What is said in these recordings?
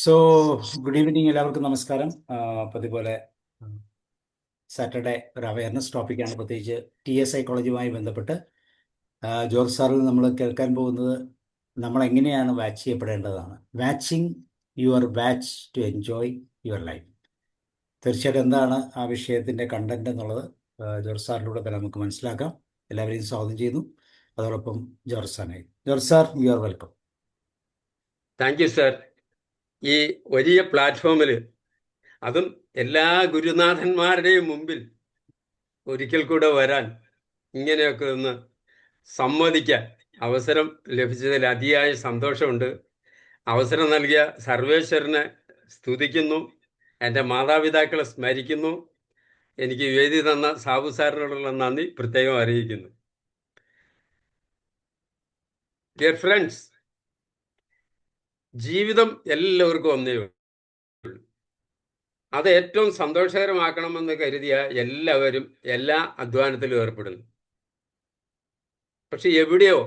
So good evening, എല്ലാവർക്കും നമസ്കാരം. പതിപോലെ Saturday ഒരു അവയർനെസ് ടോപ്പിക്കാണ്, പ്രത്യേകിച്ച് സൈക്കോളജിയുമായി ബന്ധപ്പെട്ട്. ജോർജ് സാറിൽ നമ്മൾ കേൾക്കാൻ പോകുന്നത് നമ്മൾ എങ്ങനെയാണ് വാച്ച് ചെയ്യപ്പെടേണ്ടതാണ്. Watching your watch to enjoy your life. തീർച്ചയായിട്ടും എന്താണ് ആ വിഷയത്തിൻ്റെ കണ്ടന്റ് എന്നുള്ളത് ജോർജ് സാറിലൂടെ തന്നെ നമുക്ക് മനസ്സിലാക്കാം. എല്ലാവരെയും സ്വാഗതം ചെയ്യുന്നു. അതോടൊപ്പം George sir, you are welcome. Thank you sir. ഈ വലിയ പ്ലാറ്റ്ഫോമിൽ, അതും എല്ലാ ഗുരുനാഥന്മാരുടെയും മുമ്പിൽ ഒരിക്കൽ കൂടെ വരാൻ, ഇങ്ങനെയൊക്കെ ഒന്ന് സംവദിക്കാൻ അവസരം ലഭിച്ചതിൽ അതിയായ സന്തോഷമുണ്ട്. അവസരം നൽകിയ സർവേശ്വരനെ സ്തുതിക്കുന്നു. എൻ്റെ മാതാപിതാക്കളെ സ്മരിക്കുന്നു. എനിക്ക് വേദി തന്ന സാബു സാറിനോടുള്ള നന്ദി പ്രത്യേകം അറിയിക്കുന്നു. ഡിയർ ഫ്രണ്ട്സ്, ജീവിതം എല്ലാവർക്കും ഒന്നേ ഉള്ളൂ. അത് ഏറ്റവും സന്തോഷകരമാക്കണമെന്ന് കരുതിയ എല്ലാവരും എല്ലാ അധ്വാനത്തിലും ഏർപ്പെടുന്നു. പക്ഷെ എവിടെയോ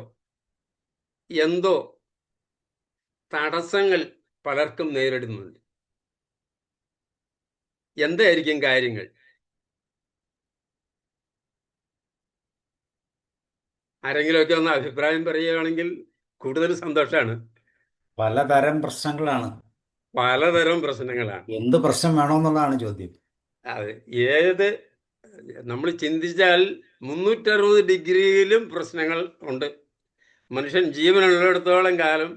എന്തോ തടസ്സങ്ങൾ പലർക്കും നേരിടുന്നുണ്ട്. എന്തായിരിക്കും കാര്യങ്ങൾ? ആരെങ്കിലുമൊക്കെ ഒന്ന് അഭിപ്രായം പറയുകയാണെങ്കിൽ കൂടുതൽ സന്തോഷമാണ്. പലതരം പ്രശ്നങ്ങളാണ്. പലതരം പ്രശ്നങ്ങളാണ്. എന്ത് പ്രശ്നം വേണമെന്നുള്ളതാണ് ചോദ്യം. അത് ഏത് നമ്മൾ ചിന്തിച്ചാൽ 360 ഡിഗ്രിയിലും പ്രശ്നങ്ങൾ ഉണ്ട്. മനുഷ്യൻ ജീവനുള്ളിടത്തോളം കാലം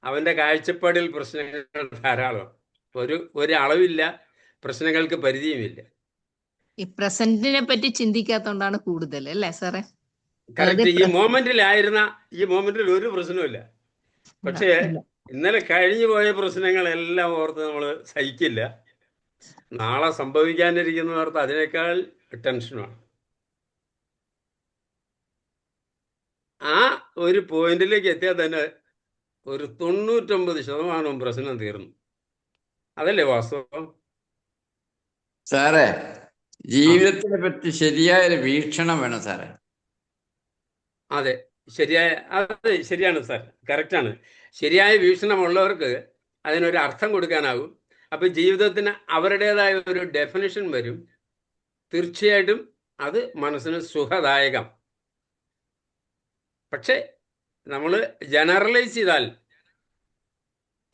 അവൻ്റെ കാഴ്ചപ്പാടിൽ പ്രശ്നങ്ങൾ ധാരാളം. ഒരു അളവില്ല, പ്രശ്നങ്ങൾക്ക് പരിധിയുമില്ല. ഈ പ്രസന്റിനെ പറ്റി ചിന്തിക്കാത്തോണ്ടാണ് കൂടുതൽ, അല്ലേ സാറേ? കറക്റ്റ്. ഈ മൊമെന്റിൽ ഒരു പ്രശ്നമില്ല. പക്ഷേ ഇന്നലെ കഴിഞ്ഞു പോയ പ്രശ്നങ്ങളെല്ലാം ഓർത്ത് നമ്മൾ സഹിക്കില്ല. നാളെ സംഭവിക്കാനിരിക്കുന്ന ഓർത്ത് അതിനേക്കാൾ ടെൻഷനാണ്. ആ ഒരു പോയിന്റിലേക്ക് എത്തിയാൽ തന്നെ ഒരു 99% പ്രശ്നം തീർന്നു. അതല്ലേ വാസ്തവം? സാറേ, ജീവിതത്തിനെ പറ്റി ശരിയായൊരു വീക്ഷണം വേണം സാറേ. അതെ, ശരിയാണ് സാർ, കറക്റ്റാണ്. ശരിയായ വീക്ഷണമുള്ളവർക്ക് അതിനൊരു അർത്ഥം കൊടുക്കാനാവും. അപ്പം ജീവിതത്തിന് അവരുടേതായ ഒരു ഡെഫിനിഷൻ വരും. തീർച്ചയായിട്ടും അത് മനസ്സിന് സുഖദായകം. പക്ഷെ നമ്മൾ ജനറലൈസ് ചെയ്താൽ,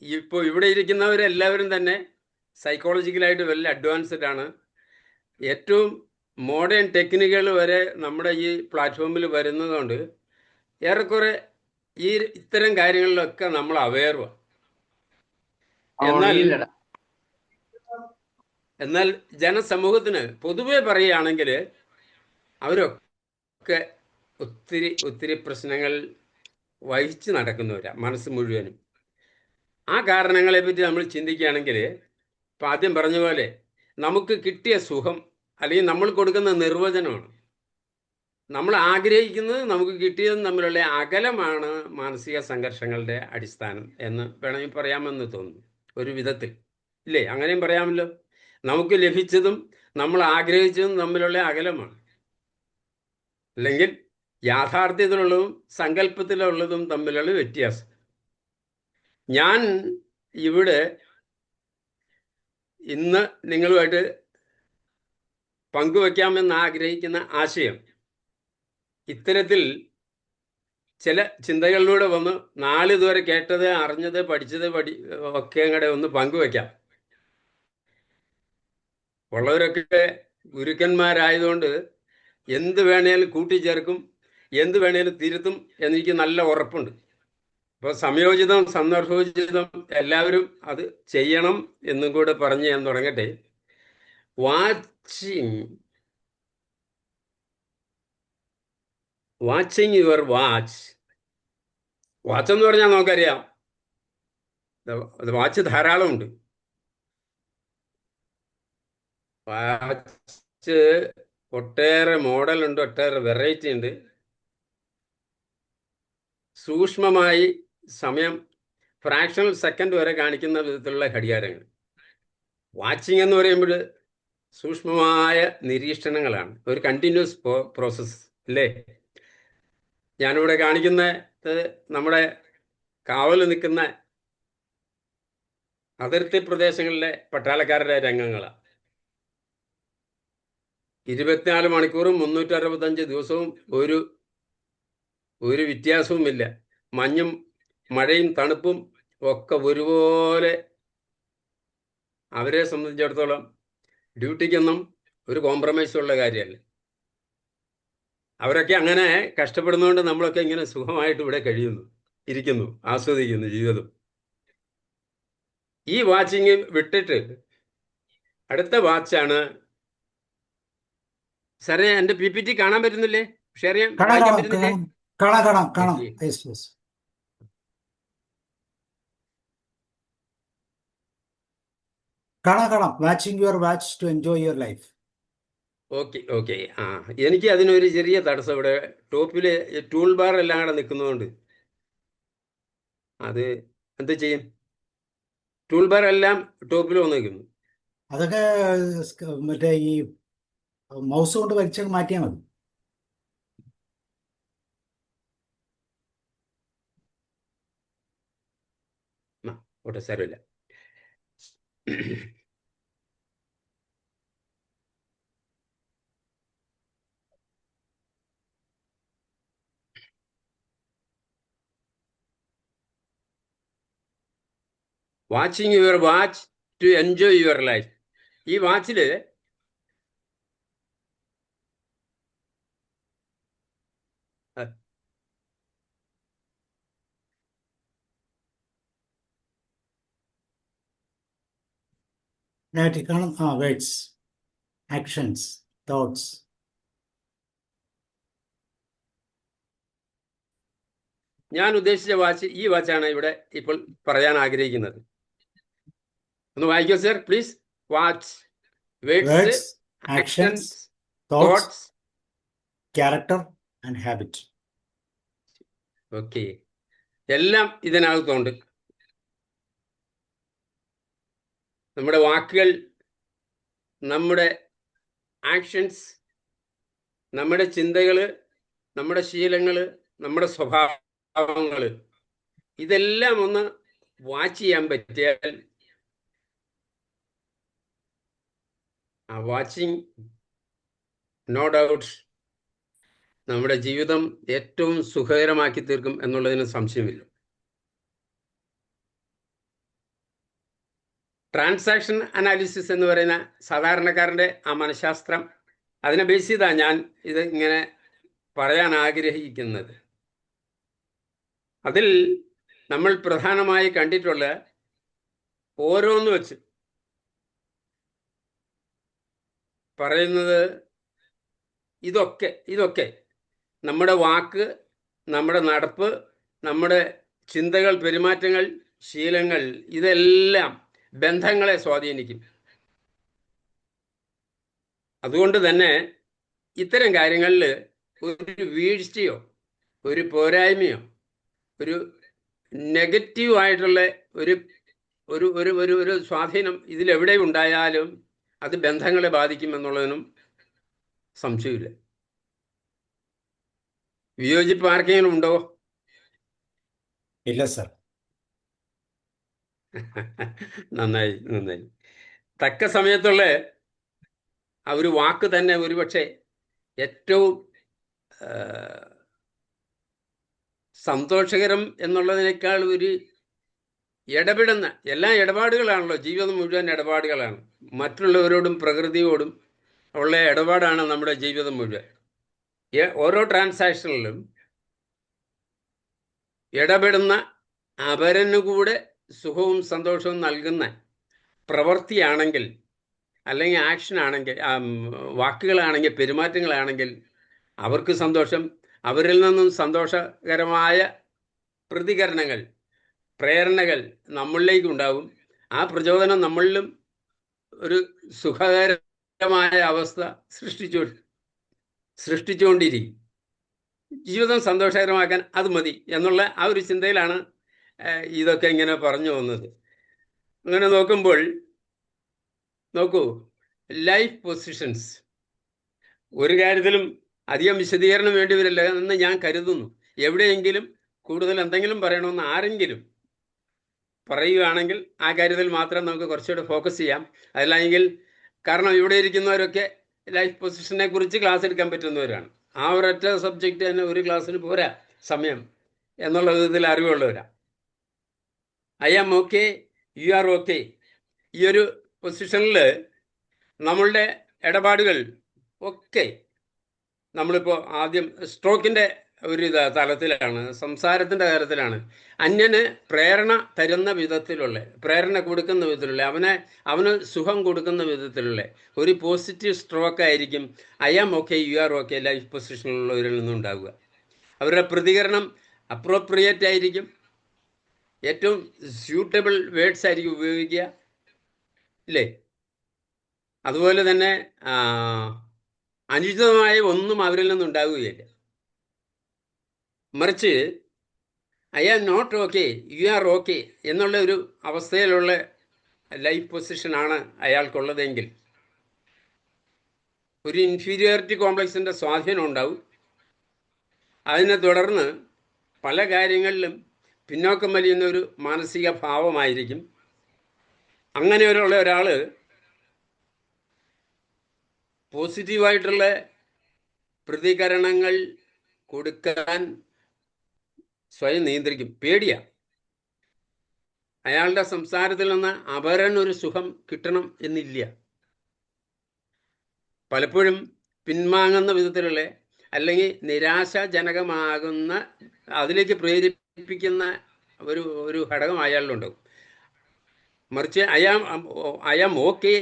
ഇപ്പോൾ ഇവിടെ ഇരിക്കുന്നവരെല്ലാവരും തന്നെ സൈക്കോളജിക്കലായിട്ട് വലിയ അഡ്വാൻസ്ഡ് ആണ്. ഏറ്റവും മോഡേൺ ടെക്നിക്കുകൾ വരെ നമ്മുടെ ഈ പ്ലാറ്റ്ഫോമിൽ വരുന്നതുകൊണ്ട് ഏറെക്കുറെ ഇത്തരം കാര്യങ്ങളിലൊക്കെ നമ്മൾ അവെയറുമാണ്. എന്നാൽ ജനസമൂഹത്തിന് പൊതുവെ പറയുകയാണെങ്കിൽ അവരൊക്കെ ഒത്തിരി പ്രശ്നങ്ങൾ വഹിച്ച് നടക്കുന്നവരാ, മനസ്സ് മുഴുവനും. ആ കാരണങ്ങളെ പറ്റി നമ്മൾ ചിന്തിക്കുകയാണെങ്കിൽ, ഇപ്പം ആദ്യം പറഞ്ഞ പോലെ നമുക്ക് കിട്ടിയ സുഖം അല്ലെങ്കിൽ നമ്മൾ കൊടുക്കുന്ന നിർവചനമാണ്. നമ്മൾ ആഗ്രഹിക്കുന്നത് നമുക്ക് കിട്ടിയതും തമ്മിലുള്ള അകലമാണ് മാനസിക സംഘർഷങ്ങളുടെ അടിസ്ഥാനം എന്ന് വേണമെങ്കിൽ പറയാമെന്ന് തോന്നുന്നു, ഒരു വിധത്തിൽ. ഇല്ലേ? അങ്ങനെയും പറയാമല്ലോ. നമുക്ക് ലഭിച്ചതും നമ്മൾ ആഗ്രഹിച്ചതും തമ്മിലുള്ള അകലമാണ്. അല്ലെങ്കിൽ യാഥാർത്ഥ്യത്തിലുള്ളതും സങ്കല്പത്തിലുള്ളതും തമ്മിലുള്ള വ്യത്യാസം. ഞാൻ ഇവിടെ ഇന്ന് നിങ്ങളുമായിട്ട് പങ്കുവയ്ക്കാമെന്ന് ആഗ്രഹിക്കുന്ന ആശയം ഇത്തരത്തിൽ ചില ചിന്തകളിലൂടെ വന്ന് നാളിതുവരെ കേട്ടത്, അറിഞ്ഞത്, പഠിച്ചത് ഒക്കെ അങ്ങടെ ഒന്ന് പങ്കുവയ്ക്കാം. ഉള്ളവരൊക്കെ ഗുരുക്കന്മാരായതുകൊണ്ട് എന്ത് വേണേലും കൂട്ടിച്ചേർക്കും, എന്ത് വേണേലും തിരുത്തും എന്നെനിക്ക് നല്ല ഉറപ്പുണ്ട്. അപ്പോൾ സംയോജിതം, സന്ദർഭോചിതം എല്ലാവരും അത് ചെയ്യണം എന്നും കൂടെ പറഞ്ഞ് ഞാൻ തുടങ്ങട്ടെ. വാച്ചിങ് യുവർ വാച്ച് എന്ന് പറഞ്ഞാൽ നമുക്കറിയാം, വാച്ച് ധാരാളമുണ്ട്. വാച്ച് ഒട്ടേറെ മോഡലുണ്ട്, ഒട്ടേറെ വെറൈറ്റി ഉണ്ട്. സൂക്ഷ്മമായി സമയം ഫ്രാക്ഷണൽ സെക്കൻഡ് വരെ കാണിക്കുന്ന വിധത്തിലുള്ള ഘടികാരങ്ങൾ. വാച്ചിങ് എന്ന് പറയുമ്പോൾ സൂക്ഷ്മമായ നിരീക്ഷണങ്ങളാണ്, ഒരു കണ്ടിന്യൂസ് പ്രോസസ്സ്, അല്ലേ? ഞാനിവിടെ കാണിക്കുന്നത് നമ്മുടെ കാവൽ നിൽക്കുന്ന അതിർത്തി പ്രദേശങ്ങളിലെ പട്ടാളക്കാരുടെ രംഗങ്ങളാണ്. 24 മണിക്കൂറും 365 ദിവസവും ഒരു വ്യത്യാസവുമില്ല. മഞ്ഞും മഴയും തണുപ്പും ഒക്കെ ഒരുപോലെ അവരെ സംബന്ധിച്ചിടത്തോളം ഡ്യൂട്ടിക്കൊന്നും ഒരു കോംപ്രമൈസും ഉള്ള കാര്യമല്ല. അവരൊക്കെ അങ്ങനെ കഷ്ടപ്പെടുന്നതുകൊണ്ട് നമ്മളൊക്കെ ഇങ്ങനെ സുഖമായിട്ട് ഇവിടെ ഇരിക്കുന്നു, ആസ്വദിക്കുന്നു ജീവിതം. ഈ വാച്ചിങ് വിട്ടിട്ട് അടുത്ത വാച്ചാണ്. സാറേ, എൻ്റെ PPT കാണാൻ പറ്റുന്നില്ലേ? ഷെയർ ചെയ്യാൻ കാണാം വായിക്കാൻ കാണാം പറ്റുന്നില്ലേ? കാണാം കാണാം കാണാം. ഓക്കെ. Yes yes. കാണാം. Watching your watch to enjoy your life. Okay. എനിക്ക് അതിനൊരു ചെറിയ തടസ്സം. ഇവിടെ ടോപ്പിൽ ടൂൾ ബാർ എല്ലാം കൂടെ നിൽക്കുന്നതുകൊണ്ട് അത് എന്ത് ചെയ്യും? ടൂൾ ബാർ എല്ലാം ടോപ്പിൽ വന്ന് നിൽക്കുന്നു. അതൊക്കെ മറ്റേ ഈ മൗസ് കൊണ്ട് വലിച്ചങ്ങ് മാറ്റിയാൽ മതി. ഓട്ടെ, സാരമില്ല. Watching your watch to enjoy your life. ഈ വാച്ചിൽ കാണും. Words, actions, thoughts. ഞാൻ ഉദ്ദേശിച്ച വാച്ച് ഈ വാച്ചാണ് ഇവിടെ ഇപ്പോൾ പറയാൻ ആഗ്രഹിക്കുന്നത്. ഒന്ന് വായിക്കോ sir, please. Watch, words, actions, thoughts, character and habit. Okay, എല്ലാം ഇതിനകത്തുണ്ട്. നമ്മുടെ വാക്കുകൾ, നമ്മുടെ ആക്ഷൻസ്, നമ്മുടെ ചിന്തകൾ, നമ്മുടെ ശീലങ്ങൾ, നമ്മുടെ സ്വഭാവങ്ങൾ, ഇതെല്ലാം ഒന്ന് വാച്ച് ചെയ്യാൻ പറ്റിയാൽ ആ വാച്ചിങ് നോ ഡൗട്ട് നമ്മുടെ ജീവിതം ഏറ്റവും സുഖകരമാക്കി തീർക്കും എന്നുള്ളതിന് സംശയമില്ല. ട്രാൻസാക്ഷൻ അനാലിസിസ് എന്ന് പറയുന്ന സാധാരണക്കാരൻ്റെ ആ മനഃശാസ്ത്രം, അതിനെ ബേസ് ചെയ്താണ് ഞാൻ ഇത് ഇങ്ങനെ പറയാൻ ആഗ്രഹിക്കുന്നത്. അതിൽ നമ്മൾ പ്രധാനമായി കണ്ടിട്ടുള്ള ഓരോന്ന് വെച്ച് പറയുന്നത് ഇതൊക്കെ നമ്മുടെ വാക്ക്, നമ്മുടെ നടപ്പ്, നമ്മുടെ ചിന്തകൾ, പെരുമാറ്റങ്ങൾ, ശീലങ്ങൾ, ഇതെല്ലാം ബന്ധങ്ങളെ സ്വാധീനിക്കും. അതുകൊണ്ട് തന്നെ ഇത്തരം കാര്യങ്ങളിൽ ഒരു വീഴ്ചയോ ഒരു പോരായ്മയോ ഒരു നെഗറ്റീവ് ആയിട്ടുള്ള ഒരു ഒരു ഒരു ഒരു ഒരു സ്വാധീനം ഇതിലെവിടെ ഉണ്ടായാലും അത് ബന്ധങ്ങളെ ബാധിക്കും എന്നുള്ളതിനും സംശയമില്ല. വിയോജിപ്പ് ആർക്കെങ്കിലും ഉണ്ടോ? ഇല്ല സർ. നന്നായി. തക്ക സമയത്തുള്ള ആ ഒരു വാക്ക് തന്നെ ഒരുപക്ഷെ ഏറ്റവും സന്തോഷകരം എന്നുള്ളതിനേക്കാൾ ഒരു ഇടപെടുന്ന, എല്ലാ ഇടപാടുകളാണല്ലോ, ജീവിതം മുഴുവൻ ഇടപാടുകളാണ്. മറ്റുള്ളവരോടും പ്രകൃതിയോടും ഉള്ള ഇടപാടാണ് നമ്മുടെ ജീവിതം മുഴുവൻ. ഓരോ ട്രാൻസാക്ഷനിലും ഇടപെടുന്ന, അവരനു കൂടെ സുഖവും സന്തോഷവും നൽകുന്ന പ്രവൃത്തിയാണെങ്കിൽ, അല്ലെങ്കിൽ ആക്ഷനാണെങ്കിൽ, വാക്കുകളാണെങ്കിൽ, പെരുമാറ്റങ്ങളാണെങ്കിൽ അവർക്ക് സന്തോഷം, അവരിൽ നിന്നും സന്തോഷകരമായ പ്രതികരണങ്ങൾ, പ്രേരണകൾ നമ്മളിലേക്ക് ഉണ്ടാവും. ആ പ്രചോദനം നമ്മളിലും ഒരു സുഖകരമായ അവസ്ഥ സൃഷ്ടിച്ചുകൊണ്ടിരിക്കും. ജീവിതം സന്തോഷകരമാക്കാൻ അത് മതി എന്നുള്ള ആ ഒരു ചിന്തയിലാണ് ഇതൊക്കെ ഇങ്ങനെ പറഞ്ഞു വന്നത്. അങ്ങനെ നോക്കുമ്പോൾ നോക്കൂ, ലൈഫ് പൊസിഷൻസ് ഒരു കാര്യത്തിലും അധികം വിശദീകരണം വേണ്ടി വരില്ല എന്ന് ഞാൻ കരുതുന്നു. എവിടെയെങ്കിലും കൂടുതൽ എന്തെങ്കിലും പറയണമെന്ന് ആരെങ്കിലും പറയുകയാണെങ്കിൽ ആ കാര്യത്തിൽ മാത്രം നമുക്ക് കുറച്ചുകൂടെ ഫോക്കസ് ചെയ്യാം. അതല്ലെങ്കിൽ കാരണം ഇവിടെ ഇരിക്കുന്നവരൊക്കെ ലൈഫ് പൊസിഷനെ കുറിച്ച് ക്ലാസ് എടുക്കാൻ പറ്റുന്നവരാണ്. ആ ഒരൊറ്റ സബ്ജക്റ്റ് തന്നെ ഒരു ക്ലാസ്സിന് പോരാ സമയം എന്നുള്ള വിധത്തിൽ അറിവുള്ളവരാണ്. I am okay, you are okay. ഈ ഒരു പൊസിഷനിൽ നമ്മളുടെ ഇടപാടുകൾ ഒക്കെ നമ്മളിപ്പോൾ ആദ്യം സ്ട്രോക്കിൻ്റെ ഒരു തലത്തിലാണ്, സംസാരത്തിൻ്റെ തലത്തിലാണ്. അന്യന് പ്രേരണ തരുന്ന വിധത്തിലുള്ള, പ്രേരണ കൊടുക്കുന്ന വിധത്തിലുള്ള, അവന് സുഖം കൊടുക്കുന്ന വിധത്തിലുള്ള ഒരു പോസിറ്റീവ് സ്ട്രോക്ക് ആയിരിക്കും I am okay, you are okay life പൊസിഷനിലുള്ളവരിൽ നിന്നുണ്ടാവുക. അവരുടെ പ്രതികരണം അപ്രോപ്രിയേറ്റ് ആയിരിക്കും, ഏറ്റവും സ്യൂട്ടബിൾ വേർഡ്സ് ആയിരിക്കും ഉപയോഗിക്കുക, ഇല്ലേ? അതുപോലെ തന്നെ അനുചിതമായ ഒന്നും അവരിൽ നിന്നുണ്ടാവുകയില്ല. മറിച്ച് I am not okay, you are okay എന്നുള്ള ഒരു അവസ്ഥയിലുള്ള ലൈഫ് പൊസിഷനാണ് അയാൾക്കുള്ളതെങ്കിൽ ഒരു ഇൻഫീരിയോറിറ്റി കോംപ്ലക്സിൻ്റെ സ്വാധീനം ഉണ്ടാവും. അതിനെ തുടർന്ന് പല കാര്യങ്ങളിലും പിന്നോക്കം വലിയുന്ന ഒരു മാനസിക ഭാവമായിരിക്കും. അങ്ങനെയുള്ള ഒരാൾ പോസിറ്റീവായിട്ടുള്ള പ്രതികരണങ്ങൾ കൊടുക്കാൻ സ്വയം നിയന്ത്രിക്കും. പേടിയാണ്. അയാളുടെ സംസാരത്തിൽ നിന്ന് അപരനൊരു സുഖം കിട്ടണം എന്നില്ല. പലപ്പോഴും പിന്മാങ്ങുന്ന വിധത്തിലുള്ള അല്ലെങ്കിൽ നിരാശാജനകമാകുന്ന അതിലേക്ക് പ്രേരിപ്പിക്കുന്ന ഒരു ഘടകം അയാളിലുണ്ടാവും. മറിച്ച് I am okay,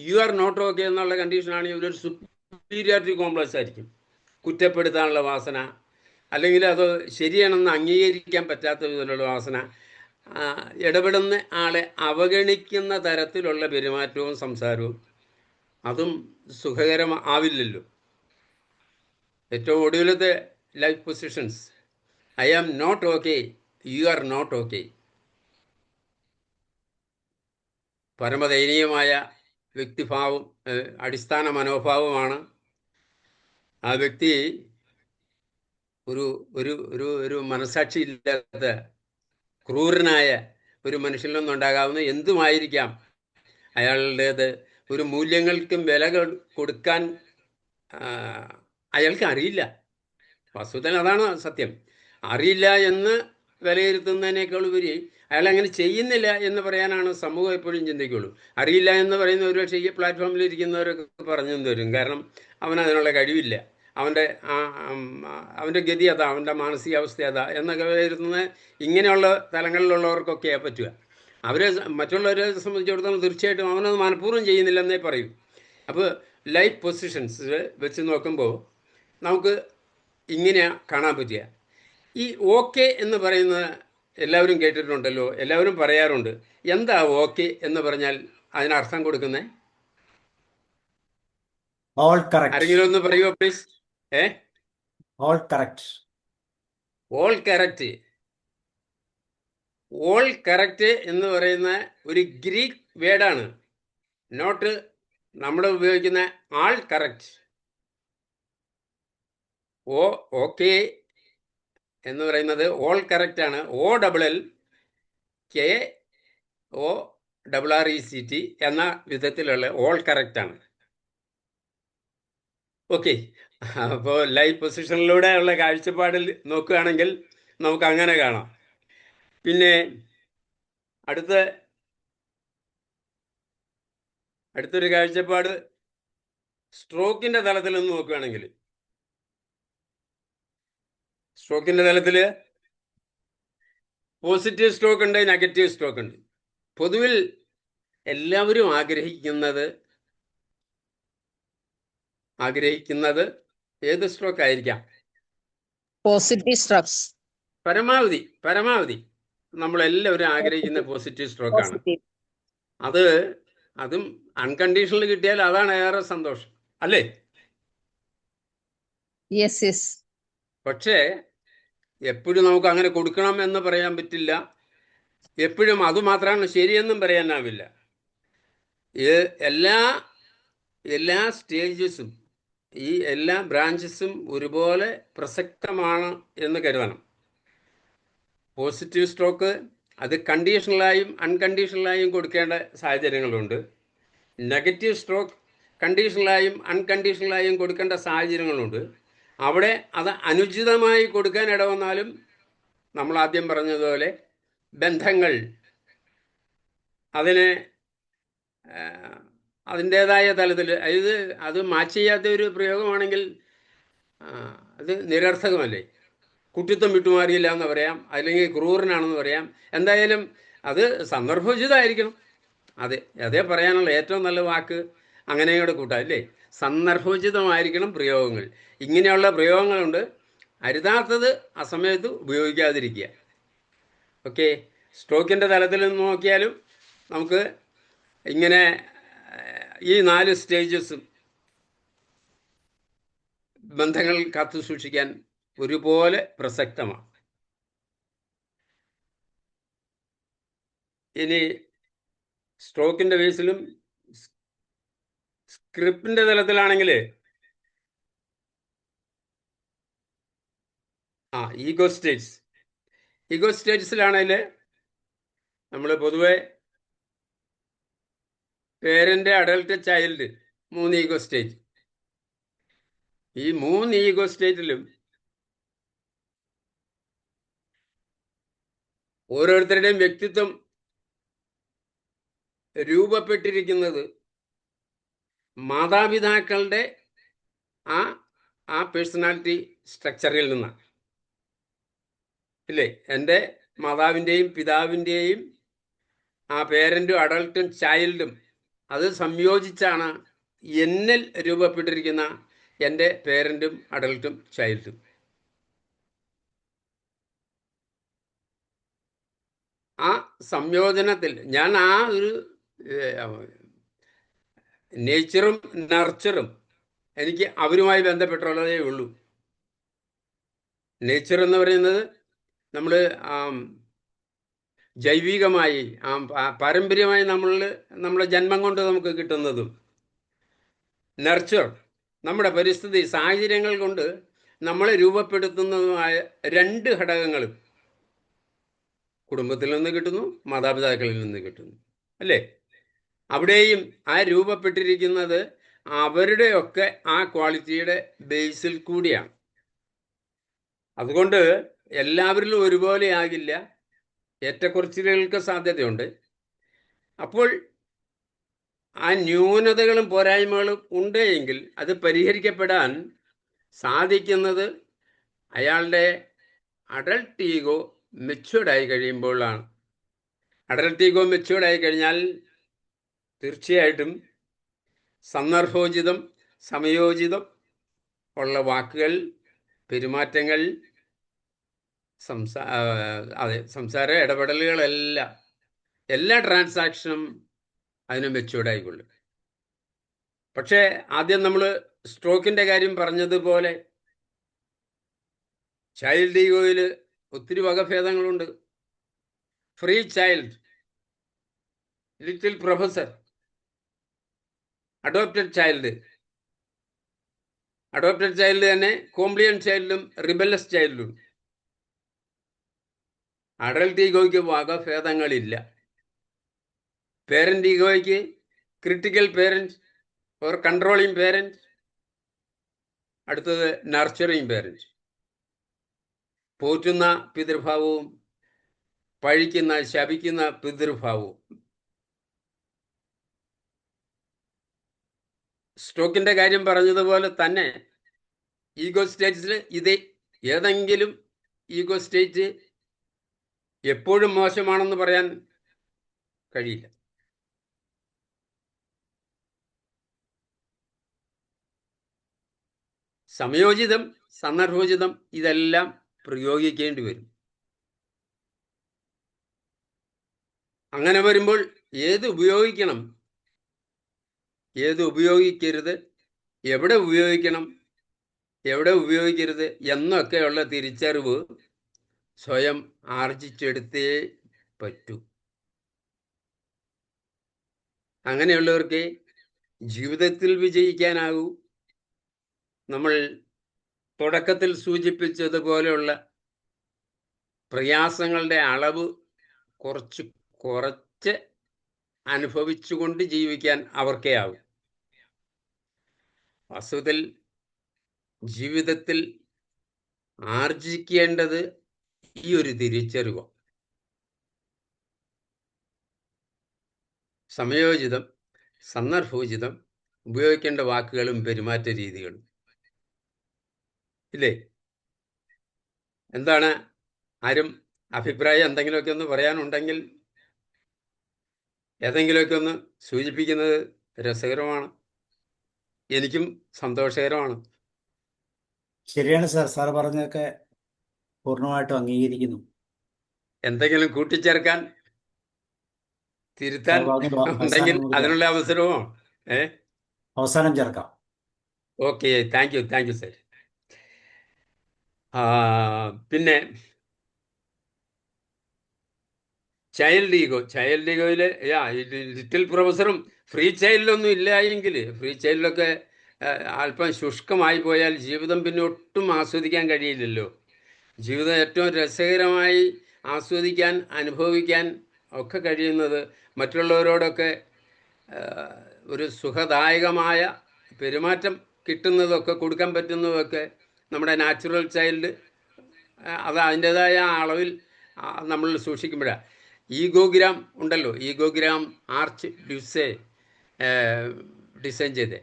you are not okay എന്നുള്ള കണ്ടീഷനാണെങ്കിൽ ഇവരൊരു സുപ്പീരിയോറിറ്റി കോംപ്ലക്സ് ആയിരിക്കും. കുറ്റപ്പെടുത്താനുള്ള വാസന, അല്ലെങ്കിൽ അത് ശരിയാണെന്ന് അംഗീകരിക്കാൻ പറ്റാത്ത വിധത്തിലുള്ള വാസന, ഇടപെടുന്ന ആളെ അവഗണിക്കുന്ന തരത്തിലുള്ള പെരുമാറ്റവും സംസാരവും, അതും സുഖകരമാവില്ലല്ലോ. ഏറ്റവും ഒടുവിലത്തെ life positions I am not okay, you are not okay. പരമദയനീയമായ വ്യക്തിഭാവം, അടിസ്ഥാന മനോഭാവമാണ്. ആ വ്യക്തി ഒരു ഒരു ഒരു ഒരു മനസാക്ഷി ഇല്ലാത്ത ക്രൂരനായ ഒരു മനുഷ്യനിൽ നിന്നുണ്ടാകാവുന്ന എന്തുമായിരിക്കാം അയാളുടേത്. ഒരു മൂല്യങ്ങൾക്കും വില കൊടുക്കാൻ അയാൾക്ക് അറിയില്ല. വസ്തുതയിൽ അതാണ് സത്യം. അറിയില്ല എന്ന് വിലയിരുത്തുന്നതിനേക്കാൾ ഉപരി അയാൾ അങ്ങനെ ചെയ്യുന്നില്ല എന്ന് പറയാനാണ് സമൂഹം എപ്പോഴും ചിന്തിക്കുള്ളൂ. അറിയില്ല എന്ന് പറയുന്ന ഒരു പക്ഷേ ഈ പ്ലാറ്റ്ഫോമിൽ ഇരിക്കുന്നവരൊക്കെ പറഞ്ഞു തരും. കാരണം അവനതിനുള്ള കഴിവില്ല, അവൻ്റെ ഗതി അതാ, അവൻ്റെ മാനസികാവസ്ഥ അതാ എന്നൊക്കെ വിലയിരുത്തുന്ന ഇങ്ങനെയുള്ള തലങ്ങളിലുള്ളവർക്കൊക്കെയാണ് പറ്റുക. മറ്റുള്ളവരെ സംബന്ധിച്ചിടത്തോളം തീർച്ചയായിട്ടും അവനത് മനഃപൂർവ്വം ചെയ്യുന്നില്ലെന്നേ പറയും. അപ്പോൾ ലൈഫ് പൊസിഷൻസ് വെച്ച് നോക്കുമ്പോൾ നമുക്ക് ഇങ്ങനെയാണ് കാണാൻ പറ്റുക. ഈ ഓക്കെ എന്ന് പറയുന്നത് എല്ലാവരും കേട്ടിട്ടുണ്ടല്ലോ, എല്ലാവരും പറയാറുണ്ട്. എന്താ ഓക്കെ എന്ന് പറഞ്ഞാൽ അതിനർത്ഥം കൊടുക്കുന്നത്? All correct. ആരെങ്കിലും ഒന്ന് പറയുമോ please? All correct. All correct. All correct എന്ന് പറയുന്ന ഒരു ഗ്രീക്ക് വേർഡാണ്, നോട്ട് നമ്മൾ ഉപയോഗിക്കുന്ന ആൾ കറക്റ്റ്. ഓക്കെ എന്ന് പറയുന്നത് ഓൾ കറക്റ്റ് ആണ്. OLLKORRECT എന്ന വിധത്തിലുള്ള ഓൾ കറക്റ്റ് ആണ്. ഓക്കെ. അപ്പോൾ ലൈഫ് പൊസിഷനിലൂടെ ഉള്ള കാഴ്ചപ്പാടിൽ നോക്കുകയാണെങ്കിൽ നമുക്ക് അങ്ങനെ കാണാം. പിന്നെ അടുത്തൊരു കാഴ്ചപ്പാട് സ്ട്രോക്കിൻ്റെ തലത്തിൽ നിന്ന് നോക്കുകയാണെങ്കിൽ, സ്ട്രോക്കിൻ്റെ തലത്തിൽ പോസിറ്റീവ് സ്ട്രോക്ക് ഉണ്ട്, നെഗറ്റീവ് സ്ട്രോക്ക് ഉണ്ട്. പൊതുവിൽ എല്ലാവരും ആഗ്രഹിക്കുന്നത് ഏത് സ്ട്രോക്ക് ആയിരിക്കാം? Positive strokes. പരമാവധി നമ്മളെല്ലാവരും ആഗ്രഹിക്കുന്ന പോസിറ്റീവ് സ്ട്രോക്കാണ്. അതും അൺകണ്ടീഷണൽ കിട്ടിയാൽ അതാണ് ഏറെ സന്തോഷം, അല്ലേ? പക്ഷേ എപ്പോഴും നമുക്ക് അങ്ങനെ കൊടുക്കണം എന്ന് പറയാൻ പറ്റില്ല. എപ്പോഴും അതുമാത്രമാണ് ശരിയെന്നും പറയാനാവില്ല. എല്ലാ സ്റ്റേജസും ഈ എല്ലാ ബ്രാഞ്ചസും ഒരുപോലെ പ്രസക്തമാണ് എന്ന് കരുതണം. പോസിറ്റീവ് സ്ട്രോക്ക് അത് കണ്ടീഷണലായും അൺകണ്ടീഷണലായും കൊടുക്കേണ്ട സാഹചര്യങ്ങളുണ്ട്. നെഗറ്റീവ് സ്ട്രോക്ക് കണ്ടീഷണലായും അൺകണ്ടീഷണലായും കൊടുക്കേണ്ട സാഹചര്യങ്ങളുണ്ട്. അവിടെ അത് അനുചിതമായി കൊടുക്കാൻ ഇടവന്നാലും നമ്മൾ ആദ്യം പറഞ്ഞതുപോലെ ബന്ധങ്ങൾ അതിനെ അതിൻ്റേതായ തലത്തിൽ അത് മാച്ച് ചെയ്യാത്ത ഒരു പ്രയോഗമാണെങ്കിൽ അത് നിരർത്ഥകമല്ലേ. കുട്ടിത്വം വിട്ടുമാറിയില്ല എന്ന് പറയാം, അല്ലെങ്കിൽ ക്രൂരനാണെന്ന് പറയാം. എന്തായാലും അത് സന്ദർഭോചിതമായിരിക്കണം. അതേ പറയാനുള്ള ഏറ്റവും നല്ല വാക്ക് അങ്ങനെയോടെ കൂട്ടാം അല്ലേ. സന്ദർഭോചിതമായിരിക്കണം പ്രയോഗങ്ങൾ. ഇങ്ങനെയുള്ള പ്രയോഗങ്ങളുണ്ട്. അരുതാത്തത് അസമയത്ത് ഉപയോഗിക്കാതിരിക്കുക. ഓക്കെ. സ്ട്രോക്കിൻ്റെ തലത്തിൽ നിന്ന് നോക്കിയാലും നമുക്ക് ഇങ്ങനെ ഈ 4 സ്റ്റേജസും ബന്ധങ്ങൾ കാത്തു സൂക്ഷിക്കാൻ ഒരുപോലെ പ്രസക്തമാണ്. ഇനി സ്ട്രോക്കിൻ്റെ ബേസിലും സ്ക്രിപ്റ്റിൻ്റെ തലത്തിലാണെങ്കിൽ ഈഗോ സ്റ്റേറ്റ്സിലാണെങ്കിൽ നമ്മൾ പൊതുവെ parent, adult, child 3 ego state. ഈ 3 ഈഗോ സ്റ്റേറ്റിലും ഓരോരുത്തരുടെയും വ്യക്തിത്വം രൂപപ്പെട്ടിരിക്കുന്നത് മാതാപിതാക്കളുടെ ആ പേഴ്സണാലിറ്റി സ്ട്രക്ചറിൽ നിന്നാണ് ഇല്ലേ. എൻ്റെ മാതാവിൻ്റെയും പിതാവിൻ്റെയും ആ പേരൻറ്റും അഡൾട്ടും ചൈൽഡും അത് സംയോജിച്ചാണ് എന്നിൽ രൂപപ്പെട്ടിരിക്കുന്ന എൻ്റെ പേരൻറ്റും അഡൾട്ടും ചൈൽഡും. ആ സംയോജനത്തിൽ ഞാൻ ആ ഒരു നേച്ചറും നർച്ചറും എനിക്ക് അവരുമായി ബന്ധപ്പെട്ടുള്ളതേ ഉള്ളൂ. നേച്ചർ എന്ന് പറയുന്നത് നമ്മൾ ജൈവികമായി പാരമ്പര്യമായി നമ്മുടെ ജന്മം കൊണ്ട് നമുക്ക് കിട്ടുന്നതും, നർച്ചർ നമ്മുടെ പരിസ്ഥിതി സാഹചര്യങ്ങൾ കൊണ്ട് നമ്മളെ രൂപപ്പെടുത്തുന്നതുമായ 2 ഘടകങ്ങളും കുടുംബത്തിൽ നിന്ന് കിട്ടുന്നു, മാതാപിതാക്കളിൽ നിന്ന് കിട്ടുന്നു അല്ലേ. അവിടെയും ആ രൂപപ്പെട്ടിരിക്കുന്നത് അവരുടെയൊക്കെ ആ ക്വാളിറ്റിയുടെ ബേസിൽ കൂടിയാണ്. അതുകൊണ്ട് എല്ലാവരിലും ഒരുപോലെ ആകില്ല, ഏറ്റക്കുറച്ചിലുകൾക്ക് സാധ്യതയുണ്ട്. അപ്പോൾ ആ ന്യൂനതകളും പോരായ്മകളും ഉണ്ട് എങ്കിൽ അത് പരിഹരിക്കപ്പെടാൻ സാധിക്കുന്നത് അയാളുടെ അഡൾട്ട് ഈഗോ മെച്യൂർഡായി കഴിയുമ്പോഴാണ്. അഡൾട്ട് ഈഗോ മെച്യൂർഡായി കഴിഞ്ഞാൽ തീർച്ചയായിട്ടും സന്ദർഭോചിതം, സമയോചിതം ഉള്ള വാക്കുകൾ, പെരുമാറ്റങ്ങൾ, സംസാര ഇടപെടലുകളെല്ലാം, എല്ലാ ട്രാൻസാക്ഷനും അതിന് മെച്യൂർഡായിക്കൊള്ളും. പക്ഷേ ആദ്യം നമ്മൾ സ്ട്രോക്കിൻ്റെ കാര്യം പറഞ്ഞതുപോലെ ചൈൽഡ് ഈഗോയിൽ ഒത്തിരി വകഭേദങ്ങളുണ്ട്. Free child, little professor, adopted child തന്നെ കോംപ്ലിയന്റ് ചൈൽഡും റിബലസ് ചൈൽഡും. അഡൾട്ട് ഈഗോയ്ക്ക് വകഭേദങ്ങളില്ല. പേരന്റ് ഈഗോയ്ക്ക് critical parent or controlling parent, അടുത്തത് നർച്ചറിങ് പേരന്റ്. പോറ്റുന്ന പിതൃഭാവവും പഴിക്കുന്ന ശപിക്കുന്ന പിതൃഭാവവും. സ്ട്രോക്കിന്റെ കാര്യം പറഞ്ഞതുപോലെ തന്നെ ഈഗോ സ്റ്റേറ്റ്സിൽ ഏതെങ്കിലും ഈഗോ സ്റ്റേറ്റ് എപ്പോഴും മോശമാണെന്ന് പറയാൻ കഴിയില്ല. സമയോചിതം, സന്ദർഭോചിതം ഇതെല്ലാം പ്രയോഗിക്കേണ്ടി വരും. അങ്ങനെ വരുമ്പോൾ ഏത് ഉപയോഗിക്കണം, ഏത് ഉപയോഗിക്കരുത്, എവിടെ ഉപയോഗിക്കണം, എവിടെ ഉപയോഗിക്കരുത് എന്നൊക്കെയുള്ള തിരിച്ചറിവ് സ്വയം ആർജിച്ചെടുത്തേ പറ്റൂ. അങ്ങനെയുള്ളവർക്ക് ജീവിതത്തിൽ വിജയിക്കാനാകൂ. നമ്മൾ തുടക്കത്തിൽ സൂചിപ്പിച്ചതുപോലെയുള്ള പ്രയാസങ്ങളുടെ അളവ് കുറച്ച് കുറച്ച് അനുഭവിച്ചുകൊണ്ട് ജീവിക്കാൻ അവർക്കേ ആവും. വാസ്തവത്തിൽ ജീവിതത്തിൽ ആർജിക്കേണ്ടത് ഈ ഒരു തിരിച്ചറിവ്. സമയോചിതം, സന്ദർഭോചിതം, ഉപയോഗിക്കേണ്ട വാക്കുകളും പെരുമാറ്റ രീതികളും. ഇല്ലേ? എന്താണ് ആരും അഭിപ്രായം എന്തെങ്കിലുമൊക്കെ ഒന്ന് പറയാനുണ്ടെങ്കിൽ ഏതെങ്കിലുമൊക്കെ ഒന്ന് സൂചിപ്പിക്കുന്നത് രസകരമാണ്, എനിക്കും സന്തോഷകരമാണ്. ശരിയാണ് സാർ, സാർ പറഞ്ഞതൊക്കെ പൂർണ്ണമായിട്ടും അംഗീകരിക്കുന്നു. എന്തെങ്കിലും കൂട്ടിച്ചേർക്കാൻ, തിരുത്താൻ സാർ പറഞ്ഞത് ഉണ്ടെങ്കിൽ അവസാനം അതിനുള്ള അവസരമോ? അവസാനം ചേർക്കാം. Okay, thank you sir. പിന്നെ ചൈൽഡ് ഈഗോയിൽ ലിറ്റിൽ പ്രൊഫസറും ഫ്രീ ചൈൽഡിലൊന്നും ഇല്ലായെങ്കിൽ, ഫ്രീ ചൈൽഡിലൊക്കെ അല്പം ശുഷ്കമായി പോയാൽ ജീവിതം പിന്നെ ഒട്ടും ആസ്വദിക്കാൻ കഴിയില്ലല്ലോ. ജീവിതം ഏറ്റവും രസകരമായി ആസ്വദിക്കാൻ, അനുഭവിക്കാൻ ഒക്കെ കഴിയുന്നത് മറ്റുള്ളവരോടൊക്കെ ഒരു സുഖദായകമായ പെരുമാറ്റം കിട്ടുന്നതൊക്കെ, കൊടുക്കാൻ പറ്റുന്നതൊക്കെ നമ്മുടെ നാച്ചുറൽ ചൈൽഡ് അത് അതിൻ്റെതായ അളവിൽ നമ്മൾ സൂക്ഷിക്കുമ്പോഴാണ്. ഈഗോഗ്രാം ഉണ്ടല്ലോ, ഈഗോഗ്രാം ആർച്ച് ഡിസൈൻ ചെയ്തേ.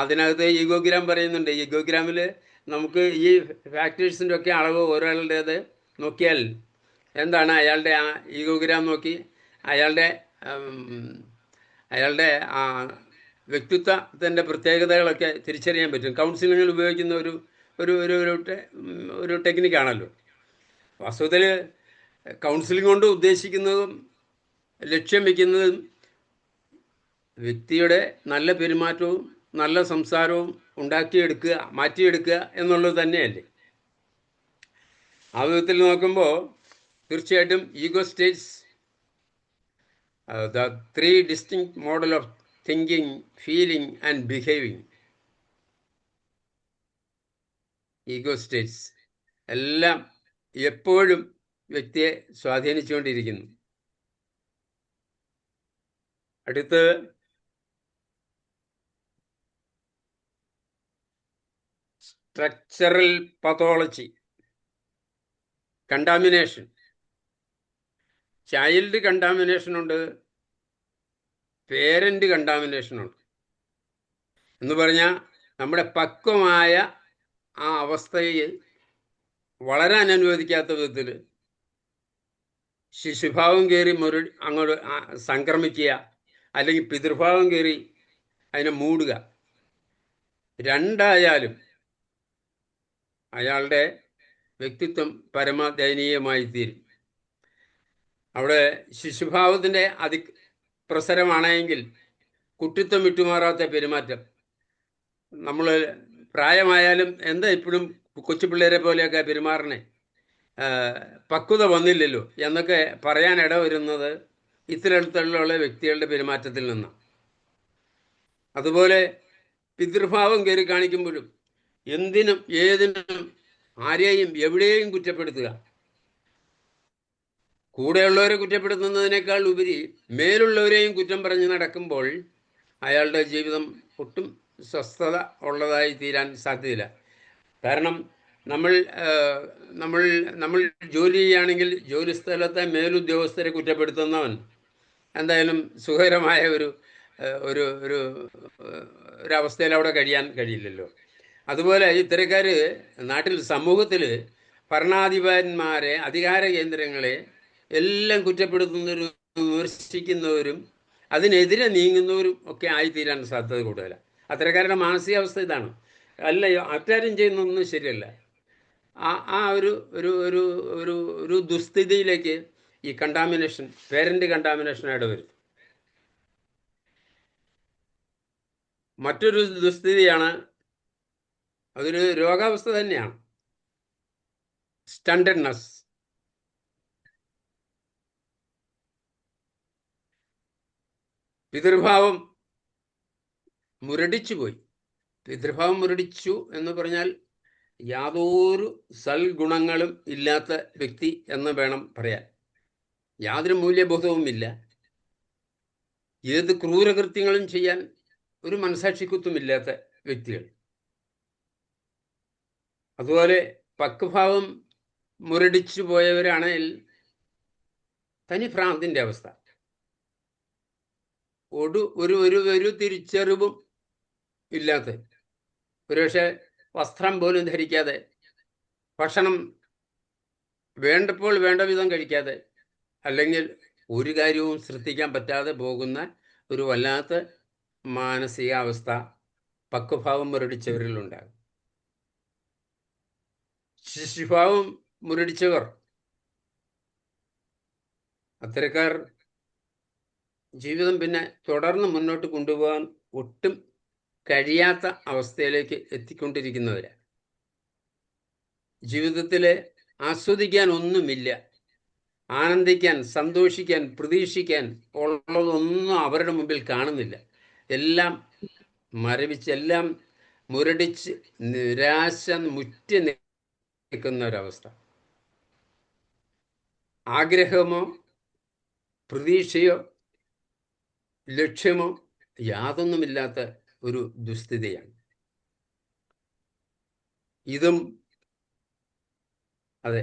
അതിനകത്ത് ഈഗോഗ്രാം പറയുന്നുണ്ട്. ഈഗോഗ്രാമിൽ നമുക്ക് ഈ ഫാക്ടേഴ്സിൻ്റെ ഒക്കെ അളവ് ഒരാളുടേത് നോക്കിയാൽ എന്താണ് അയാളുടെ ആ ഈഗോഗ്രാം നോക്കി അയാളുടെ വ്യക്തിത്വത്തിൻ്റെ പ്രത്യേകതകളൊക്കെ തിരിച്ചറിയാൻ പറ്റും. കൗൺസിലിങ്ങിൽ ഉപയോഗിക്കുന്ന ഒരു ടെക്നിക്കാണല്ലോ. വാസ്തവത്തിൽ കൗൺസിലിംഗ് കൊണ്ട് ഉദ്ദേശിക്കുന്നതും ലക്ഷ്യം വയ്ക്കുന്നതും വ്യക്തിയുടെ നല്ല പെരുമാറ്റവും നല്ല സംസാരവും ഉണ്ടാക്കിയെടുക്കുക, മാറ്റിയെടുക്കുക എന്നുള്ളത് തന്നെയല്ലേ. ആ വിധത്തിൽ നോക്കുമ്പോൾ തീർച്ചയായിട്ടും ego states the 3 distinct model of thinking, feeling and behaving. Ego states എല്ലാം എപ്പോഴും വ്യക്തിയെ സ്വാധീനിച്ചുകൊണ്ടിരിക്കുന്നു. അടുത്ത് സ്ട്രക്ചറൽ പതോളജി, കണ്ടാമിനേഷൻ. ചൈൽഡ് കണ്ടാമിനേഷനുണ്ട്, പേരൻ്റ് കണ്ടാമിനേഷനുണ്ട്. എന്ന് പറഞ്ഞാൽ നമ്മുടെ പക്വമായ ആ അവസ്ഥയെ വളരാൻ അനുവദിക്കാത്ത വിധത്തിൽ ശിശുഭാവം കയറി അങ്ങോട്ട് സംക്രമിക്കുക, അല്ലെങ്കിൽ പിതൃഭാവം കയറി അതിനെ മൂടുക. രണ്ടായാലും അയാളുടെ വ്യക്തിത്വം പരമദയനീയമായി തീരും. അവിടെ ശിശുഭാവത്തിൻ്റെ പ്രസരമാണെങ്കിൽ കുട്ടിത്വം വിട്ടുമാറാത്ത പെരുമാറ്റം. നമ്മൾ പ്രായമായാലും എന്താ ഇപ്പോഴും കൊച്ചു പിള്ളേരെ പോലെയൊക്കെ പെരുമാറണേ, പക്വത വന്നില്ലല്ലോ എന്നൊക്കെ പറയാൻ ഇടവരുന്നത് ഇത്തരത്തിലുള്ള വ്യക്തികളുടെ പെരുമാറ്റത്തിൽ നിന്നാണ്. അതുപോലെ പിതൃഭാവം കയറി കാണിക്കുമ്പോഴും എന്തിനും ഏതിനും ആരെയും എവിടെയും കുറ്റപ്പെടുത്തുക, കൂടെയുള്ളവരെ കുറ്റപ്പെടുത്തുന്നതിനേക്കാൾ ഉപരി മേലുള്ളവരെയും കുറ്റം പറഞ്ഞ് നടക്കുമ്പോൾ അയാളുടെ ജീവിതം ഒട്ടും സ്വസ്ഥത ഉള്ളതായി തീരാൻ സാധ്യതയില്ല. കാരണം നമ്മൾ ജോലി ചെയ്യുകയാണെങ്കിൽ ജോലി സ്ഥലത്തെ മേലുദ്യോഗസ്ഥരെ കുറ്റപ്പെടുത്തുന്നവൻ എന്തായാലും സുഖകരമായ ഒരവസ്ഥയിൽ അവിടെ കഴിയാൻ കഴിയില്ലല്ലോ. അതുപോലെ ഇത്തരക്കാർ നാട്ടിൽ സമൂഹത്തിൽ ഭരണാധിപന്മാരെ, അധികാര കേന്ദ്രങ്ങളെ എല്ലാം കുറ്റപ്പെടുത്തുന്നവരും വിമർശിക്കുന്നവരും അതിനെതിരെ നീങ്ങുന്നവരും ഒക്കെ ആയിത്തീരാൻ സാധ്യത കൂടുതലാണ്. അത്തരക്കാരുടെ മാനസികാവസ്ഥ ഇതാണ്. അല്ലയോ അറ്റാരും ചെയ്യുന്നൊന്നും ശരിയല്ല. ആ ഒരു ദുസ്ഥിതിയിലേക്ക് ഈ കണ്ടാമിനേഷൻ, പേരൻ്റ് കണ്ടാമിനേഷനായിട്ട് വരും. മറ്റൊരു ദുസ്ഥിതിയാണ്, അതൊരു രോഗാവസ്ഥ തന്നെയാണ്, സ്റ്റണ്ടഡ്നെസ്. പിതൃഭാവം മുരടിച്ചുപോയി. പിതൃഭാവം മുരടിച്ചു എന്ന് പറഞ്ഞാൽ യാതൊരു സൽഗുണങ്ങളും ഇല്ലാത്ത വ്യക്തി എന്ന് വേണം പറയാൻ. യാതൊരു മൂല്യബോധവുമില്ല. ഏത് ക്രൂരകൃത്യങ്ങളും ചെയ്യാൻ ഒരു മനസാക്ഷിക്കുത്തുമില്ലാത്ത വ്യക്തികൾ. അതുപോലെ പക്വഭാവം മുരടിച്ചു പോയവരാണെങ്കിൽ തനി ഭ്രാന്തിൻ്റെ അവസ്ഥ. ഒരു ഒരു ഒരു തിരിച്ചറിവും ഇല്ലാത്ത, ഒരുപക്ഷെ വസ്ത്രം പോലും ധരിക്കാതെ, ഭക്ഷണം വേണ്ടപ്പോൾ വേണ്ട വിധം കഴിക്കാതെ, അല്ലെങ്കിൽ ഒരു കാര്യവും ശ്രദ്ധിക്കാൻ പറ്റാതെ പോകുന്ന ഒരു വല്ലാത്ത മാനസികാവസ്ഥ പക്വഭാവം മുരടിച്ചവരിലുണ്ടാകും. ശിശുഭാവം മുരടിച്ചവർ, അത്തരക്കാർ ജീവിതം പിന്നെ തുടർന്ന് മുന്നോട്ട് കൊണ്ടുപോകാൻ ഒട്ടും കഴിയാത്ത അവസ്ഥയിലേക്ക് എത്തിക്കൊണ്ടിരിക്കുന്നവരാണ്. ജീവിതത്തിലെ ആസ്വദിക്കാൻ ഒന്നുമില്ല, ആനന്ദിക്കാൻ, സന്തോഷിക്കാൻ, പ്രതീക്ഷിക്കാൻ ഉള്ളതൊന്നും അവരുടെ മുമ്പിൽ കാണുന്നില്ല. എല്ലാം മരവിച്ച്, എല്ലാം മുരടിച്ച്, നിരാശ മുറ്റി നിൽക്കുന്ന ഒരവസ്ഥ. ആഗ്രഹമോ പ്രതീക്ഷയോ ലക്ഷ്യമോ യാതൊന്നുമില്ലാത്ത ഒരു ദുസ്ഥിതിയാണ്. ഇതും അതെ,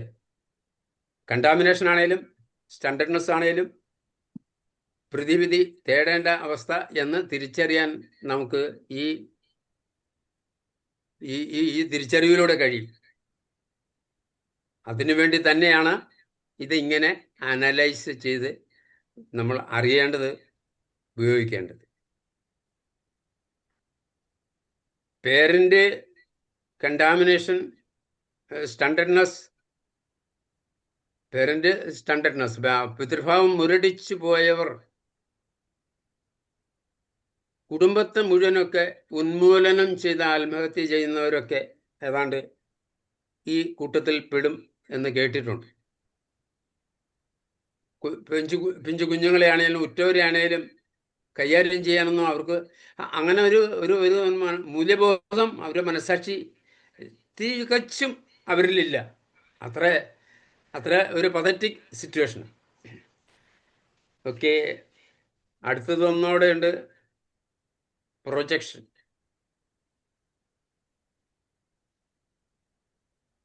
കണ്ടാമിനേഷൻ ആണേലും സ്റ്റണ്ടഡ്നെസ് ആണേലും പ്രതിവിധി തേടേണ്ട അവസ്ഥ എന്ന് തിരിച്ചറിയാൻ നമുക്ക് ഈ ഈ തിരിച്ചറിവിലൂടെ കഴിയും. അതിനുവേണ്ടി തന്നെയാണ് ഇതിങ്ങനെ അനലൈസ് ചെയ്ത് നമ്മൾ അറിയേണ്ടത്, ഉപയോഗിക്കേണ്ടത്. പേരന്റ് കണ്ടാമിനേഷൻ, സ്റ്റണ്ടഡ്നെസ്, പേരന്റ് സ്റ്റണ്ടഡ്നെസ്, പിതൃഭാവം മുരടിച്ചു പോയവർ കുടുംബത്തെ മുഴുവനൊക്കെ ഉന്മൂലനം ചെയ്ത് ആത്മഹത്യ ചെയ്യുന്നവരൊക്കെ ഏതാണ്ട് ഈ കൂട്ടത്തിൽ പെടും എന്ന് കേട്ടിട്ടുണ്ട്. പിഞ്ചു കുഞ്ഞുങ്ങളെ ആണെങ്കിലും ഉറ്റവരെ ആണെങ്കിലും കൈകാര്യം ചെയ്യാനൊന്നും അവർക്ക് അങ്ങനെ ഒരു ഒരു ഒരു മൂല്യബോധം, അവരുടെ മനസ്സാക്ഷി തികച്ചും അവരിലില്ല. അത്ര ഒരു പതറ്റിക് സിറ്റുവേഷൻ. ഓക്കെ, അടുത്തത് ഒന്നോടെ ഉണ്ട്, projection.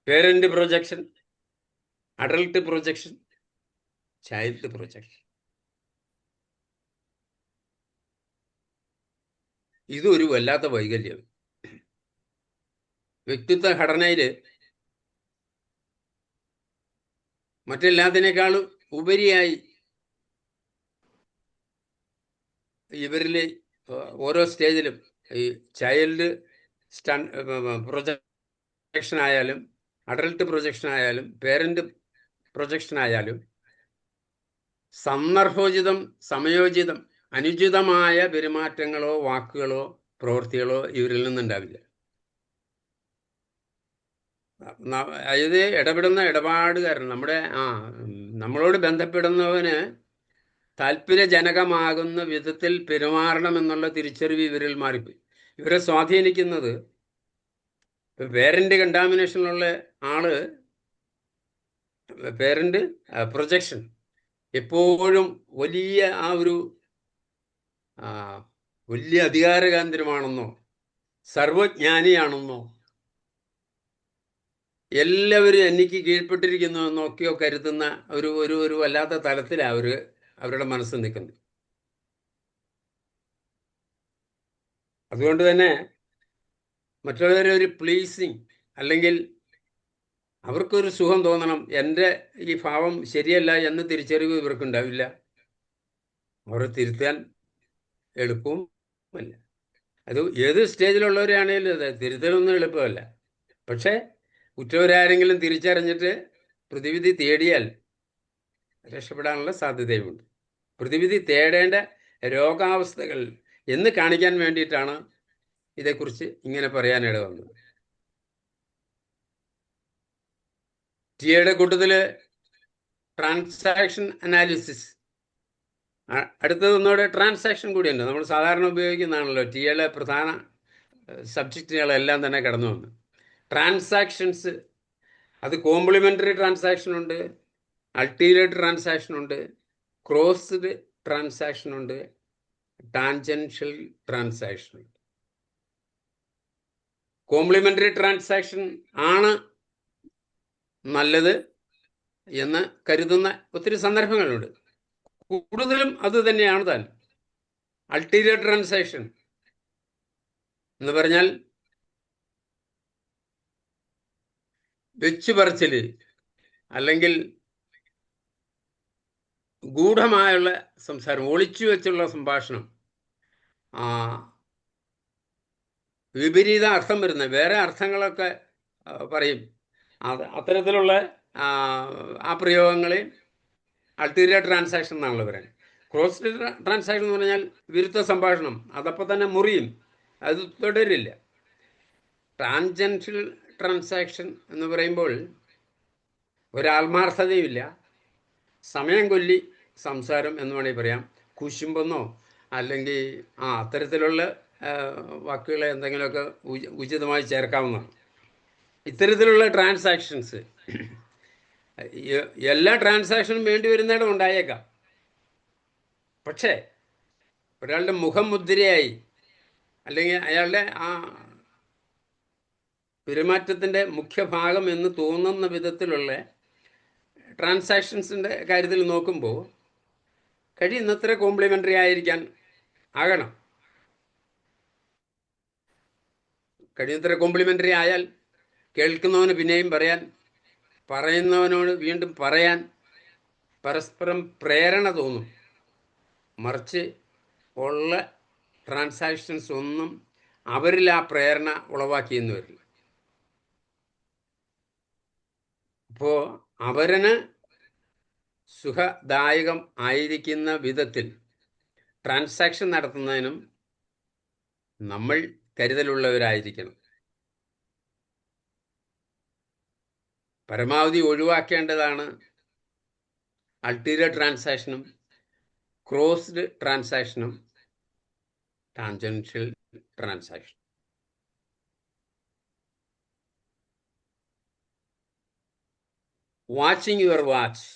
Parent projection, adult projection, child projection. ഇതൊരു വല്ലാത്ത വൈകല്യം. വ്യക്തിത്വ ഘടനയിൽ മറ്റെല്ലാത്തിനേക്കാളും ഉപരിയായി ഇവരിൽ ഓരോ സ്റ്റേജിലും ഈ ചൈൽഡ് പ്രൊജക്ഷൻ ആയാലും, അഡൾട്ട് പ്രൊജക്ഷൻ ആയാലും, പേരന്റ് പ്രൊജക്ഷൻ ആയാലും സന്ദർഭോചിതം, സമയോചിതം, അനുചിതമായ പെരുമാറ്റങ്ങളോ വാക്കുകളോ പ്രവൃത്തികളോ ഇവരിൽ നിന്നുണ്ടാവില്ല. അതായത് ഇടപെടുന്ന ഇടപാടുകാരൻ, നമ്മളോട് ബന്ധപ്പെടുന്നവന് താല്പര്യജനകമാകുന്ന വിധത്തിൽ പെരുമാറണമെന്നുള്ള തിരിച്ചറിവ് ഇവരിൽ മാറിപ്പോയി. ഇവരെ സ്വാധീനിക്കുന്നത് പേരന്റ് കണ്ടാമിനേഷനിലുള്ള ആള്, പേരന്റ് പ്രൊജക്ഷൻ എപ്പോഴും വലിയ വലിയ അധികാരകേന്ദ്രമാണെന്നോ സർവജ്ഞാനിയാണെന്നോ എല്ലാവരും എനിക്ക് കീഴ്പ്പെട്ടിരിക്കുന്നു എന്നൊക്കെയോ കരുതുന്ന ഒരു വല്ലാത്ത തലത്തിലാണ് അവരുടെ മനസ്സ് നിൽക്കുന്നത്. അതുകൊണ്ട് തന്നെ മറ്റുള്ളവരെ ഒരു പ്ലീസിങ്, അല്ലെങ്കിൽ അവർക്കൊരു സുഖം തോന്നണം, എൻ്റെ ഈ ഭാവം ശരിയല്ല എന്ന് തിരിച്ചറിവ് ഇവർക്കുണ്ടാവില്ല. അവരെ തിരുത്താൻ എളുപ്പവുമല്ല. അത് ഏത് സ്റ്റേജിലുള്ളവരാണെങ്കിലും അതെ, തിരുത്തലൊന്നും എളുപ്പമല്ല. പക്ഷേ ഉറ്റവരാരെങ്കിലും തിരിച്ചറിഞ്ഞിട്ട് പ്രതിവിധി തേടിയാൽ രക്ഷപ്പെടാനുള്ള സാധ്യതയുമുണ്ട്. പ്രതിവിധി തേടേണ്ട രോഗാവസ്ഥകൾ എന്ന് കാണിക്കാൻ വേണ്ടിയിട്ടാണ് ഇതേക്കുറിച്ച് ഇങ്ങനെ പറയാനിട വന്നത്. ടിയുടെ കൂട്ടത്തിൽ ട്രാൻസാക്ഷൻ അനാലിസിസ്, അടുത്തത് ഒന്നുകൂടെ ട്രാൻസാക്ഷൻ കൂടിയുണ്ട്. നമ്മൾ സാധാരണ ഉപയോഗിക്കുന്നതാണല്ലോ, ടിയുടെ പ്രധാന സബ്ജക്റ്റുകളെല്ലാം തന്നെ കടന്നു വന്നു. ട്രാൻസാക്ഷൻസ്, അത് കോംപ്ലിമെൻ്ററി ട്രാൻസാക്ഷൻ ഉണ്ട്, അൾട്ടീരിയർ ട്രാൻസാക്ഷൻ ഉണ്ട്, ക്രോസ്ഡ് ട്രാൻസാക്ഷൻ ഉണ്ട്, ടാൻജൻഷ്യൽ ട്രാൻസാക്ഷൻ ഉണ്ട്. കോംപ്ലിമെന്ററി ട്രാൻസാക്ഷൻ ആണ് നല്ലത് എന്ന് കരുതുന്ന ഒത്തിരി സന്ദർഭങ്ങളുണ്ട്. കൂടുതലും അത് തന്നെയാണ് താൻ. അൾട്ടീരിയർ ട്രാൻസാക്ഷൻ എന്ന് പറഞ്ഞാൽ വെച്ചു പറച്ചില് അല്ലെങ്കിൽ ഗൂഢമായുള്ള സംസാരം, ഒളിച്ചു വെച്ചുള്ള സംഭാഷണം, വിപരീത അർത്ഥം വരുന്ന വേറെ അർത്ഥങ്ങളൊക്കെ പറയും. അത്തരത്തിലുള്ള ആ പ്രയോഗങ്ങളെ അൾട്ടീരിയർ ട്രാൻസാക്ഷൻ എന്നാണല്ലോ പറയുന്നത്. ക്രോസ്ഡ് ട്രാൻസാക്ഷൻ എന്ന് പറഞ്ഞാൽ വിരുദ്ധ സംഭാഷണം, അതപ്പോൾ തന്നെ മുറിയും, അത് തുടരില്ല. ടാൻജൻഷ്യൽ ട്രാൻസാക്ഷൻ എന്ന് പറയുമ്പോൾ ഒരാത്മാർത്ഥതയുമില്ല, സമയം കൊല്ലി സംസാരം എന്ന് വേണമെങ്കിൽ പറയാം. കുശുമ്പെന്നോ അല്ലെങ്കിൽ അത്തരത്തിലുള്ള വാക്കുകളെ എന്തെങ്കിലുമൊക്കെ ഉചിതമായി ചേർക്കാവുന്നതാണ്. ഇത്തരത്തിലുള്ള ട്രാൻസാക്ഷൻസ് എല്ലാ ട്രാൻസാക്ഷനും വേണ്ടി വരുന്നിടം ഉണ്ടായേക്കാം. പക്ഷേ ഒരാളുടെ മുഖം മുദ്രയായി അല്ലെങ്കിൽ അയാളുടെ ആ പെരുമാറ്റത്തിൻ്റെ മുഖ്യഭാഗം എന്ന് തോന്നുന്ന വിധത്തിലുള്ള ട്രാൻസാക്ഷൻസിൻ്റെ കാര്യത്തിൽ നോക്കുമ്പോൾ കഴിയുന്നത്ര കോംപ്ലിമെൻ്ററി ആകണം. കഴിയുന്നത്ര കോംപ്ലിമെൻ്ററി ആയാൽ കേൾക്കുന്നവന് പിന്നെയും പറയാൻ, പറയുന്നവനോട് വീണ്ടും പറയാൻ പരസ്പരം പ്രേരണ തോന്നും. മറിച്ച് ഉള്ള ട്രാൻസാക്ഷൻസ് ഒന്നും അവരിൽ ആ പ്രേരണ ഉളവാക്കിയെന്ന് വരില്ല. അപ്പോൾ അവരന് സുഖദായകം ആയിരിക്കുന്ന വിധത്തിൽ ട്രാൻസാക്ഷൻ നടത്തുന്നതിനും നമ്മൾ കരുതലുള്ളവരായിരിക്കണം. പരമാവധി ഒഴിവാക്കേണ്ടതാണ് അൾട്ടീരിയർ ട്രാൻസാക്ഷനും ക്രോസ്ഡ് ട്രാൻസാക്ഷനും tangential transaction. Watching your watch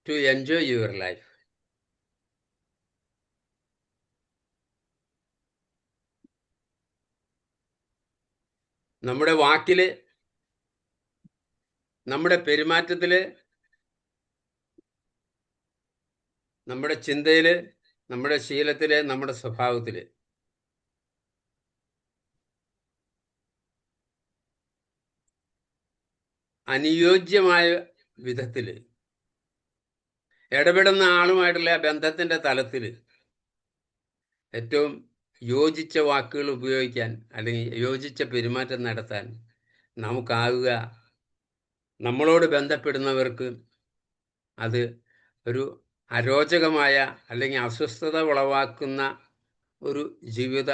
to enjoy your life. നമ്മുടെ വാക്കില്, നമ്മുടെ പെരുമാറ്റത്തില്, നമ്മുടെ ചിന്തയില്, നമ്മുടെ ശീലത്തില്, നമ്മുടെ സ്വഭാവത്തില് അനുയോജ്യമായ വിധത്തില് ഇടപെടുന്ന ആളുമായിട്ടുള്ള ബന്ധത്തിൻ്റെ തലത്തിൽ ഏറ്റവും യോജിച്ച വാക്കുകൾ ഉപയോഗിക്കാൻ അല്ലെങ്കിൽ യോജിച്ച പെരുമാറ്റം നടത്താൻ നമുക്കാവുക, നമ്മളോട് ബന്ധപ്പെടുന്നവർക്ക് അത് ഒരു അരോചകമായ അല്ലെങ്കിൽ അസ്വസ്ഥത ഉളവാക്കുന്ന ഒരു ജീവിത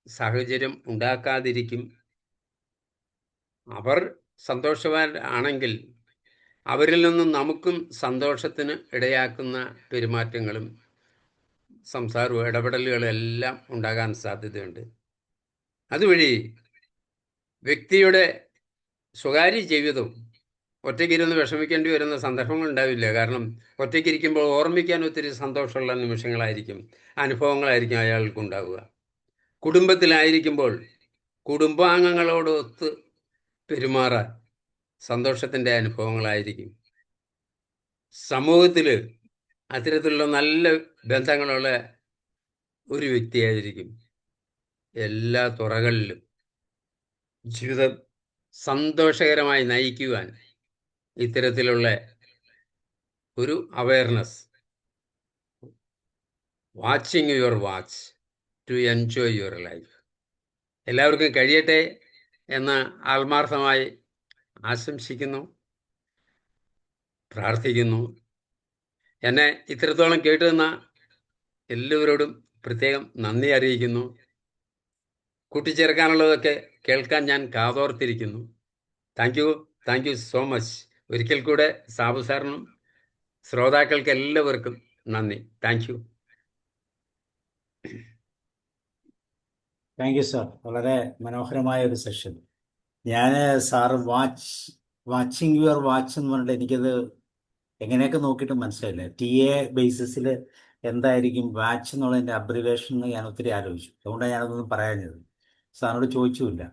സാഹചര്യം ഉണ്ടാക്കാതിരിക്കും. അവർ സന്തോഷവാനാണെങ്കിൽ അവരിൽ നിന്നും നമുക്കും സന്തോഷത്തിന് ഇടയാക്കുന്ന പെരുമാറ്റങ്ങളും സംസാരവും ഇടപെടലുകളും എല്ലാം ഉണ്ടാകാൻ സാധ്യതയുണ്ട്. അതുവഴി വ്യക്തിയുടെ സ്വകാര്യ ജീവിതവും ഒറ്റയ്ക്കിരുന്ന് വിഷമിക്കേണ്ടി വരുന്ന സന്ദർഭങ്ങൾ ഉണ്ടാവില്ല. കാരണം ഒറ്റയ്ക്കിരിക്കുമ്പോൾ ഓർമ്മിക്കാൻ ഒത്തിരി സന്തോഷമുള്ള നിമിഷങ്ങളായിരിക്കും, അനുഭവങ്ങളായിരിക്കും അയാൾക്കുണ്ടാവുക. കുടുംബത്തിലായിരിക്കുമ്പോൾ കുടുംബാംഗങ്ങളോടൊത്ത് പെരുമാറാൻ സന്തോഷത്തിൻ്റെ അനുഭവങ്ങളായിരിക്കും. സമൂഹത്തിൽ അത്തരത്തിലുള്ള നല്ല ബന്ധങ്ങളുള്ള ഒരു വ്യക്തിയായിരിക്കും. എല്ലാ തുറകളിലും ജീവിതം സന്തോഷകരമായി നയിക്കുവാൻ ഇത്തരത്തിലുള്ള ഒരു awareness, watching your watch to enjoy your life, എല്ലാവർക്കും കഴിയട്ടെ എന്ന് ആത്മാർത്ഥമായി ആശംസിക്കുന്നു, പ്രാർത്ഥിക്കുന്നു. എന്നെ ഇത്രത്തോളം കേട്ടുനിന്ന എല്ലാവരോടും പ്രത്യേകം നന്ദി അറിയിക്കുന്നു. കൂട്ടിച്ചേർക്കാനുള്ളതൊക്കെ കേൾക്കാൻ ഞാൻ കാതോർത്തിരിക്കുന്നു. Thank you so much. ഒരിക്കൽ കൂടെ സാബു സാറിനും ശ്രോതാക്കൾക്ക് എല്ലാവർക്കും നന്ദി. Thank you sir. വളരെ മനോഹരമായ ഒരു സെഷൻ. ഞാൻ സാറ് വാച്ചിങ് യുവർ വാച്ച് എന്ന് പറഞ്ഞിട്ട് എനിക്കത് എങ്ങനെയൊക്കെ നോക്കിയിട്ട് മനസ്സിലായില്ല. ടി എ ബേസിസിൽ എന്തായിരിക്കും വാച്ച് എന്നുള്ളതിൻ്റെ അബ്രിവേഷൻ എന്ന് ഞാൻ ഒത്തിരി ആലോചിച്ചു. അതുകൊണ്ടാണ് ഞാനതൊന്നും പറയാഞ്ഞത്. സാറിനോട് ചോദിച്ചുമില്ല.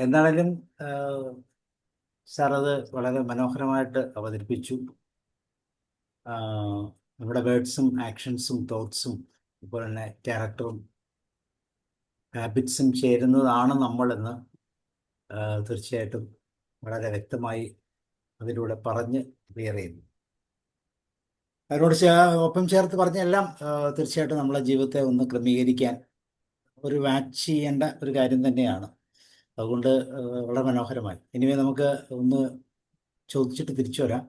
എന്താണേലും സാർ അത് വളരെ മനോഹരമായിട്ട് അവതരിപ്പിച്ചു. നമ്മുടെ വേർഡ്സും ആക്ഷൻസും തോട്ട്സും അതുപോലെ തന്നെ ക്യാരക്ടറും ഹാബിറ്റ്സും ചേരുന്നതാണ് നമ്മളെന്ന് തീർച്ചയായിട്ടും വളരെ വ്യക്തമായി അതിലൂടെ പറഞ്ഞ് ക്ലിയർ ചെയ്തു. അതിനോട് ഒപ്പം ചേർത്ത് പറഞ്ഞ എല്ലാം തീർച്ചയായിട്ടും നമ്മളെ ജീവിതത്തെ ഒന്ന് ക്രമീകരിക്കാൻ ഒരു വാച്ച് ചെയ്യേണ്ട ഒരു കാര്യം തന്നെയാണ്. അതുകൊണ്ട് വളരെ മനോഹരമായി. ഇനിവേ നമുക്ക് ഒന്ന് ചോദിച്ചിട്ട് തിരിച്ചു വരാം.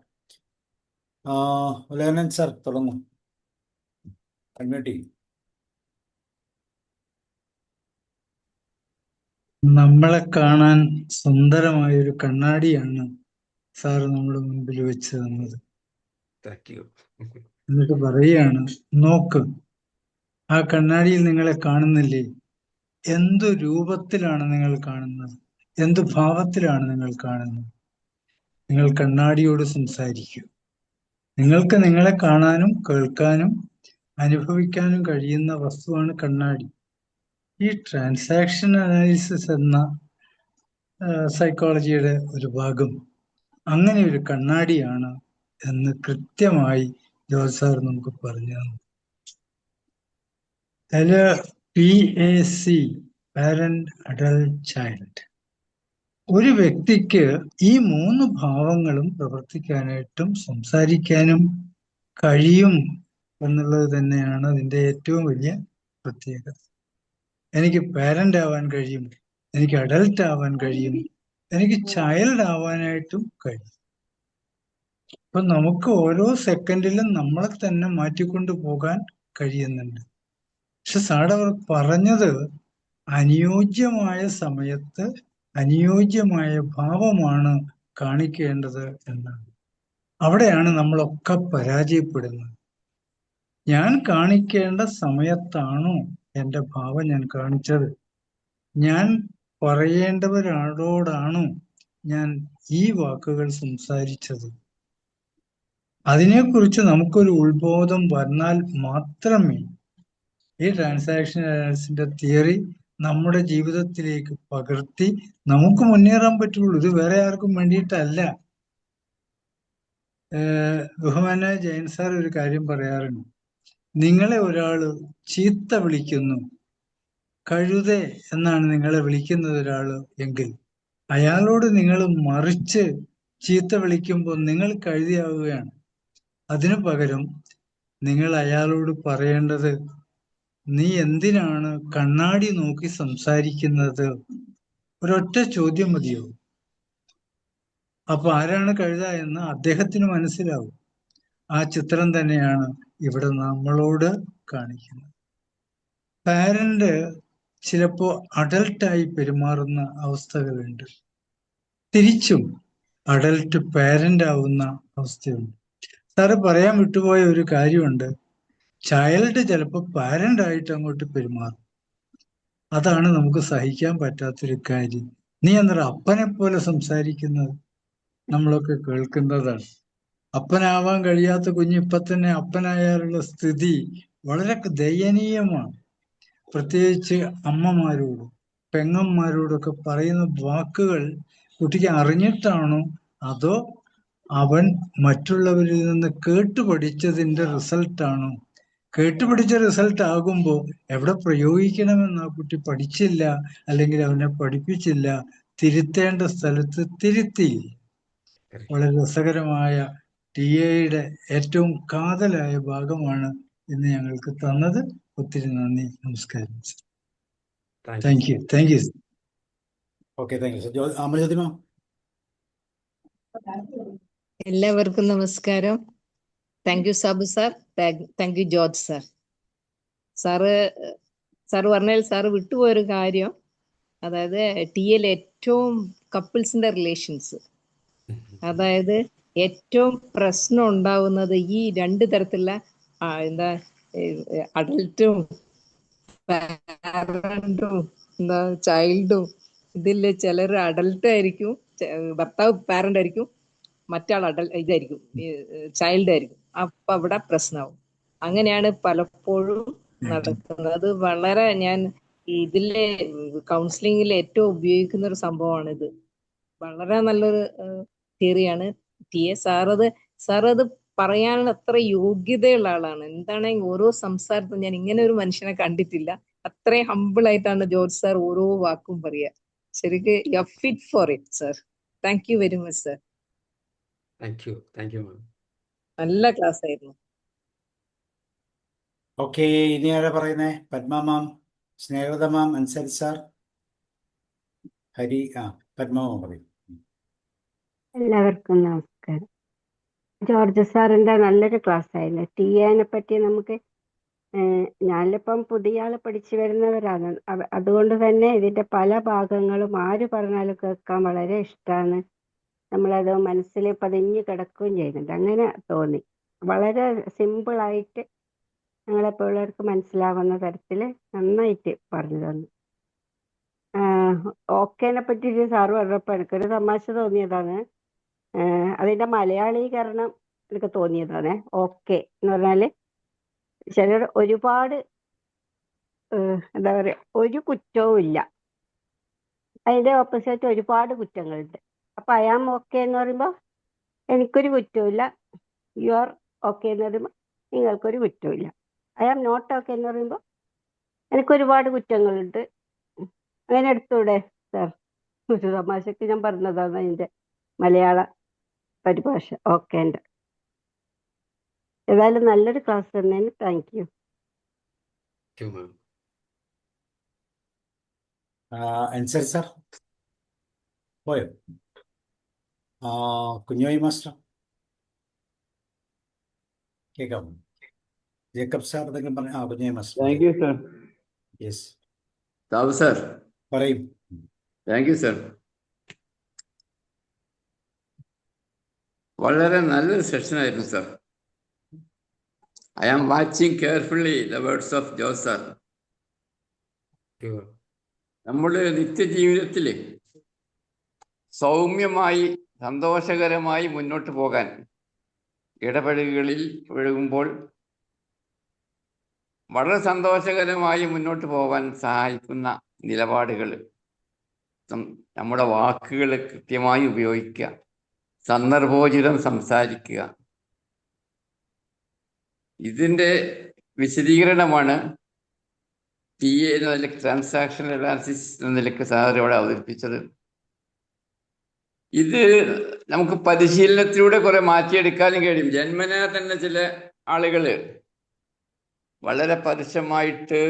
ഉലയനൻ സാർ തുടങ്ങും. അഡ്മിറ്റ് ചെയ്യും. നമ്മളെ കാണാൻ സുന്ദരമായ ഒരു കണ്ണാടിയാണ് സാറ് നമ്മുടെ മുൻപിൽ വെച്ച് തന്നത്. എന്നിട്ട് പറയുകയാണ്, നോക്ക്, ആ കണ്ണാടിയിൽ നിങ്ങളെ കാണുന്നില്ലേ? എന്തു രൂപത്തിലാണ് നിങ്ങൾ കാണുന്നത്? എന്തു ഭാവത്തിലാണ് നിങ്ങൾ കാണുന്നത്? നിങ്ങൾ കണ്ണാടിയോട് സംസാരിക്കൂ. നിങ്ങൾക്ക് നിങ്ങളെ കാണാനും കേൾക്കാനും അനുഭവിക്കാനും കഴിയുന്ന വസ്തുവാണ് കണ്ണാടി. ഈ ട്രാൻസാക്ഷൻ അനാലിസിസ് എന്ന സൈക്കോളജിയുടെ ഒരു ഭാഗം അങ്ങനെ ഒരു കണ്ണാടിയാണ് എന്ന് കൃത്യമായി ജോർജ് സാർ നമുക്ക് പറഞ്ഞു തന്നു. അതില് PAC, പാരന്റ്, അഡൽട്ട്, ചൈൽഡ്. ഒരു വ്യക്തിക്ക് ഈ 3 ഭാവങ്ങളും പ്രവർത്തിക്കാനായിട്ടും സംസാരിക്കാനും കഴിയും എന്നുള്ളത് തന്നെയാണ് അതിൻ്റെ ഏറ്റവും വലിയ പ്രത്യേകത. എനിക്ക് പാരന്റ് ആവാൻ കഴിയും, എനിക്ക് അഡൽട്ട് ആവാൻ കഴിയും, എനിക്ക് ചൈൽഡ് ആവാനായിട്ടും കഴിയും. അപ്പൊ നമുക്ക് ഓരോ സെക്കൻഡിലും നമ്മളെ തന്നെ മാറ്റിക്കൊണ്ടു പോകാൻ കഴിയുന്നുണ്ട്. പക്ഷെ സാറ് അവർ പറഞ്ഞത് അനുയോജ്യമായ സമയത്ത് അനുയോജ്യമായ ഭാവമാണ് കാണിക്കേണ്ടത് എന്നാണ്. അവിടെയാണ് നമ്മളൊക്കെ പരാജയപ്പെടുന്നത്. ഞാൻ കാണിക്കേണ്ട സമയത്താണോ എൻ്റെ ഭാവം ഞാൻ കാണിച്ചത്? ഞാൻ പറയേണ്ടവരോടാണോ ഞാൻ ഈ വാക്കുകൾ സംസാരിച്ചത്? അതിനെക്കുറിച്ച് നമുക്കൊരു ഉത്ബോധം വന്നാൽ മാത്രമേ ഈ ട്രാൻസാക്ഷൻ അനാലിസിസിന്റെ തിയറി നമ്മുടെ ജീവിതത്തിലേക്ക് പകർത്തി നമുക്ക് മുന്നേറാൻ പറ്റുള്ളൂ. ഇത് വേറെ ആർക്കും വേണ്ടിയിട്ടല്ല. ബഹുമാനായ ജയൻ സാർ ഒരു കാര്യം പറയാറുണ്ട്. നിങ്ങളെ ഒരാള് ചീത്ത വിളിക്കുന്നു, കഴുതേ എന്നാണ് നിങ്ങളെ വിളിക്കുന്നത് ഒരാള് എങ്കിൽ, അയാളോട് നിങ്ങൾ മറിച്ച് ചീത്ത വിളിക്കുമ്പോൾ നിങ്ങൾ കഴുതയാവുകയാണ്. അതിനു പകരം നിങ്ങൾ അയാളോട് പറയേണ്ടത്, നീ എന്തിനാണ് കണ്ണാടി നോക്കി സംസാരിക്കുന്നത്? ഒരൊറ്റ ചോദ്യം മതിയോ? അപ്പൊ ആരാണ് കഴുത എന്ന് അദ്ദേഹത്തിന് മനസ്സിലാവും. ആ ചിത്രം തന്നെയാണ് ഇവിടെ നമ്മളോട് കാണിക്കുന്നത്. പാരന്റ് ചിലപ്പോ അഡൽട്ടായി പെരുമാറുന്ന അവസ്ഥകളുണ്ട്, തിരിച്ചും അഡൽട്ട് പാരന്റ് ആവുന്ന അവസ്ഥയുണ്ട്. സാറ് പറയാൻ വിട്ടുപോയ ഒരു കാര്യമുണ്ട്. ചൈൽഡ് ചിലപ്പോൾ പാരന്റ് ആയിട്ട് അങ്ങോട്ട് പെരുമാറും. അതാണ് നമുക്ക് സഹിക്കാൻ പറ്റാത്തൊരു കാര്യം. നീ എന്നൊരു അപ്പനെ പോലെ സംസാരിക്കുന്നത് നമ്മളൊക്കെ കേൾക്കുന്നതാണ്. അപ്പനാവാൻ കഴിയാത്ത കുഞ്ഞ് ഇപ്പൊ തന്നെ അപ്പനായാലുള്ള സ്ഥിതി വളരെ ദയനീയമാണ്. പ്രത്യേകിച്ച് അമ്മമാരോടും പെങ്ങന്മാരോടൊക്കെ പറയുന്ന വാക്കുകൾ കുട്ടിക്ക് അറിഞ്ഞിട്ടാണോ അതോ അവൻ മറ്റുള്ളവരിൽ നിന്ന് കേട്ടുപഠിച്ചതിന്റെ റിസൾട്ടാണോ? കേട്ടുപഠിച്ച റിസൾട്ട് ആകുമ്പോൾ എവിടെ പ്രയോഗിക്കണമെന്ന് ആ കുട്ടി പഠിച്ചില്ല, അല്ലെങ്കിൽ അവനെ പഠിപ്പിച്ചില്ല, തിരുത്തേണ്ട സ്ഥലത്ത് തിരുത്തി. വളരെ രസകരമായ TA ഏറ്റവും കാതലായ ഭാഗമാണ് ഇന്ന് ഞങ്ങൾക്ക് തന്നത്. ഒത്തിരി നന്ദി, നമസ്കാരം. Thank you. Okay, thank you sir. അമൃതജ്യോതിമ. എല്ലാവർക്കും നമസ്കാരം. Thank you Sabu sir, thank you George sir. Sir പറഞ്ഞാൽ സാറ് വിട്ടുപോയൊരു കാര്യം, അതായത് TL ഏറ്റവും കപ്പിൾസിന്റെ റിലേഷൻസ്, അതായത് ഏറ്റവും പ്രശ്നം ഉണ്ടാവുന്നത് ഈ 2 തരത്തിലുള്ള അഡൽട്ടും പാരന്റും ചൈൽഡും. ഇതില് ചിലർ അഡൽട്ട് ആയിരിക്കും, ഭർത്താവ് പാരന്റ് ആയിരിക്കും, മറ്റാൾ ഇതായിരിക്കും, ചൈൽഡ് ആയിരിക്കും. അപ്പൊ അവിടെ പ്രശ്നമാവും. അങ്ങനെയാണ് പലപ്പോഴും നടക്കുന്നത്. അത് വളരെ ഞാൻ ഇതിലെ കൗൺസിലിംഗിൽ ഏറ്റവും ഉപയോഗിക്കുന്ന ഒരു സംഭവമാണിത്. വളരെ നല്ലൊരു തിയറിയാണ്. സാറത് പറയാനുള്ള അത്ര യോഗ്യതയുള്ള ആളാണ്. എന്താണെങ്കിൽ ഓരോ സംസാരത്തും ഞാൻ ഇങ്ങനെ ഒരു മനുഷ്യനെ കണ്ടിട്ടില്ല. അത്രയും ഹമ്പിൾ ആയിട്ടാണ് ജോർജ് സാർ ഓരോ വാക്കും പറയുക. ശരിക്കും you are fit for it sir. Thank you very much sir. Thank you ma'am. നല്ല ക്ലാസ് ആയിരുന്നു. ഓക്കെ, ഇനി ആരാ പറയുന്നേ? പത്മ മാം, സ്നേഹത മാം, അൻസരി സാർ, ഹരി. പത്മ മാം പറയും. എല്ലാവർക്കും നമസ്കാരം. ജോർജ് സാറിന്റെ നല്ലൊരു ക്ലാസ് ആയിരുന്നു. ടിഎനെ പറ്റി നമുക്ക് ഞാനിപ്പം പുതിയ ആള് പഠിച്ചു വരുന്നവരാണ്. അതുകൊണ്ട് തന്നെ ഇതിന്റെ പല ഭാഗങ്ങളും ആര് പറഞ്ഞാലും കേൾക്കാൻ വളരെ ഇഷ്ടമാണ്. നമ്മളത് മനസ്സിൽ പതിഞ്ഞു കിടക്കുകയും ചെയ്യുന്നുണ്ട്. അങ്ങനെ തോന്നി. വളരെ സിമ്പിളായിട്ട് ഞങ്ങളെപ്പോഴുള്ളവർക്ക് മനസ്സിലാവുന്ന തരത്തിൽ നന്നായിട്ട് പറഞ്ഞു തന്നു. ഓക്കേനെ പറ്റി സാറ് പറഞ്ഞപ്പോൾ എനിക്കൊരു തമാശ തോന്നിയതാണ്. അതിന്റെ മലയാളീകരണം എനിക്ക് തോന്നിയതാണ്. ഓക്കെ എന്ന് പറഞ്ഞാല് ചിലർ ഒരുപാട് എന്താ പറയാ, ഒരു കുറ്റവും ഇല്ല. അതിന്റെ ഓപ്പോസിറ്റ് ഒരുപാട് കുറ്റങ്ങളുണ്ട്. അപ്പൊ ഐ ആം ഓക്കെ എന്ന് പറയുമ്പോൾ എനിക്കൊരു കുറ്റവും ഇല്ല. യു ആർ ഓക്കെ എന്ന് പറയുമ്പോൾ നിങ്ങൾക്കൊരു കുറ്റവും ഇല്ല. ഐ ആം നോട്ട് ഓക്കെ എന്ന് പറയുമ്പോൾ എനിക്കൊരുപാട് കുറ്റങ്ങളുണ്ട്. അങ്ങനെ എടുത്തൂടെ സാർ? ഒരു തമാശക്ക് ഞാൻ പറഞ്ഞതാണ് അതിന്റെ മലയാള പരിഭാഷ ഓക്കേന്റെ. ഏതായാലും നല്ലൊരു ക്ലാസ് തന്നേന് താങ്ക് യു. അൻസരി സാർ പോയോ? കുഞ്ഞോയി മാസ്റ്റർ കേൾക്കാം? ജേക്കബ് സാർ എന്തെങ്കിലും പറഞ്ഞു? Kunjoyi master. Thank you sir. Yes Sabu sir, പറയും. Thank you sir. വളരെ നല്ലൊരു സെഷനായിരുന്നു sir. I am watching carefully the words of Jose sir. നമ്മുടെ നിത്യജീവിതത്തിൽ സൗമ്യമായി സന്തോഷകരമായി മുന്നോട്ട് പോകാൻ ഇടപെടുമ്പോൾ വളരെ സന്തോഷകരമായി മുന്നോട്ട് പോകാൻ സഹായിക്കുന്ന നിലപാടുകൾ, നമ്മുടെ വാക്കുകൾ കൃത്യമായി ഉപയോഗിക്കുക, സന്ദർഭോചിതം സംസാരിക്കുക, ഇതിൻ്റെ വിശദീകരണമാണ് TA എന്ന നിലയ്ക്ക്, ട്രാൻസാക്ഷൻ അനാലിസിസ് എന്ന നിലയ്ക്ക് സാർ ഇവിടെ അവതരിപ്പിച്ചത്. ഇത് നമുക്ക് പരിശീലനത്തിലൂടെ കുറെ മാറ്റിയെടുക്കാനും കഴിയും. ജന്മനാ തന്നെ ചില ആളുകൾ വളരെ പരുഷമായിട്ട്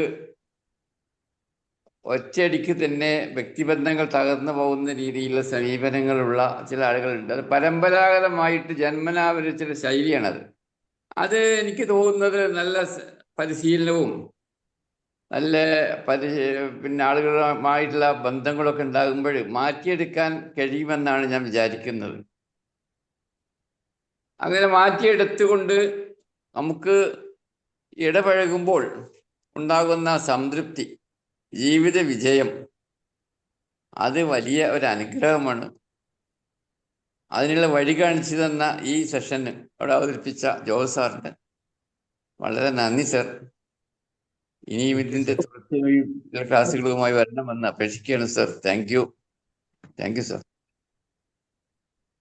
ഒറ്റയടിക്ക് തന്നെ വ്യക്തിബന്ധങ്ങൾ തകർന്നു പോകുന്ന രീതിയിലുള്ള സമീപനങ്ങളുള്ള ചില ആളുകളുണ്ട്. അത് പരമ്പരാഗതമായിട്ട് ജന്മനാ ഒരു ചില ശൈലിയാണത്. അത് എനിക്ക് തോന്നുന്നത് നല്ല പരിശീലനവും നല്ല പിന്നെ ആളുകളുമായിട്ടുള്ള ബന്ധങ്ങളൊക്കെ ഉണ്ടാകുമ്പോൾ മാറ്റിയെടുക്കാൻ കഴിയുമെന്നാണ് ഞാൻ വിചാരിക്കുന്നത്. അങ്ങനെ മാറ്റിയെടുത്തുകൊണ്ട് നമുക്ക് ഇടപഴകുമ്പോൾ ഉണ്ടാകുന്ന സംതൃപ്തി, ജീവിത വിജയം, അത് വലിയ ഒരു അനുഗ്രഹമാണ്. അതിനുള്ള വഴി കാണിച്ചു തന്ന ഈ സെഷന് അവിടെ അവതരിപ്പിച്ച ജോസ് സാറിന് വളരെ നന്ദി സർ. ഇനിയും ഇതിന്റെ തുടർച്ചയായും ക്ലാസ്സുകളുമായി വരണമെന്ന് അപേക്ഷിക്കുകയാണ് sir. Thank you. Thank you sir.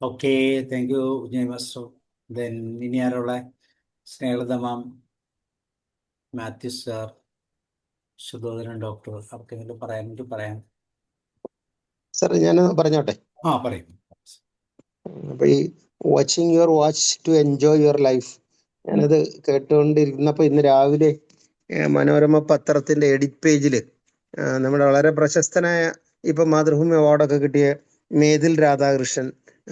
Okay, thank you Kunjoyi master. Then ഇനി ആരുള്ള? Snehalatha ma'am, Mathew sir, Sudhodharan doctor, അവർക്കെങ്കിലും പറയാമെങ്കിൽ പറയാം. സാർ ഞാൻ പറഞ്ഞോട്ടെ? പറയും. അപ്പൊ ഈ watching your watch to enjoy your life, ഞാനത് കേട്ടുകൊണ്ടിരുന്നപ്പോൾ ഇന്ന് രാവിലെ മനോരമ പത്രത്തിന്റെ എഡിറ്റ് പേജിൽ നമ്മുടെ വളരെ പ്രശസ്തനായ ഇപ്പൊ മാതൃഭൂമി അവാർഡൊക്കെ കിട്ടിയ മേതിൽ രാധാകൃഷ്ണൻ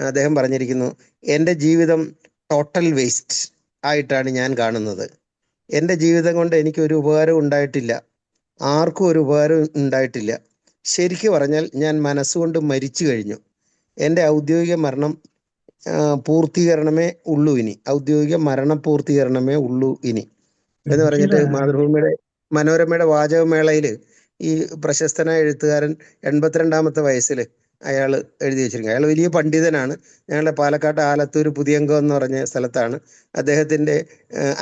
അദ്ദേഹം പറഞ്ഞിരിക്കുന്നു, എൻ്റെ ജീവിതം ടോട്ടൽ വേസ്റ്റ് ആയിട്ടാണ് ഞാൻ കാണുന്നത്. എൻ്റെ ജീവിതം കൊണ്ട് എനിക്കൊരു ഉപകാരം ഉണ്ടായിട്ടില്ല, ആർക്കും ഒരു ഉപകാരം ഉണ്ടായിട്ടില്ല. ശരിക്കു പറഞ്ഞാൽ ഞാൻ മനസ്സുകൊണ്ട് മരിച്ചു കഴിഞ്ഞു. എൻ്റെ ഔദ്യോഗിക മരണം പൂർത്തീകരണമേ ഉള്ളൂ ഇനി, ഔദ്യോഗിക മരണ പൂർത്തീകരണമേ ഉള്ളൂ ഇനി എന്ന് പറഞ്ഞിട്ട് മാതൃഭൂമിയുടെ മനോരമയുടെ വാചകമേളയിൽ ഈ പ്രശസ്തനായ എഴുത്തുകാരൻ 82-ാമത്തെ വയസ്സിൽ അയാൾ എഴുതി വെച്ചിരിക്കുന്നത്. അയാൾ വലിയ പണ്ഡിതനാണ്. ഞങ്ങളുടെ പാലക്കാട് ആലത്തൂർ പുതിയങ്കം എന്ന് പറഞ്ഞ സ്ഥലത്താണ്. അദ്ദേഹത്തിൻ്റെ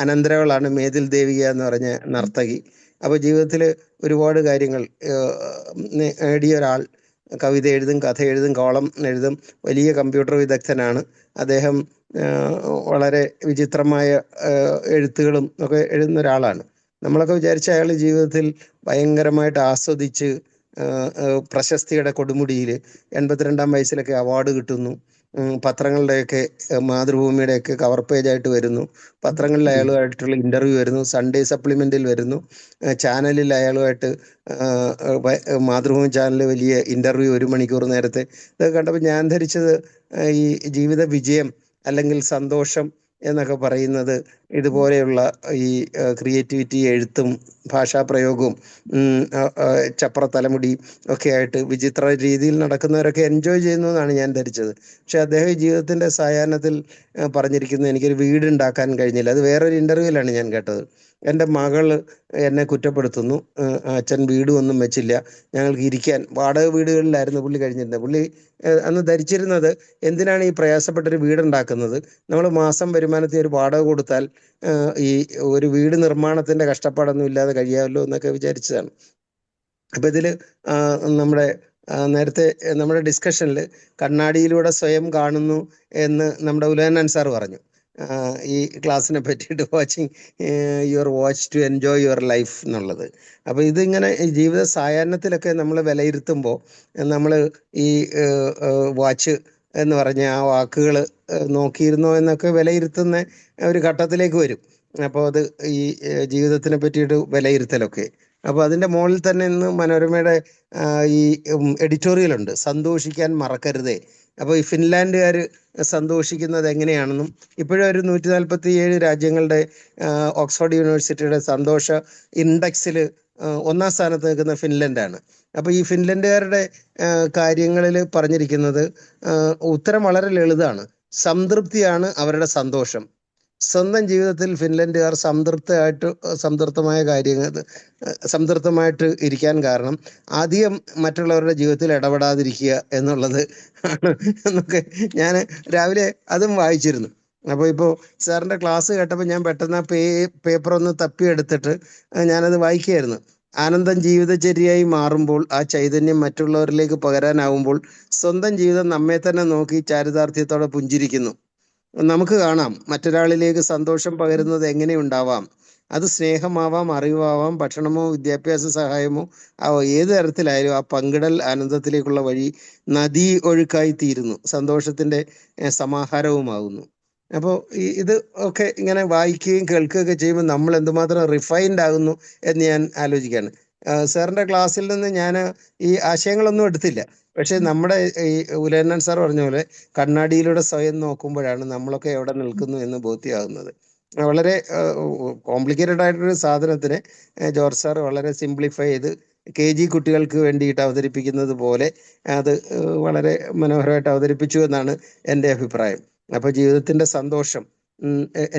അനന്തരവളാണ് മേതിൽ ദേവിക എന്ന് പറഞ്ഞ നർത്തകി. അപ്പോൾ ജീവിതത്തിൽ ഒരുപാട് കാര്യങ്ങൾ നേടിയ ഒരാൾ. കവിത എഴുതും, കഥ എഴുതും, കോളം എഴുതും, വലിയ കമ്പ്യൂട്ടർ വിദഗ്ധനാണ് അദ്ദേഹം. വളരെ വിചിത്രമായ എഴുത്തുകളും ഒക്കെ എഴുതുന്ന ഒരാളാണ്. നമ്മളൊക്കെ വിചാരിച്ച അയാൾ ജീവിതത്തിൽ ഭയങ്കരമായിട്ട് ആസ്വദിച്ച് പ്രശസ്തിയുടെ കൊടുമുടിയിൽ 82-ാം വയസ്സിലൊക്കെ അവാർഡ് കിട്ടുന്നു. പത്രങ്ങളുടെയൊക്കെ മാതൃഭൂമിയുടെയൊക്കെ കവർ പേജായിട്ട് വരുന്നു. പത്രങ്ങളിൽ അയാളുമായിട്ടുള്ള ഇൻ്റർവ്യൂ വരുന്നു. സൺഡേ സപ്ലിമെൻറ്റിൽ വരുന്നു. ചാനലിൽ അയാളുമായിട്ട് മാതൃഭൂമി ചാനലിൽ വലിയ ഇൻ്റർവ്യൂ 1 മണിക്കൂർ നേരത്തെ. ഇതൊക്കെ കണ്ടപ്പോൾ ഞാൻ ധരിച്ചത് ഈ ജീവിത വിജയം അല്ലെങ്കിൽ സന്തോഷം എന്നൊക്കെ പറയുന്നത് ഇതുപോലെയുള്ള ഈ ക്രിയേറ്റിവിറ്റി, എഴുത്തും ഭാഷാപ്രയോഗവും ചപ്ര തലമുടിയും ഒക്കെ ആയിട്ട് വിചിത്ര രീതിയിൽ നടക്കുന്നവരൊക്കെ എൻജോയ് ചെയ്യുന്നു എന്നാണ് ഞാൻ ധരിച്ചത്. പക്ഷെ അദ്ദേഹം ജീവിതത്തിൻ്റെ സായാഹ്നത്തിൽ പറഞ്ഞിരിക്കുന്നത്, എനിക്കൊരു വീടുണ്ടാക്കാൻ കഴിഞ്ഞില്ല. അത് വേറൊരു ഇൻ്റർവ്യൂവിലാണ് ഞാൻ കേട്ടത്. എൻ്റെ മകൾ എന്നെ കുറ്റപ്പെടുത്തുന്നു, അച്ഛൻ വീടും ഒന്നും വെച്ചില്ല, ഞങ്ങൾക്ക് ഇരിക്കാൻ. വാടക വീടുകളിലായിരുന്നു പുള്ളി കഴിഞ്ഞിരുന്നത്. പുള്ളി അന്ന് ധരിച്ചിരുന്നത്, എന്തിനാണ് ഈ പ്രയാസപ്പെട്ടൊരു വീടുണ്ടാക്കുന്നത്, നമ്മൾ മാസം വരുമാനത്തിൽ ഒരു വാടക കൊടുത്താൽ ഈ ഒരു വീട് നിർമ്മാണത്തിൻ്റെ കഷ്ടപ്പാടൊന്നും ഇല്ലാതെ കഴിയാമല്ലോ എന്നൊക്കെ വിചാരിച്ചതാണ്. അപ്പം ഇതിൽ നമ്മുടെ നേരത്തെ നമ്മുടെ ഡിസ്കഷനിൽ കണ്ണാടിയിലൂടെ സ്വയം കാണുന്നു എന്ന് നമ്മുടെ ഉലയനൻ സാർ പറഞ്ഞു. ഈ ക്ലാസ്സിനെ പറ്റിയിട്ട് watching your watch to enjoy your life എന്നുള്ളത്. അപ്പോൾ ഇതിങ്ങനെ ജീവിത സായാഹ്നത്തിലൊക്കെ നമ്മൾ വിലയിരുത്തുമ്പോൾ നമ്മൾ ഈ വാച്ച് എന്ന് പറഞ്ഞ ആ വാക്കുകൾ നോക്കിയിരുന്നോ എന്നൊക്കെ വിലയിരുത്തുന്ന ഒരു ഘട്ടത്തിലേക്ക് വരും. അപ്പോൾ അത് ഈ ജീവിതത്തിനെ പറ്റിയിട്ട് വിലയിരുത്തലൊക്കെ. അപ്പോൾ അതിൻ്റെ മുകളിൽ തന്നെ ഇന്ന് മനോരമയുടെ ഈ എഡിറ്റോറിയലുണ്ട്, സന്തോഷിക്കാൻ മറക്കരുതേ. അപ്പോൾ ഈ ഫിൻലാൻഡുകാർ സന്തോഷിക്കുന്നത് എങ്ങനെയാണെന്നും ഇപ്പോഴും ഒരു 147 രാജ്യങ്ങളുടെ ഓക്സ്ഫോർഡ് യൂണിവേഴ്സിറ്റിയുടെ സന്തോഷ ഇൻഡെക്സിൽ 1-ാം സ്ഥാനത്ത് നിൽക്കുന്ന ഫിൻലൻഡാണ്. അപ്പോൾ ഈ ഫിൻലൻഡുകാരുടെ കാര്യങ്ങളിൽ പറഞ്ഞിരിക്കുന്നത് ഉത്തരം വളരെ ലളിതമാണ്. സംതൃപ്തിയാണ് അവരുടെ സന്തോഷം. സ്വന്തം ജീവിതത്തിൽ ഫിൻലൻഡുകാർ സംതൃപ്തമായിട്ട് ഇരിക്കാൻ കാരണം അധികം മറ്റുള്ളവരുടെ ജീവിതത്തിൽ ഇടപെടാതിരിക്കുക എന്നുള്ളത് ആണ് എന്നൊക്കെ ഞാൻ രാവിലെ അതും വായിച്ചിരുന്നു. അപ്പോൾ ഇപ്പോൾ സാറിൻ്റെ ക്ലാസ് കേട്ടപ്പോൾ ഞാൻ പെട്ടെന്ന് ആ പേപ്പർ ഒന്ന് തപ്പിയെടുത്തിട്ട് ഞാനത് വായിക്കുകയായിരുന്നു. ആനന്ദം ജീവിതചര്യയായി മാറുമ്പോൾ ആ ചൈതന്യം മറ്റുള്ളവരിലേക്ക് പകരാനാവുമ്പോൾ സ്വന്തം ജീവിതം നമ്മെ തന്നെ നോക്കി ചാരിതാർത്ഥ്യത്തോടെ പുഞ്ചിരിക്കുന്നു. നമുക്ക് കാണാം മറ്റൊരാളിലേക്ക് സന്തോഷം പകരുന്നത് എങ്ങനെയുണ്ടാവാം. അത് സ്നേഹമാവാം, അറിവാവാം, ഭക്ഷണമോ വിദ്യാഭ്യാസ സഹായമോ ഏത് തരത്തിലായാലും ആ പങ്കിടൽ ആനന്ദത്തിലേക്കുള്ള വഴി നദീ ഒഴുക്കായി തീരുന്നു, സന്തോഷത്തിൻ്റെ സമാഹാരവുമാകുന്നു. അപ്പോൾ ഇത് ഒക്കെ ഇങ്ങനെ വായിക്കുകയും കേൾക്കുകയൊക്കെ ചെയ്യുമ്പോൾ നമ്മൾ എന്തുമാത്രം റിഫൈൻഡ് ആകുന്നു എന്ന് ഞാൻ ആലോചിക്കുകയാണ്. സാറിൻ്റെ ക്ലാസ്സിൽ നിന്ന് ഞാൻ ഈ ആശയങ്ങളൊന്നും എടുത്തില്ല. പക്ഷെ നമ്മുടെ ഈ ഉലയനൻ സാർ പറഞ്ഞ പോലെ കണ്ണാടിയിലൂടെ സ്വയം നോക്കുമ്പോഴാണ് നമ്മളൊക്കെ എവിടെ നിൽക്കുന്നു എന്ന് ബോധ്യമാകുന്നത്. വളരെ കോംപ്ലിക്കേറ്റഡ് ആയിട്ടൊരു സാധനത്തിനെ ജോർജ് സാർ വളരെ സിംപ്ലിഫൈ ചെയ്ത് KG കുട്ടികൾക്ക് വേണ്ടിയിട്ട് അവതരിപ്പിക്കുന്നത് പോലെ അത് വളരെ മനോഹരമായിട്ട് അവതരിപ്പിച്ചു എന്നാണ് എൻ്റെ അഭിപ്രായം. അപ്പോൾ ജീവിതത്തിൻ്റെ സന്തോഷം,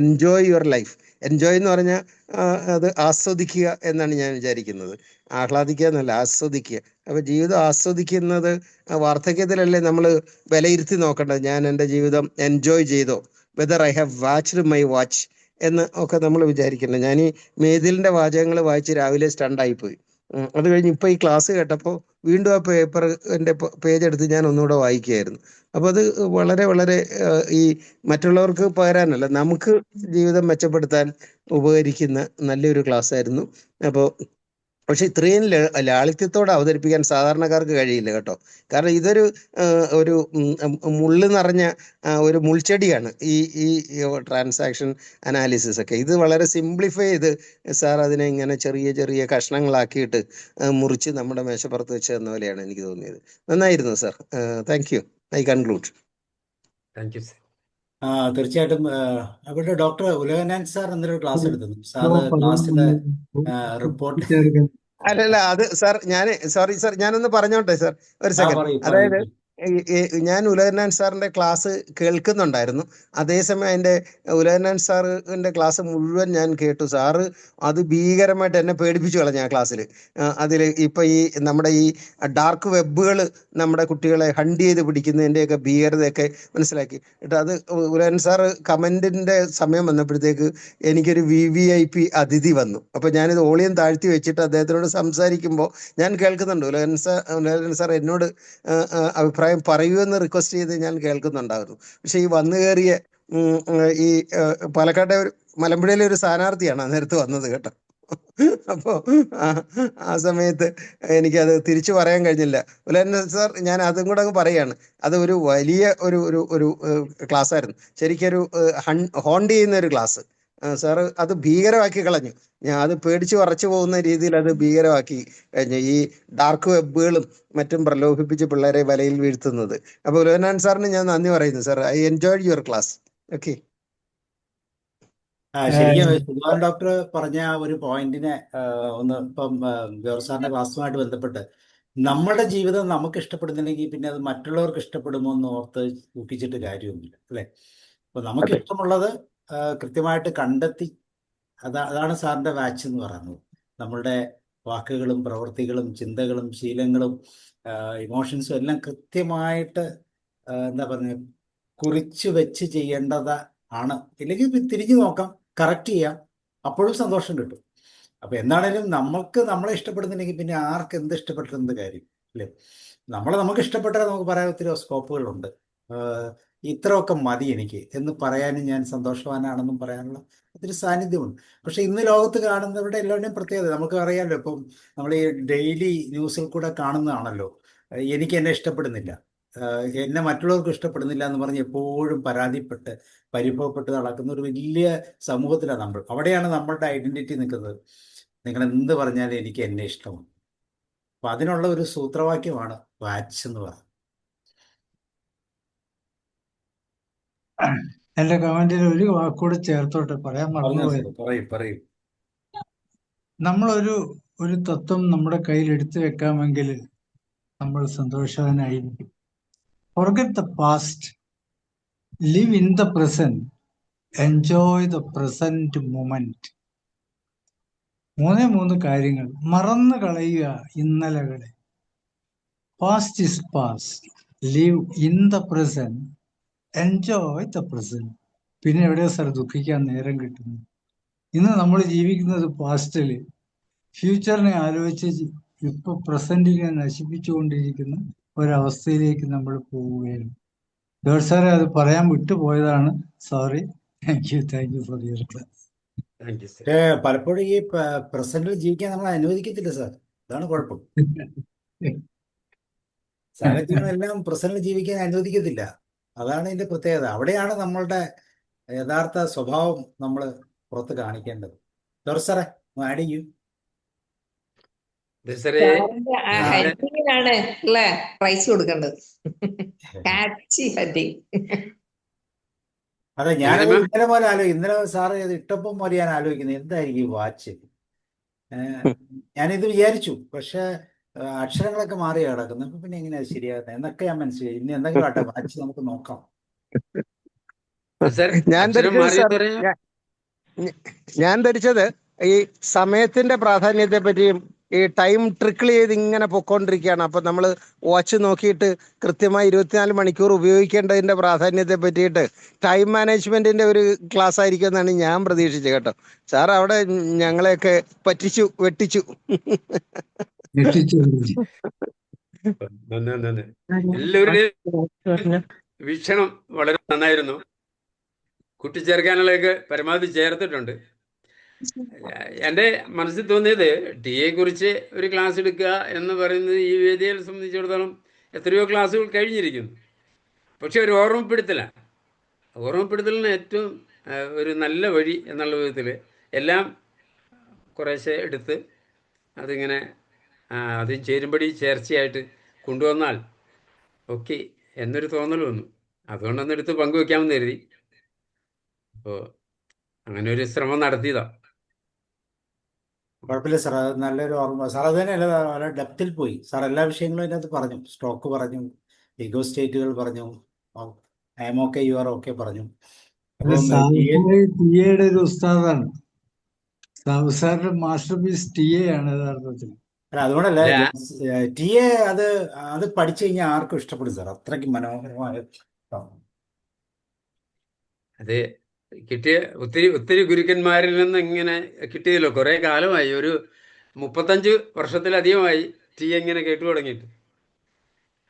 എൻജോയ് യുവർ ലൈഫ്. എൻജോയ് എന്ന് പറഞ്ഞാൽ അത് ആസ്വദിക്കുക എന്നാണ് ഞാൻ വിചാരിക്കുന്നത്. ആഹ്ലാദിക്കുക എന്നല്ല, ആസ്വദിക്കുക. അപ്പോൾ ജീവിതം ആസ്വദിക്കുന്നത് വാർദ്ധക്യത്തിലല്ലേ നമ്മൾ വിലയിരുത്തി നോക്കേണ്ടത്. ഞാൻ എൻ്റെ ജീവിതം എൻജോയ് ചെയ്തോ, whether I have watched my watch എന്ന് ഒക്കെ നമ്മൾ വിചാരിക്കേണ്ടത്. ഞാൻ ഈ മേതിലിൻ്റെ വാചകങ്ങൾ വായിച്ച് രാവിലെ സ്റ്റണ്ടായിപ്പോയി. അത് കഴിഞ്ഞ് ഇപ്പോൾ ഈ ക്ലാസ് കേട്ടപ്പോൾ വീണ്ടും ആ പേപ്പറിൻ്റെ പേജ് എടുത്ത് ഞാൻ ഒന്നുകൂടെ വായിക്കുകയായിരുന്നു. അപ്പോൾ അത് വളരെ വളരെ ഈ മറ്റുള്ളവർക്ക് പകരാനല്ല, നമുക്ക് ജീവിതം മെച്ചപ്പെടുത്താൻ ഉപകരിക്കുന്ന നല്ലൊരു ക്ലാസ് ആയിരുന്നു. അപ്പോൾ പക്ഷെ ഇത്രയും ലാളിത്യത്തോടെ അവതരിപ്പിക്കാൻ സാധാരണക്കാർക്ക് കഴിയില്ല കേട്ടോ. കാരണം ഇതൊരു ഒരു മുള്ള് നിറഞ്ഞ ഒരു മുൾച്ചെടിയാണ് ഈ ട്രാൻസാക്ഷൻ അനാലിസിസ് ഒക്കെ. ഇത് വളരെ സിംപ്ലിഫൈ ചെയ്ത് സാർ അതിനെ ഇങ്ങനെ ചെറിയ ചെറിയ കഷ്ണങ്ങളാക്കിയിട്ട് മുറിച്ച് നമ്മുടെ മേശപ്പുറത്ത് വെച്ച് തന്ന പോലെയാണ് എനിക്ക് തോന്നിയത്. നന്നായിരുന്നു sir. Thank U. I conclude. Thank you sir. തീർച്ചയായിട്ടും അവിടെ ഡോക്ടർ ഉലയനൻ സാർ എന്നൊരു ക്ലാസ് എടുത്തു. സാറ് ക്ലാസ്സിലെ റിപ്പോർട്ട് അല്ലല്ല, അത് സാർ സോറി സാർ, ഞാനൊന്ന് പറഞ്ഞോട്ടെ സാർ, ഒരു സെക്കൻഡ്. പറയൂ അതായത് പറയൂ. ഞാൻ ഉലയനാൻ സാറിന്റെ ക്ലാസ് കേൾക്കുന്നുണ്ടായിരുന്നു. അതേസമയം അതിന്റെ ഉലയനാൻ സാറിന്റെ ക്ലാസ് മുഴുവൻ ഞാൻ കേട്ടു. സാറ് അത് ഭീകരമായിട്ട് എന്നെ പേടിപ്പിച്ചു കളഞ്ഞു ആ ക്ലാസ്സിൽ. അതിൽ ഇപ്പൊ ഈ നമ്മുടെ ഈ ഡാർക്ക് വെബുകൾ നമ്മുടെ കുട്ടികളെ ഹണ്ട് ചെയ്ത് പിടിക്കുന്നതിൻ്റെയൊക്കെ ഭീകരതയൊക്കെ മനസ്സിലാക്കി. എന്നിട്ട് അത് ഉലയൻ സാറ് കമന്റിന്റെ സമയം വന്നപ്പോഴത്തേക്ക് എനിക്കൊരു VVIP അതിഥി വന്നു. അപ്പൊ ഞാനിത് ഓളിയം താഴ്ത്തി വെച്ചിട്ട് അദ്ദേഹത്തിനോട് സംസാരിക്കുമ്പോൾ ഞാൻ കേൾക്കുന്നുണ്ട് ഉലയൻ സാർ എന്നോട് അഭിപ്രായം പറയൂ എന്ന് റിക്വസ്റ്റ് ചെയ്ത് ഞാൻ കേൾക്കുന്നുണ്ടായിരുന്നു. പക്ഷെ ഈ വന്നു കയറിയ ഈ പാലക്കാട്ടെ ഒരു മലമ്പുഴയിലെ ഒരു സ്ഥാനാർത്ഥിയാണ് നേരത്തെ വന്നത് കേട്ടോ. അപ്പോ ആ സമയത്ത് എനിക്കത് തിരിച്ചു പറയാൻ കഴിഞ്ഞില്ല. ഉലയൻ സാർ, ഞാൻ അതും കൂടെ അങ്ങ് പറയാണ്, അത് ഒരു വലിയ ഒരു ഒരു ഒരു ക്ലാസ് ആയിരുന്നു. ശരിക്കൊരു ഹോണ്ട് ചെയ്യുന്ന ഒരു ക്ലാസ്. സാറ് അത് ഭീകരമാക്കി കളഞ്ഞു. ഞാൻ അത് പേടിച്ച് വറച്ചു പോകുന്ന രീതിയിൽ അത് ഭീകരമാക്കി കഴിഞ്ഞു. ഈ ഡാർക്ക് വെബുകളും മറ്റും പ്രലോഭിപ്പിച്ച് പിള്ളേരെ വലയിൽ വീഴ്ത്തുന്നത്. അപ്പൊ ഉലയനാൻ സാറിന് ഞാൻ നന്ദി പറയുന്നു. Sir, I enjoyed your class. Okay. ശരിക്കും സുധാകരൻ ഡോക്ടർ പറഞ്ഞ ആ ഒരു പോയിന്റിനെ ഒന്ന് ഇപ്പം ജോർജ് സാറിന്റെ ക്ലാസ്സുമായിട്ട് ബന്ധപ്പെട്ട് നമ്മുടെ ജീവിതം നമുക്ക് ഇഷ്ടപ്പെടുന്നില്ലെങ്കിൽ പിന്നെ അത് മറ്റുള്ളവർക്ക് ഇഷ്ടപ്പെടുമോ എന്ന് ഓർത്ത് ദുഃഖിച്ചിട്ട് കാര്യമൊന്നുമില്ല, അല്ലേ? അപ്പൊ നമുക്ക് അതെ. ഇഷ്ടമുള്ളത് കൃത്യമായിട്ട് കണ്ടെത്തി അതാണ് സാറിന്റെ വാച്ച് എന്ന് പറയുന്നത്. നമ്മളുടെ വാക്കുകളും പ്രവൃത്തികളും ചിന്തകളും ശീലങ്ങളും ഇമോഷൻസും എല്ലാം കൃത്യമായിട്ട് എന്താ പറയുക, കുറിച്ച് വെച്ച് ചെയ്യേണ്ടത് ആണ്. ഇല്ലെങ്കിൽ തിരിഞ്ഞു നോക്കാം, കറക്റ്റ് ചെയ്യാം, അപ്പോഴും സന്തോഷം കിട്ടും. അപ്പൊ എന്താണേലും നമ്മൾക്ക് നമ്മളെ ഇഷ്ടപ്പെടുന്നില്ലെങ്കിൽ പിന്നെ ആർക്ക് എന്ത് ഇഷ്ടപ്പെട്ടിരുന്നത് കാര്യം, അല്ലേ? നമുക്ക് ഇഷ്ടപ്പെട്ടാൽ നമുക്ക് പറയാൻ ഒത്തിരി സ്കോപ്പുകളുണ്ട്. ഇത്രയൊക്കെ മതി എനിക്ക് എന്ന് പറയാനും ഞാൻ സന്തോഷവാനാണെന്നും പറയാനുള്ള ഒത്തിരി സാന്നിധ്യമുണ്ട്. പക്ഷെ ഇന്ന് ലോകത്ത് കാണുന്നവരുടെ എല്ലാവരുടെയും പ്രത്യേകത നമുക്ക് അറിയാമല്ലോ. ഇപ്പം നമ്മൾ ഈ ഡെയിലി ന്യൂസിൽ കൂടെ കാണുന്നതാണല്ലോ, എനിക്ക് എന്നെ ഇഷ്ടപ്പെടുന്നില്ല, എന്നെ മറ്റുള്ളവർക്ക് ഇഷ്ടപ്പെടുന്നില്ല എന്ന് പറഞ്ഞ് എപ്പോഴും പരാതിപ്പെട്ട് പരിഭവപ്പെട്ട് നടക്കുന്ന ഒരു വലിയ സമൂഹത്തിലാണ് നമ്മൾ. അവിടെയാണ് നമ്മളുടെ ഐഡന്റിറ്റി നിൽക്കുന്നത്. നിങ്ങൾ എന്ത് പറഞ്ഞാലും എനിക്ക് എന്നെ ഇഷ്ടമാണ്. അപ്പൊ അതിനുള്ള ഒരു സൂത്രവാക്യമാണ് വാച്ച് എന്ന് പറയുന്നത്. എന്റെ കമന്റിൽ ഒരു വാക്കുകൂടെ ചേർത്തോട്ടെ, പറയാൻ പറഞ്ഞോ മറന്നുപോയി. സാർ, പറയൂ. നമ്മളൊരു ഒരു തത്വം നമ്മുടെ കയ്യിൽ എടുത്തു വെക്കാമെങ്കിൽ നമ്മൾ സന്തോഷവാനായിരിക്കും. Forget the past, live in the present, enjoy the present moment. മൂന്ന് കാര്യങ്ങൾ. മറന്നു കളയുക ഇന്നലകളെ. Past is past, live in the present, enjoy the present. പിന്നെ എവിടെയാ സാർ ദുഃഖിക്കാൻ നേരം കിട്ടുന്നത്? ഇന്ന് നമ്മൾ ജീവിക്കുന്നത് പാസ്റ്റില്, ഫ്യൂച്ചറിനെ ആലോചിച്ച് ഇപ്പൊ പ്രസന്റിനെ നശിപ്പിച്ചുകൊണ്ടിരിക്കുന്ന ഒരവസ്ഥയിലേക്ക് നമ്മൾ പോവുകയാണ്. ജോർജ് സാറെ, അത് പറയാൻ വിട്ടുപോയതാണ്. Sorry. Thank you for your class. Thank you sir. പലപ്പോഴും ഈ പ്രസന്റിൽ ജീവിക്കാൻ നമ്മൾ അനുവദിക്കത്തില്ല സാർ, അതാണ് കുഴപ്പം. സാഹചര്യങ്ങളെല്ലാം പ്രസന്റിൽ ജീവിക്കാൻ അനുവദിക്കത്തില്ല, അതാണ് ഇതിന്റെ പ്രത്യേകത. അവിടെയാണ് നമ്മളുടെ യഥാർത്ഥ സ്വഭാവം നമ്മൾ പുറത്ത് കാണിക്കേണ്ടത്. ജോർജ് സാറേ, ആഡ് ചെയ്യൂ. സാറേ, ഹെഡിങ്ങിനാണ് അല്ലേ പ്രൈസ് കൊടുക്കേണ്ടത്. കാച്ചി ഹെഡിങ്. അതെ, ഞാൻ ഇന്നലെ സാറ് ഇത് ഇട്ടപ്പം പോലെ ഞാൻ ആലോചിക്കുന്നത് എന്തായിരിക്കും ഈ വാച്ച്. ഞാനിത് വിചാരിച്ചു, പക്ഷെ അക്ഷരങ്ങളൊക്കെ മാറി കിടക്കുന്നു. അപ്പൊ പിന്നെ എങ്ങനെയാ ശരിയാകുന്നത് എന്നൊക്കെ ഞാൻ മനസ്സിലായി. ഇനി എന്തെങ്കിലും ആട്ടെ, വാച്ച് നമുക്ക് നോക്കാം. ഞാൻ ധരിച്ചത് ഈ സമയത്തിന്റെ പ്രാധാന്യത്തെ പറ്റിയും ഈ ടൈം ട്രിക്കിൾ ചെയ്ത് ഇങ്ങനെ പൊക്കോണ്ടിരിക്കുകയാണ്. അപ്പൊ നമ്മൾ വാച്ച് നോക്കിയിട്ട് കൃത്യമായി 24 മണിക്കൂർ ഉപയോഗിക്കേണ്ടതിന്റെ പ്രാധാന്യത്തെ പറ്റിയിട്ട് ടൈം മാനേജ്മെന്റിന്റെ ഒരു ക്ലാസ് ആയിരിക്കും എന്നാണ് ഞാൻ പ്രതീക്ഷിച്ചത് കേട്ടോ. സാർ അവിടെ ഞങ്ങളെയൊക്കെ വെട്ടിച്ചു. എല്ലാവരുടെയും വീക്ഷണം വളരെ നന്നായിരുന്നു. കൂട്ടിച്ചേർക്കാനുള്ളതൊക്കെ പരമാവധി ചേർത്തിട്ടുണ്ട്. എൻ്റെ മനസ്സിൽ തോന്നിയത് ടിയെ കുറിച്ച് ഒരു ക്ലാസ് എടുക്കുക എന്ന് പറയുന്നത് ഈ വേദിയെ സംബന്ധിച്ചിടത്തോളം എത്രയോ ക്ലാസ്സുകൾ കഴിഞ്ഞിരിക്കുന്നു. പക്ഷെ ഒരു ഓർമ്മപ്പെടുത്തലിന് ഏറ്റവും ഒരു നല്ല വഴി എന്നുള്ള വിധത്തിൽ എല്ലാം കുറേശ്ശെ എടുത്ത് അതിങ്ങനെ അതും ചേരുമ്പടി ചേർച്ചയായിട്ട് കൊണ്ടുവന്നാൽ ഓക്കെ എന്നൊരു തോന്നൽ വന്നു. അതുകൊണ്ടൊന്നെടുത്ത് പങ്കുവെക്കാമെന്ന് കരുതി. അപ്പോൾ അങ്ങനെ ഒരു ശ്രമം നടത്തിയതാണ്. കുഴപ്പമില്ല സാർ, അത് നല്ലൊരു ഓർമ്മ. സാർ അത് തന്നെയല്ല, വളരെ ഡെപ്തിൽ പോയി സാർ. എല്ലാ വിഷയങ്ങളും അതിനകത്ത് പറഞ്ഞു, സ്റ്റോക്ക് പറഞ്ഞു, ഈഗോ സ്റ്റേറ്റുകൾ പറഞ്ഞു, I M okay, you are okay പറഞ്ഞു. അല്ല, അപ്പം ടി എയുടെ ഒരു ഉസ്താദാണ്. സാറിന്റെ മാസ്റ്റർ പീസ് ടി എ ആണ് യഥാർത്ഥത്തിൽ. അല്ല, അതുകൊണ്ടല്ല ഇല്ല, ടി എ അത് പഠിച്ചു കഴിഞ്ഞാൽ ആർക്കും ഇഷ്ടപ്പെടും സാർ. അത്രയ്ക്ക് മനോഹരമായ അത് കിട്ടിയ ഒത്തിരി ഗുരുക്കന്മാരിൽ നിന്ന് ഇങ്ങനെ കിട്ടിയല്ലോ. കുറെ കാലമായി, ഒരു 35 വർഷത്തിലധികമായി ഇങ്ങനെ കേട്ടു തുടങ്ങിയിട്ട്.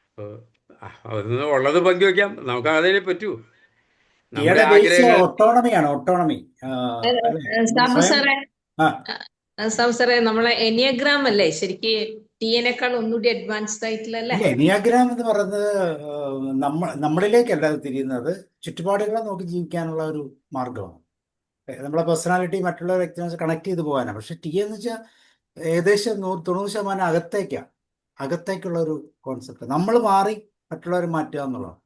അപ്പോൾ അതൊന്ന് ഉള്ളത് പങ്കുവെക്കാം, നമുക്ക് അതിനെ പറ്റൂ. നമ്മുടെ ടിയുടെ ബേസ് ആഗ്രഹങ്ങൾ ഓട്ടോണമിയാണ്, ഓട്ടോണമി. അല്ലേ? സാബു സ്വയം സാറേ, ആ സാബു സാറേ, നമ്മളെ എനിയഗ്രാം അല്ലേ ശരിക്ക് ടിയേനേക്കാൾ ഒന്നുകൂടി അഡ്വാൻസ്ഡ് ആയിട്ടുള്ളല്ലേ? ഇല്ല, എനിയാഗ്രാം എന്ന് പറയുന്നത് നമ്മളിലേക്കല്ല അത് തിരിയുന്നത്, ചുറ്റുപാടുകളെ നോക്കി ജീവിക്കാനുള്ള ഒരു മാർഗമാണ്. നമ്മളെ പേഴ്സണാലിറ്റി മറ്റുള്ള വ്യക്തികളെ കണക്ട് ചെയ്ത് പോകാനാണ്. പക്ഷെ ടി എന്ന് വെച്ചാൽ ഏകദേശം 90% അകത്തേക്കുള്ള ഒരു കോൺസെപ്റ്റ്. നമ്മൾ മാറി മറ്റുള്ളവരെ മാറ്റുക എന്നുള്ളതാണ്.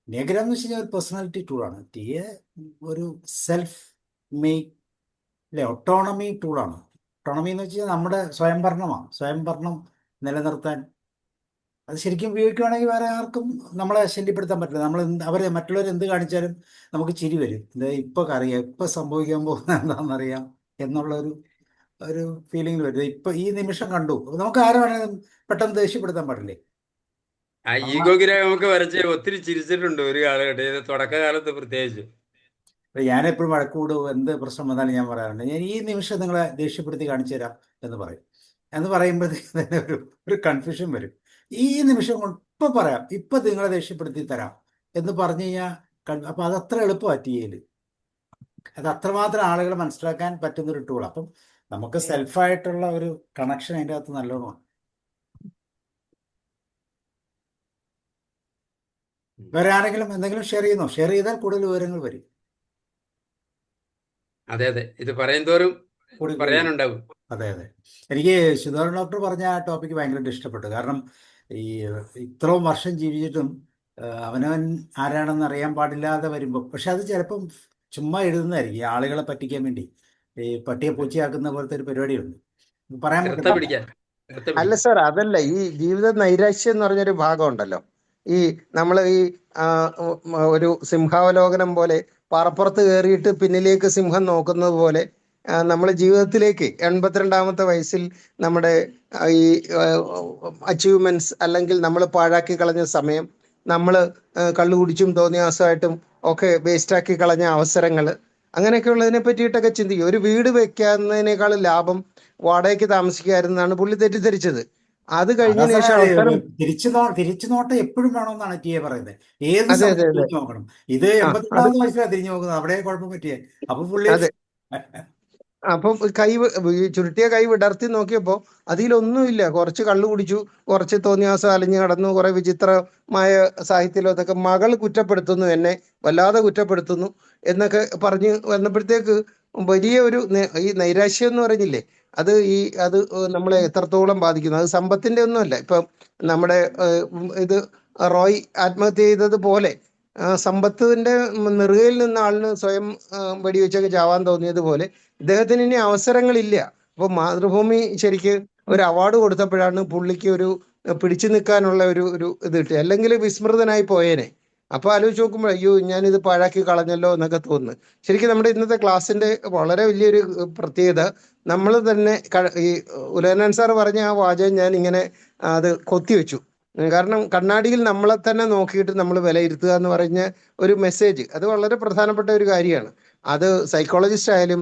നിയഗ്രാം എന്ന് വെച്ച് കഴിഞ്ഞാൽ ഒരു പേഴ്സണാലിറ്റി ടൂളാണ്. ടി എ ഒരു സെൽഫ് മെയ്ഡ് അല്ലെ ഒട്ടോണമി ടൂളാണ്. ഒട്ടോണമി എന്ന് വെച്ച് കഴിഞ്ഞാൽ നമ്മുടെ സ്വയംഭരണം നിലനിർത്താൻ അത് ശരിക്കും ഉപയോഗിക്കുകയാണെങ്കിൽ വേറെ ആർക്കും നമ്മളെ ശല്യപ്പെടുത്താൻ പറ്റില്ല. മറ്റുള്ളവർ എന്ത് കാണിച്ചാലും നമുക്ക് ചിരി വരും. ഇത് ഇപ്പൊ അറിയാം, ഇപ്പൊ സംഭവിക്കാൻ പോകുന്ന എന്താണെന്നറിയാം ഒരു ഫീലിംഗ് വരും. ഇപ്പൊ ഈ നിമിഷം കണ്ടു, നമുക്ക് ആരെ വേണമെങ്കിലും പെട്ടെന്ന് ദേഷ്യപ്പെടുത്താൻ പാടില്ലേ? ആ ഈഗോഗ്രാമൊക്കെ വരച്ച് ഒത്തിരി ചിരിച്ചിട്ടുണ്ട് ഒരു കാലഘട്ടം, തുടക്കകാലത്ത് പ്രത്യേകിച്ച്. ഞാനെപ്പോഴും വഴക്കൂടും, എന്ത് പ്രശ്നം വന്നാലും ഞാൻ പറയാറുണ്ട്, ഞാൻ ഈ നിമിഷം നിങ്ങളെ ദേഷ്യപ്പെടുത്തി കാണിച്ചു തരാം എന്ന് പറയുമ്പോഴത്തേക്ക് തന്നെ ഒരു കൺഫ്യൂഷൻ വരും. ഈ നിമിഷം കൊണ്ട് ഇപ്പൊ പറയാം, ഇപ്പൊ നിങ്ങളെ ദേഷ്യപ്പെടുത്തി തരാം എന്ന് പറഞ്ഞു കഴിഞ്ഞാൽ അപ്പൊ അതത്ര എളുപ്പമാണ് ടി എയിൽ. അത് അത്രമാത്രം ആളുകളെ മനസ്സിലാക്കാൻ പറ്റുന്നൊരു ടൂൾ. അപ്പം നമുക്ക് സെൽഫായിട്ടുള്ള ഒരു കണക്ഷൻ അതിൻ്റെ അകത്ത് നല്ലോണമാണ്. വേറെ ആരെങ്കിലും എന്തെങ്കിലും ഷെയർ ചെയ്താൽ കൂടുതൽ വിവരങ്ങൾ വരും. അതെ, ഇത് പറയുന്തോറും കൂടി പറയാനുണ്ടാവും. അതെ. എനിക്ക് സുധാകരൻ ഡോക്ടർ പറഞ്ഞ ആ ടോപ്പിക്ക് ഭയങ്കരമായിട്ട് ഇഷ്ടപ്പെട്ടു. കാരണം ഈ ഇത്രയും വർഷം ജീവിച്ചിട്ടും അവനവൻ ആരാണെന്ന് അറിയാൻ പാടില്ലാതെ വരുമ്പോൾ, പക്ഷെ അത് ചിലപ്പം ചുമ്മാ എഴുതുന്നതായിരിക്കും, ഈ ആളുകളെ പറ്റിക്കാൻ വേണ്ടി. ഈ പട്ടിയെ പൂച്ചയാക്കുന്ന പോലത്തെ ഒരു പരിപാടിയുണ്ട്, പറയാൻ പറ്റില്ല. അല്ല സാർ, അതല്ല, ഈ ജീവിത നൈരാശ്യം എന്ന് പറഞ്ഞൊരു ഭാഗം ഉണ്ടല്ലോ. ഈ നമ്മൾ ഈ ഒരു സിംഹാവലോകനം പോലെ പാറപ്പുറത്ത് കയറിയിട്ട് പിന്നിലേക്ക് സിംഹം നോക്കുന്നത് പോലെ നമ്മൾ ജീവിതത്തിലേക്ക് 82ാമത്തെ വയസ്സിൽ നമ്മുടെ ഈ അച്ചീവ്മെന്റ്സ് അല്ലെങ്കിൽ നമ്മൾ പാഴാക്കി കളഞ്ഞ സമയം, നമ്മൾ കള്ളുകുടിച്ചും തോന്നിയാസമായിട്ടും ഒക്കെ വേസ്റ്റാക്കി കളഞ്ഞ അവസരങ്ങൾ, അങ്ങനെയൊക്കെ ഉള്ളതിനെ പറ്റിയിട്ടൊക്കെ ചിന്തിക്കും. ഒരു വീട് വെക്കാവുന്നതിനേക്കാളും ലാഭം വാടകയ്ക്ക് താമസിക്കാമെന്നാണ് പുള്ളി തെറ്റിദ്ധരിച്ചത്. അത് കഴിഞ്ഞതിന് ശേഷം അവസരം തിരിച്ചു നോട്ടം എപ്പോഴും വേണമെന്നാണ് ടി എ പറയുന്നത്. ഏത് അതെ സമയത്ത് തിരിച്ചു നോക്കണം. ഇത് 82ാമത്തെ വയസ്സിലാണ് തിരിഞ്ഞു നോക്കുന്നത്, അവിടെ കുഴപ്പം പറ്റിയേ. അപ്പൊ പുള്ളി അപ്പം ചുരുട്ടിയ കൈ വിടർത്തി നോക്കിയപ്പോ അതിലൊന്നുമില്ല. കുറച്ച് കള്ളു കുടിച്ചു, കുറച്ച് തോന്നിയാസം അലിഞ്ഞു കടന്നു, കുറെ വിചിത്രമായ സാഹിത്യത്തിലൊക്കെ മകൾ കുറ്റപ്പെടുത്തുന്നു, എന്നെ വല്ലാതെ കുറ്റപ്പെടുത്തുന്നു എന്നൊക്കെ പറഞ്ഞ് വന്നപ്പോഴത്തേക്ക് വലിയ ഒരു ഈ നൈരാശ്യം എന്ന് പറഞ്ഞില്ലേ, അത് നമ്മളെ എത്രത്തോളം ബാധിക്കുന്നു. അത് സമ്പത്തിന്റെ ഒന്നുമല്ല. ഇപ്പം നമ്മുടെ ഇത് റോയ് ആത്മഹത്യ ചെയ്തതുപോലെ സമ്പത്തിന്റെ നെറുകയിൽ നിന്ന് ആളിന് സ്വയം വെടിവെച്ചൊക്കെ ചാവാൻ തോന്നിയതുപോലെ ഇദ്ദേഹത്തിന് ഇനി അവസരങ്ങളില്ല. അപ്പൊ മാതൃഭൂമി ശരിക്ക് ഒരു അവാർഡ് കൊടുത്തപ്പോഴാണ് പുള്ളിക്ക് ഒരു പിടിച്ചു നിൽക്കാനുള്ള ഒരു ഇത് കിട്ടിയത്. അല്ലെങ്കിൽ വിസ്മൃതനായി പോയേനെ. അപ്പൊ ആലോചിച്ച് നോക്കുമ്പോൾ അയ്യോ, ഞാനിത് പാഴാക്കി കളഞ്ഞല്ലോ എന്നൊക്കെ തോന്നുന്നു. ശരിക്കും നമ്മുടെ ഇന്നത്തെ ക്ലാസ്സിന്റെ വളരെ വലിയൊരു പ്രത്യേകത, നമ്മൾ തന്നെ ഈ ഉലയനാൻ സാർ പറഞ്ഞ ആ വാചകം ഞാൻ ഇങ്ങനെ അത് കൊത്തിവെച്ചു. കാരണം കണ്ണാടിയിൽ നമ്മളെ തന്നെ നോക്കിയിട്ട് നമ്മൾ വിലയിരുത്തുക എന്ന് പറഞ്ഞ ഒരു മെസ്സേജ്, അത് വളരെ പ്രധാനപ്പെട്ട ഒരു കാര്യമാണ്. അത് സൈക്കോളജിസ്റ്റ് ആയാലും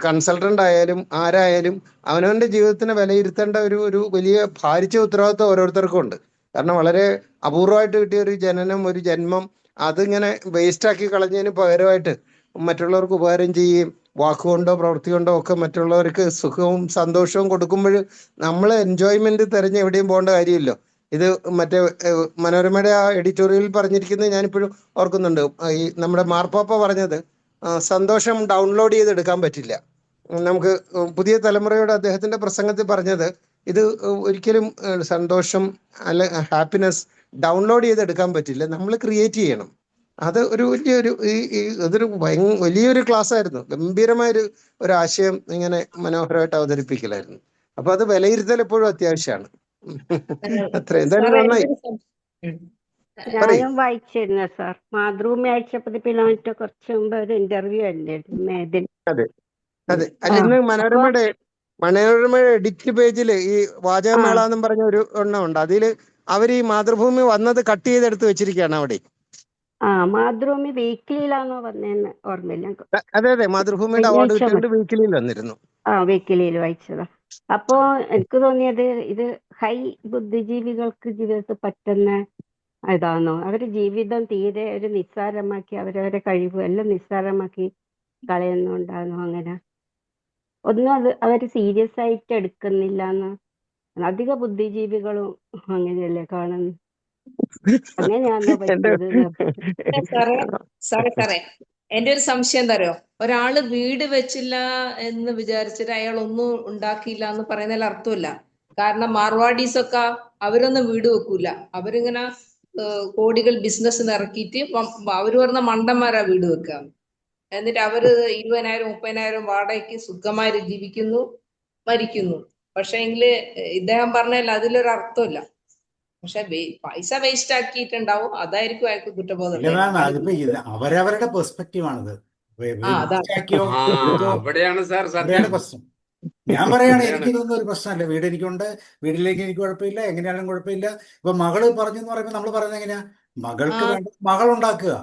കൺസൾട്ടന്റ് ആയാലും ആരായാലും അവനവന്റെ ജീവിതത്തിനെ വിലയിരുത്തേണ്ട ഒരു വലിയ ഭാരിച്ച ഉത്തരവാദിത്വം ഓരോരുത്തർക്കും ഉണ്ട്. കാരണം വളരെ അപൂർവമായിട്ട് കിട്ടിയ ഒരു ജന്മം അതിങ്ങനെ വേസ്റ്റാക്കി കളഞ്ഞതിന് പകരമായിട്ട് മറ്റുള്ളവർക്ക് ഉപകാരം ചെയ്യുകയും വാക്കുകൊണ്ടോ പ്രവൃത്തി കൊണ്ടോ ഒക്കെ മറ്റുള്ളവർക്ക് സുഖവും സന്തോഷവും കൊടുക്കുമ്പോൾ നമ്മൾ എൻജോയ്മെന്റ് തിരഞ്ഞ് എവിടെയും പോകേണ്ട കാര്യമില്ലോ. ഇത് മറ്റേ മനോരമയുടെ ആ എഡിറ്റോറിയലിൽ പറഞ്ഞിരിക്കുന്നത് ഞാനിപ്പോഴും ഓർക്കുന്നുണ്ട്. ഈ നമ്മുടെ മാർപ്പാപ്പ പറഞ്ഞത് സന്തോഷം ഡൗൺലോഡ് ചെയ്തെടുക്കാൻ പറ്റില്ല. നമുക്ക് പുതിയ തലമുറയോട് അദ്ദേഹത്തിന്റെ പ്രസംഗത്തിൽ പറഞ്ഞത് ഇത് ഒരിക്കലും സന്തോഷം അല്ലെ ഹാപ്പിനെസ് ഡൗൺലോഡ് ചെയ്തെടുക്കാൻ പറ്റില്ല, നമ്മൾ ക്രിയേറ്റ് ചെയ്യണം. അത് ഒരു ഇതൊരു വലിയൊരു ക്ലാസ് ആയിരുന്നു. ഗംഭീരമായൊരു ആശയം ഇങ്ങനെ മനോഹരമായിട്ട് അവതരിപ്പിക്കലായിരുന്നു. അപ്പൊ അത് വിലയിരുത്തൽ എപ്പോഴും അത്യാവശ്യമാണ്. അത്ര എന്തായാലും സാറേ നന്നായി. എൻ്റെ ഒരു ഉം. പറയ്. ഞാനും വായിച്ചിരുന്നു സാർ. മാതൃഭൂമി അയച്ചപ്പോൾ പിന്നെ മറ്റേ കുറച്ച് മുമ്പ് ഒരു ഇന്റർവ്യൂ അല്ലായിരുന്നു ഇതിൽ. അതെ അതെ. അല്ല, ആ ഇന്ന് അപ്പൊ മനോരമയുടെ എഡിറ്റ് പേജിൽ ഈ ആ വാചകമേള എന്നും പറഞ്ഞ ഒരു എണ്ണം ഉണ്ട്. അതിൽ അവർ ഈ മാതൃഭൂമി വന്നത് കട്ട് ചെയ്തെടുത്ത് വെച്ചിരിക്കുകയാണ് അവിടെ. മാതൃഭൂമി വീക്കിലിയിലാണോ വന്നതെന്ന് ഓർമ്മയില്ല. അതെ അതെ, മാതൃഭൂമിയുടെ കഴിഞ്ഞ അവാർഡ് ആഴ്ച കിട്ടിയതുകൊണ്ട് വീക്കിലിയിൽ വന്നിരുന്നു. വീക്കിലിയിൽ വായിച്ചതാ. അപ്പോ എനിക്ക് തോന്നിയത് ഇത് ഹൈ ബുദ്ധിജീവികൾക്ക് ജീവിതത്തിൽ പറ്റുന്ന ഇതാണോ? അവര് ജീവിതം തീരെ ഒരു നിസ്സാരമാക്കി, അവരവരെ കഴിവ് എല്ലാം നിസ്സാരമാക്കി കളയുന്നുണ്ടാണോ? അങ്ങനെ ഒന്നും അവര് സീരിയസ് ആയിട്ട് എടുക്കുന്നില്ല എന്ന്. അധിക ബുദ്ധിജീവികളും അങ്ങനെയല്ലേ കാണുന്നു. അങ്ങനെയാണോ എന്റെ പറ്റിയത്? സാറേ എന്റെ ഒരു സംശയം എന്താ അറിയോ, ഒരാള് വീട് വെച്ചില്ല എന്ന് വിചാരിച്ചിട്ട് അയാൾ ഒന്നും ഉണ്ടാക്കിയില്ല എന്ന് പറയുന്നതിൽ അർത്ഥമില്ല. കാരണം മാർവാഡീസ് ഒക്കെ അവരൊന്നും വീട് വെക്കൂല. അവരിങ്ങനെ കോടികൾ ബിസിനസ് ഇറക്കിയിട്ട് അവര് പറഞ്ഞ മണ്ടന്മാരാ വീട് വെക്കുക. എന്നിട്ട് അവര് 20,000 30,000 വാടകയ്ക്ക് സുഖമായി ജീവിക്കുന്നു, മരിക്കുന്നു. പക്ഷെ എങ്കില് ഇദ്ദേഹം പറഞ്ഞാൽ അതിലൊരു അർത്ഥമില്ല. പക്ഷെ പൈസ വേസ്റ്റ് ആക്കിയിട്ടുണ്ടാവും, അതായിരിക്കും അയാൾക്ക് കുറ്റബോധം ഇല്ല മാം, അതിപ്പോ ഉണ്ടായിരിക്കും. അവരവരുടെ പെർസ്പെക്റ്റീവ് ആണിത്. അതാണ്. ആക്കിയോ ആ ഇതിപ്പോ അവിടെയാണ് സാർ അവിടെയാണ് സത്യം. പ്രശ്നം. ഞാൻ പറയാണ്, അവിടെയാണ്. എനിക്കിതൊന്നും ഒരു പ്രശ്നമല്ല. വീട് എനിക്കുണ്ട്, വീട്ടിലേക്ക് എനിക്ക് കുഴപ്പമില്ല, എങ്ങനെയാണെങ്കിലും കുഴപ്പമില്ല. ഇപ്പൊ മകള് പറഞ്ഞു എന്ന് പറയുമ്പോൾ നമ്മൾ പറയുന്നത് എങ്ങനെയാ, മകൾക്ക് വേണ്ട മകൾ ഉണ്ടാക്കുക.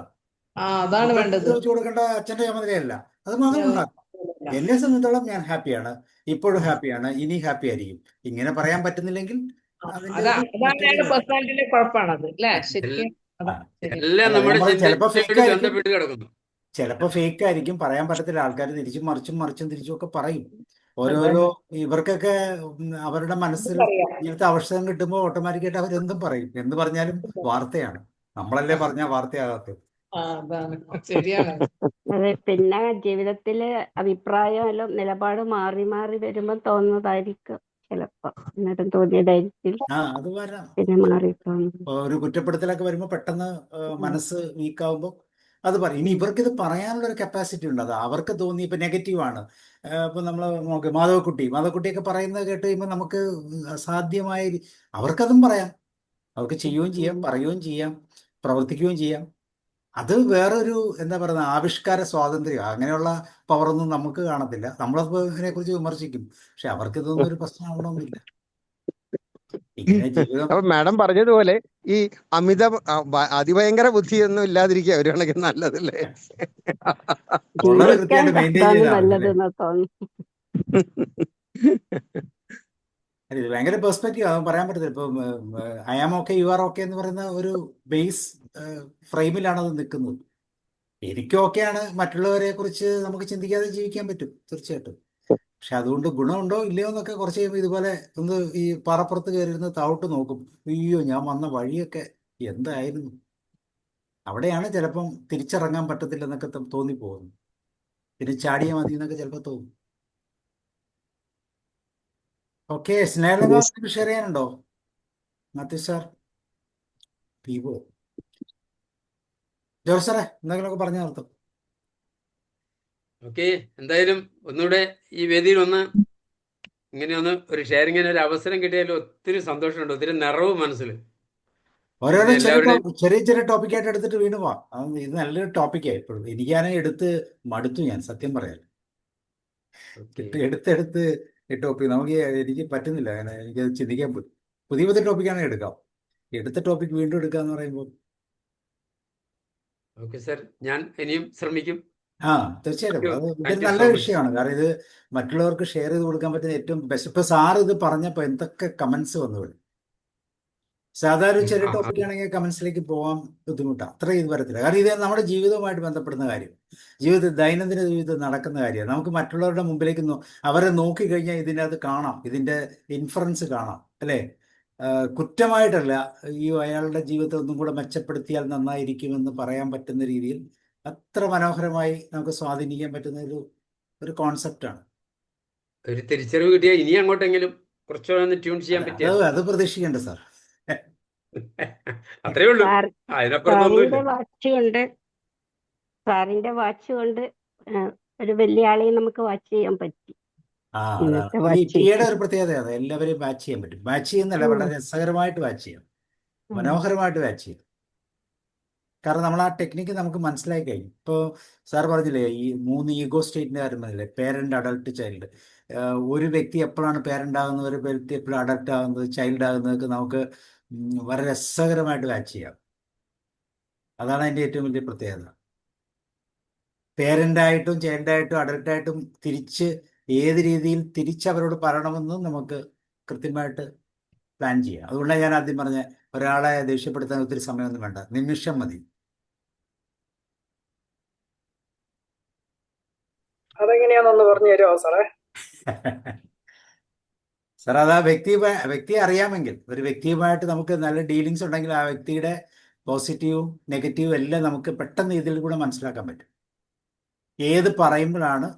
അതാണ് മകൾക്ക് വേണ്ടത്. വെച്ച് കൊടുക്കേണ്ട അച്ഛന്റെ ചുമതലയല്ല, അത് മകൾ ഉണ്ടാക്കുക. എന്നെ സംബന്ധിച്ചോളം ഞാൻ ഹാപ്പിയാണ്, ഇപ്പോഴും ഹാപ്പിയാണ്, ഇനി ഹാപ്പി ആയിരിക്കും. ഇങ്ങനെ പറയാൻ പറ്റുന്നില്ലെങ്കിൽ അതിന്റെ ഒരു അതാണ് അയാളുടെ പേഴ്സണാലിറ്റിയുടെ കുഴപ്പമാണത് അല്ലേ? ശരിക്കും അതാ ശരി. എല്ലാം അല്ല, നമ്മുടെ ഞാൻ പറയും ചിലപ്പോ ഫേക്ക് ചിന്തയോട് ആയിരിക്കും, ബന്ധപ്പെട്ട് കിടക്കുന്നു. ചിലപ്പോ ഫേക്ക് ആയിരിക്കും, പറയാൻ പറ്റത്തില്ല. ആൾക്കാർ തിരിച്ചും മറിച്ചും തിരിച്ചും ഒക്കെ പറയും. ഓരോരോ അതാണ്. ഇവർക്കൊക്കെ അവരുടെ മനസ്സിൽ പറയാം. ഇങ്ങനത്തെ അവസരം കിട്ടുമ്പോൾ ഓട്ടോമാറ്റിക്കായിട്ട് അവരെന്തും പറയും. എന്ത് പറഞ്ഞാലും വാർത്തയാണ്. നമ്മളല്ലേ പറഞ്ഞാൽ വാർത്തയാകാത്തത്. അതാണ് ശരിയാണ്. അതെ, പിന്നെ ജീവിതത്തില് അഭിപ്രായം എല്ലാം നിലപാട് മാറി മാറി വരുമ്പോ തോന്നുന്നതായിരിക്കും ചിലപ്പോ. എന്നിട്ടും തോന്നിയതായിരിക്കും അത് വരാം. പിന്നെ മാറി തോന്നുന്നു. ഒരു കുറ്റപ്പെടുത്തലൊക്കെ വരുമ്പോൾ പെട്ടെന്ന് മനസ്സ് വീക്കാവുമ്പോൾ അത് പറയും. ഇനി ഇവർക്കിത് പറയാനുള്ള ഒരു കപ്പാസിറ്റി ഉണ്ട്. അത് അവർക്ക് തോന്നി ഇപ്പൊ നെഗറ്റീവാണ്. ഇപ്പൊ നമ്മൾ നോക്ക് മാധവക്കുട്ടിയൊക്കെ പറയുന്നത് കേട്ട് കഴിയുമ്പോൾ നമുക്ക് അസാധ്യമായ അവർക്കതും പറയാം. അവർക്ക് ചെയ്യുകയും ചെയ്യാം, പറയുകയും ചെയ്യാം, പ്രവർത്തിക്കുകയും ചെയ്യാം. അത് വേറൊരു എന്താ പറയുക, ആവിഷ്കാര സ്വാതന്ത്ര്യം. അങ്ങനെയുള്ള പവറൊന്നും നമുക്ക് കാണത്തില്ല. നമ്മളപ്പോൾ ഇതിനെക്കുറിച്ച് വിമർശിക്കും. പക്ഷെ അവർക്ക് ഇതൊന്നും ഒരു പ്രശ്നമാവണമെന്നില്ല. ഇങ്ങനെ ജീവിതം അപ്പൊ മാഡം പറഞ്ഞതുപോലെ ഈ അതിഭയങ്കര ബുദ്ധിയൊന്നും ഇല്ലാതിരിക്കുക ഒരു കണക്കിന് നല്ലതല്ലേ? ഉള്ളത് ജീവിക്കാൻ കൃത്യമായിട്ട് മെയിൻറ്റെയിൻ അതാണ് ചെയ്താൽ മതി അല്ലേ? നല്ലതെന്ന് തോന്നുന്നു. അല്ല, ഇത് ഭയങ്കര പെർസ്പെക്റ്റീവ്. അത് പറയാൻ പറ്റത്തില്ല. ഇപ്പം I am okay you are okay എന്ന് പറയുന്ന ഒരു ബേസ് ഫ്രെയിമിലാണ് അത് നിൽക്കുന്നത്. എനിക്ക് ഓക്കെയാണ്, മറ്റുള്ളവരെ കുറിച്ച് നമുക്ക് ചിന്തിക്കാതെ ജീവിക്കാൻ പറ്റും തീർച്ചയായിട്ടും. പക്ഷെ അതുകൊണ്ട് ഗുണമുണ്ടോ ഇല്ലയോ എന്നൊക്കെ കുറച്ച് കഴിയുമ്പോൾ ഇതുപോലെ ഒന്ന് ഈ പാറപ്പുറത്ത് കയറിയിരുന്ന് താഴോട്ട് നോക്കും. അയ്യോ, ഞാൻ വന്ന വഴിയൊക്കെ എന്തായിരുന്നു. അവിടെയാണ് ചിലപ്പം തിരിച്ചിറങ്ങാൻ പറ്റത്തില്ലെന്നൊക്കെ തോന്നിപ്പോകുന്നു. തിരിച്ചാടിയാൽ മതി എന്നൊക്കെ ചിലപ്പോൾ തോന്നും. ഓക്കെ, സ്നേഹ ഷെയർ ചെയ്യാനുണ്ടോ മാത്യു സാർ? ദീപോ ജോർജ് സാറേ എന്തെങ്കിലുമൊക്കെ പറഞ്ഞു നിർത്തും. ഓക്കെ, എന്തായാലും ഒന്നുകൂടെ ഈ വേദിയിൽ ഇങ്ങനെയൊന്ന് ഒരു ഷെയറിങ്ങിന് ഒരു അവസരം കിട്ടിയാലും ഒത്തിരി സന്തോഷമുണ്ട്, ഒത്തിരി നിറവ് മനസ്സിൽ. ഓരോരോ എല്ലാവരുടെയും ചെറിയ ടോപ്പിക്കായിട്ട് എടുത്തിട്ട് വീണ്ടും പോവാം. ഇത് നല്ലൊരു ടോപ്പിക്കായി. ഇപ്പോഴും എനിക്കാണെങ്കിൽ എടുത്ത് മടുത്തു, ഞാൻ സത്യം പറയാൻ. എടുത്തെടുത്ത് ഈ ടോപ്പിക് എനിക്ക് പറ്റുന്നില്ല. അങ്ങനെ എനിക്ക് ചിന്തിക്കാൻ പോലും. പുതിയ ടോപ്പിക്കാണെങ്കിൽ എടുക്കാം. എടുത്ത ടോപ്പിക് വീണ്ടും എടുക്കാന്ന് പറയുമ്പോൾ ഓക്കെ സർ, ഞാൻ ഇനിയും ശ്രമിക്കും. തീർച്ചയായിട്ടും അത് Thank ഇതൊരു you നല്ല so much. വിഷയമാണ്. കാരണം ഇത് മറ്റുള്ളവർക്ക് ഷെയർ ചെയ്ത് കൊടുക്കാൻ പറ്റുന്ന ഏറ്റവും ബെസ്റ്റ്. ഇപ്പൊ സാർ ഇത് പറഞ്ഞപ്പോൾ എന്തൊക്കെ കമന്റ്സ് വന്നു. സാധാരണ ഒരു ചെറിയ ടോപ്പിക് ആണെങ്കിൽ കമന്റ്സിലേക്ക് പോകാൻ ബുദ്ധിമുട്ടാണ്. അത്ര ഇത് വരത്തില്ല. കാരണം ഇത് നമ്മുടെ ജീവിതവുമായിട്ട് ബന്ധപ്പെടുന്ന കാര്യം, ദൈനംദിന ജീവിതത്തിൽ നടക്കുന്ന കാര്യമാണ്. നമുക്ക് മറ്റുള്ളവരുടെ മുമ്പിലേക്ക് അവരെ നോക്കിക്കഴിഞ്ഞാൽ ഇതിനകത്ത് കാണാം, ഇതിന്റെ ഇൻഫറൻസ് കാണാം അല്ലേ? കുറ്റമായിട്ടല്ല, ഈ അയാളുടെ ജീവിതത്തെ ഒന്നും കൂടെ മെച്ചപ്പെടുത്തിയാൽ നന്നായിരിക്കുമെന്ന് പറയാൻ പറ്റുന്ന രീതിയിൽ അത്ര മനോഹരമായി നമുക്ക് സ്വാധീനിക്കാൻ പറ്റുന്ന ഒരു കോൺസെപ്റ്റാണ്. ഒരു തിരിച്ചറിവ് കിട്ടിയാൽ ഇനി അങ്ങോട്ടെങ്കിലും കുറച്ചുകൂടെ ട്യൂൺ ചെയ്യാൻ പറ്റിയ അത് പ്രതീക്ഷിക്കേണ്ട സാർ. അത്രേ ഉള്ളൂ, അതിനപ്പുറത്തൊന്നുമില്ല. സാറിന്റെ വാച്ച് കൊണ്ട് ഒരു വലിയ ആളെയും നമുക്ക് വാച്ച് ചെയ്യാൻ പറ്റി. ആ അതാണ് ഇന്നത്തെ ഈ വാച്ചിങ്. ടിയുടെ ഒരു പ്രത്യേകത. എല്ലാവരെയും മാച്ച് ചെയ്യാൻ പറ്റും. മാച്ച് ചെയ്യുന്നല്ല, വളരെ രസകരമായിട്ട് മാച്ച് ചെയ്യാം, മനോഹരമായിട്ട് മാച്ച് ചെയ്യാം. കാരണം നമ്മൾ ആ ടെക്നിക്ക് നമുക്ക് മനസ്സിലായി കഴിഞ്ഞു. ഇപ്പോൾ സാർ പറഞ്ഞില്ലേ ഈ 3 ഈഗോ സ്റ്റേറ്റിന്റെ കാര്യം പറഞ്ഞില്ലേ, പേരന്റ്, അഡൾട്ട്, ചൈൽഡ്. ഒരു വ്യക്തി എപ്പോഴാണ് പേരന്റ് ആകുന്നത്, ഒരു വ്യക്തി എപ്പോഴും അഡൾട്ട് ആകുന്നത്, ചൈൽഡ് ആകുന്നതൊക്കെ നമുക്ക് വളരെ രസകരമായിട്ട് മാച്ച് ചെയ്യാം. അതാണ് അതിൻ്റെ ഏറ്റവും വലിയ പ്രത്യേകത. പേരന്റായിട്ടും ചൈൽഡായിട്ടും അഡൾട്ടായിട്ടും തിരിച്ച് ഏത് രീതിയിൽ തിരിച്ച് അവരോട് പറയണമെന്നും നമുക്ക് കൃത്യമായിട്ട് പ്ലാൻ ചെയ്യാം. അതുകൊണ്ടാണ് ഞാൻ ആദ്യം പറഞ്ഞ ഒരാളെ ദേഷ്യപ്പെടുത്താൻ ഒത്തിരി സമയമൊന്നും വേണ്ട, നിമിഷം മതി. അതെങ്ങനെയാണെന്ന് പറഞ്ഞു തരുമോ സാറേ? സാർ, അത് ആ വ്യക്തിയെ അറിയാമെങ്കിൽ, ഒരു വ്യക്തിയുമായിട്ട് നമുക്ക് നല്ല ഡീലിങ്സ് ഉണ്ടെങ്കിൽ ആ വ്യക്തിയുടെ പോസിറ്റീവും നെഗറ്റീവും എല്ലാം നമുക്ക് പെട്ടെന്ന് ഇതിൽ കൂടെ മനസ്സിലാക്കാൻ പറ്റും. ഏത് പറയുമ്പോഴാണ്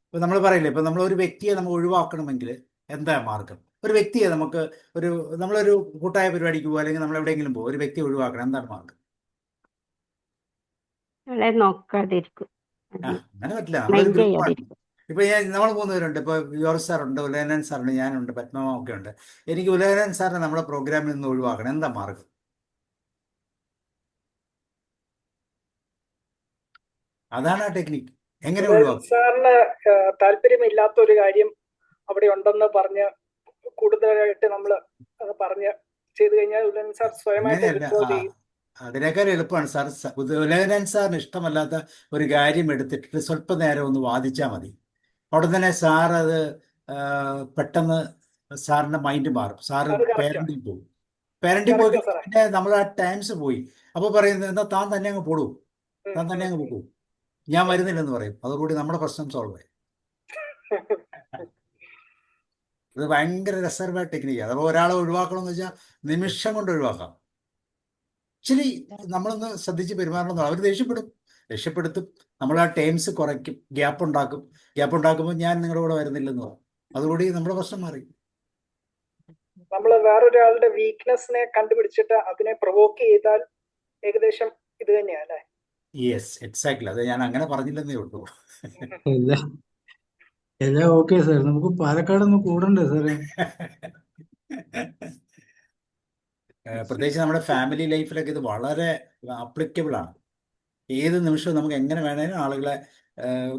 ഇപ്പം നമ്മൾ പറയില്ലേ, ഇപ്പം നമ്മളൊരു വ്യക്തിയെ നമ്മൾ ഒഴിവാക്കണമെങ്കിൽ എന്താ മാർഗം? ഒരു വ്യക്തിയെ നമ്മളൊരു കൂട്ടായ പരിപാടിക്ക് പോകുക, അല്ലെങ്കിൽ നമ്മൾ എവിടെയെങ്കിലും പോകും, ഒരു വ്യക്തിയെ ഒഴിവാക്കണം, എന്താണ് മാർഗം? അവളെ നോക്കാതിരിക്കും, അങ്ങനെ പറ്റില്ല. നമ്മളൊരു മൈൻഡ് ഗ്രൂപ്പാണ്. ചെയ്യാതിരിക്കും. ഇപ്പൊ നമ്മൾ 3 പേരുണ്ട്. ഇപ്പൊ ജോർജ് സാറുണ്ട്, ഉലയനൻ സാറുണ്ട്, ഞാനുണ്ട്, പത്മമ ഒക്കെ ഉണ്ട്. എനിക്ക് ഉലയനൻ സാറിനെ നമ്മുടെ പ്രോഗ്രാമിൽ നിന്ന് ഒഴിവാക്കണം, എന്താ മാർഗം? അതാണ് ആ ടെക്നിക്ക്. എങ്ങനെ ഒഴിവാക്കും? സാറിന് താല്പര്യമില്ലാത്ത ഒരു കാര്യം അവിടെ ഉണ്ടെന്ന് പറഞ്ഞ് കൂടുതലായിട്ട് നമ്മൾ പറഞ്ഞ് ചെയ്തു കഴിഞ്ഞാൽ ഉലയൻ സാർ സ്വയമായിട്ട് അങ്ങനെയല്ല, വിഡ്രോ ചെയ്യും. അതിനേക്കാൾ എളുപ്പമാണ് സാർ. ഉലയനൻ സാറിന് ഇഷ്ടമല്ലാത്ത ഒരു കാര്യം എടുത്തിട്ട് സ്വല്പം നേരം ഒന്ന് വാദിച്ചാൽ മതി. ഉടൻ തന്നെ സാർ അത് പെട്ടെന്ന് സാറിന്റെ മൈൻഡ് മാറും. സാറ് അത് correct ആണ്. പേരന്റിൽ പോകും. പേരന്റിൽ പോയി Correct ആ സാറേ. പിന്നെ നമ്മൾ ആ ടൈംസ് പോയി. അപ്പോൾ പറയുന്നത് എന്താ, താൻ തന്നെ അങ്ങ് പോടൂ, താൻ തന്നെ അങ്ങ് പോകും, ഞാൻ വരുന്നില്ലെന്ന് പറയും. അതോടുകൂടി നമ്മുടെ പ്രശ്നം സോൾവ് ആയി. ഇത് ഭയങ്കര രസകരമായ ടെക്നിക്കാണ്. അപ്പോൾ ഒരാളെ ഒഴിവാക്കണമെന്ന് വെച്ചാൽ നിമിഷം കൊണ്ട് ഒഴിവാക്കാം. ആക്ച്വലി നമ്മളൊന്ന് ശ്രദ്ധിച്ച് പെരുമാറണമെന്ന്. അവർ രക്ഷപ്പെടുത്തും. നമ്മൾ ആ ടൈംസ് കുറയ്ക്കും, ഗ്യാപ്പ് ഉണ്ടാക്കുമ്പോൾ ഞാൻ നിങ്ങളുടെ കൂടെ വരുന്നില്ലെന്ന് പറയും. അതോടുകൂടി നമ്മുടെ പ്രശ്നം മാറി. നമ്മൾ വേറൊരാളുടെ വീക്ക്നെസ്സിനെ കണ്ടുപിടിച്ചിട്ട് അതിനെ പ്രൊവോക്ക് ചെയ്താൽ ഏകദേശം ഇത് തന്നെയാണ് അല്ലേ? Yes, exactly. അത് ഞാൻ അങ്ങനെ പറഞ്ഞില്ലെന്നേ ഉള്ളൂ. എല്ലാം ഓക്കെ സാർ. നമുക്ക് പാലക്കാട് ഒന്ന് കൂടണ്ടേ സാറേ? പ്രത്യേകിച്ച് നമ്മുടെ ഫാമിലി ലൈഫിലൊക്കെ ഇത് വളരെ അപ്ലിക്കബിൾ ആണ്. ഏത് നിമിഷവും നമുക്ക് എങ്ങനെ വേണേലും ആളുകളെ,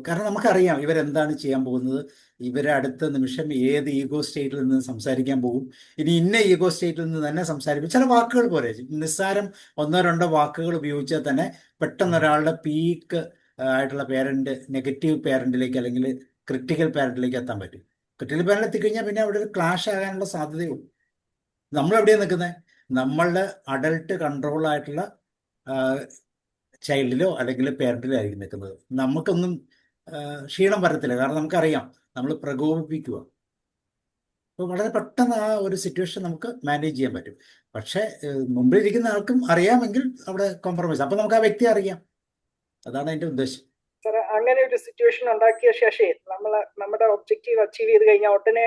കാരണം നമുക്കറിയാം ഇവരെന്താണ് ചെയ്യാൻ പോകുന്നത്. ഇവരെ അടുത്ത നിമിഷം ഏത് ഈഗോ സ്റ്റേറ്റിൽ നിന്ന് സംസാരിക്കാൻ പോകും. ഇനി ഇന്ന ഈഗോ സ്റ്റേറ്റിൽ നിന്ന് തന്നെ സംസാരിക്കും. ചില വാക്കുകൾ പോലെ നിസ്സാരം 1-2 വാക്കുകൾ ഉപയോഗിച്ചാൽ തന്നെ പെട്ടെന്ന് ഒരാളുടെ പീക്ക് ആയിട്ടുള്ള പേരന്റ് നെഗറ്റീവ് പേരന്റിലേക്ക് അല്ലെങ്കിൽ ക്രിട്ടിക്കൽ പേരന്റിലേക്ക് എത്താൻ പറ്റും. ക്രിട്ടിക്കൽ പേരന്റ് എത്തിക്കഴിഞ്ഞാൽ പിന്നെ അവിടെ ഒരു ക്ലാഷ് ആകാനുള്ള സാധ്യതയുള്ളൂ. നമ്മളെവിടെയാണ് നിൽക്കുന്നത്? നമ്മളുടെ അഡൾട്ട് കൺട്രോൾ ആയിട്ടുള്ള ചൈൽഡിലോ അല്ലെങ്കിൽ പേരന്റിലോ ആയിരിക്കും നിൽക്കുന്നത്. നമുക്കൊന്നും ക്ഷീണം വരത്തില്ല, കാരണം നമുക്കറിയാം നമ്മൾ പ്രകോപിപ്പിക്കുക. അപ്പോൾ വളരെ പെട്ടെന്ന് ആ ഒരു സിറ്റുവേഷൻ നമുക്ക് മാനേജ് ചെയ്യാൻ പറ്റും. പക്ഷേ മുമ്പിലിരിക്കുന്ന ആൾക്കും അറിയാമെങ്കിൽ അവിടെ കോംപ്രമൈസ്. അപ്പം നമുക്ക് ആ വ്യക്തിയെ അറിയാം. അതാണ് അതിൻ്റെ ഉദ്ദേശം. സാറേ, അങ്ങനെ ഒരു സിറ്റുവേഷൻ ഉണ്ടാക്കിയ ശേഷം നമ്മുടെ ഒബ്ജക്റ്റീവ് അച്ചീവ് ചെയ്ത് കഴിഞ്ഞാൽ ഉടനെ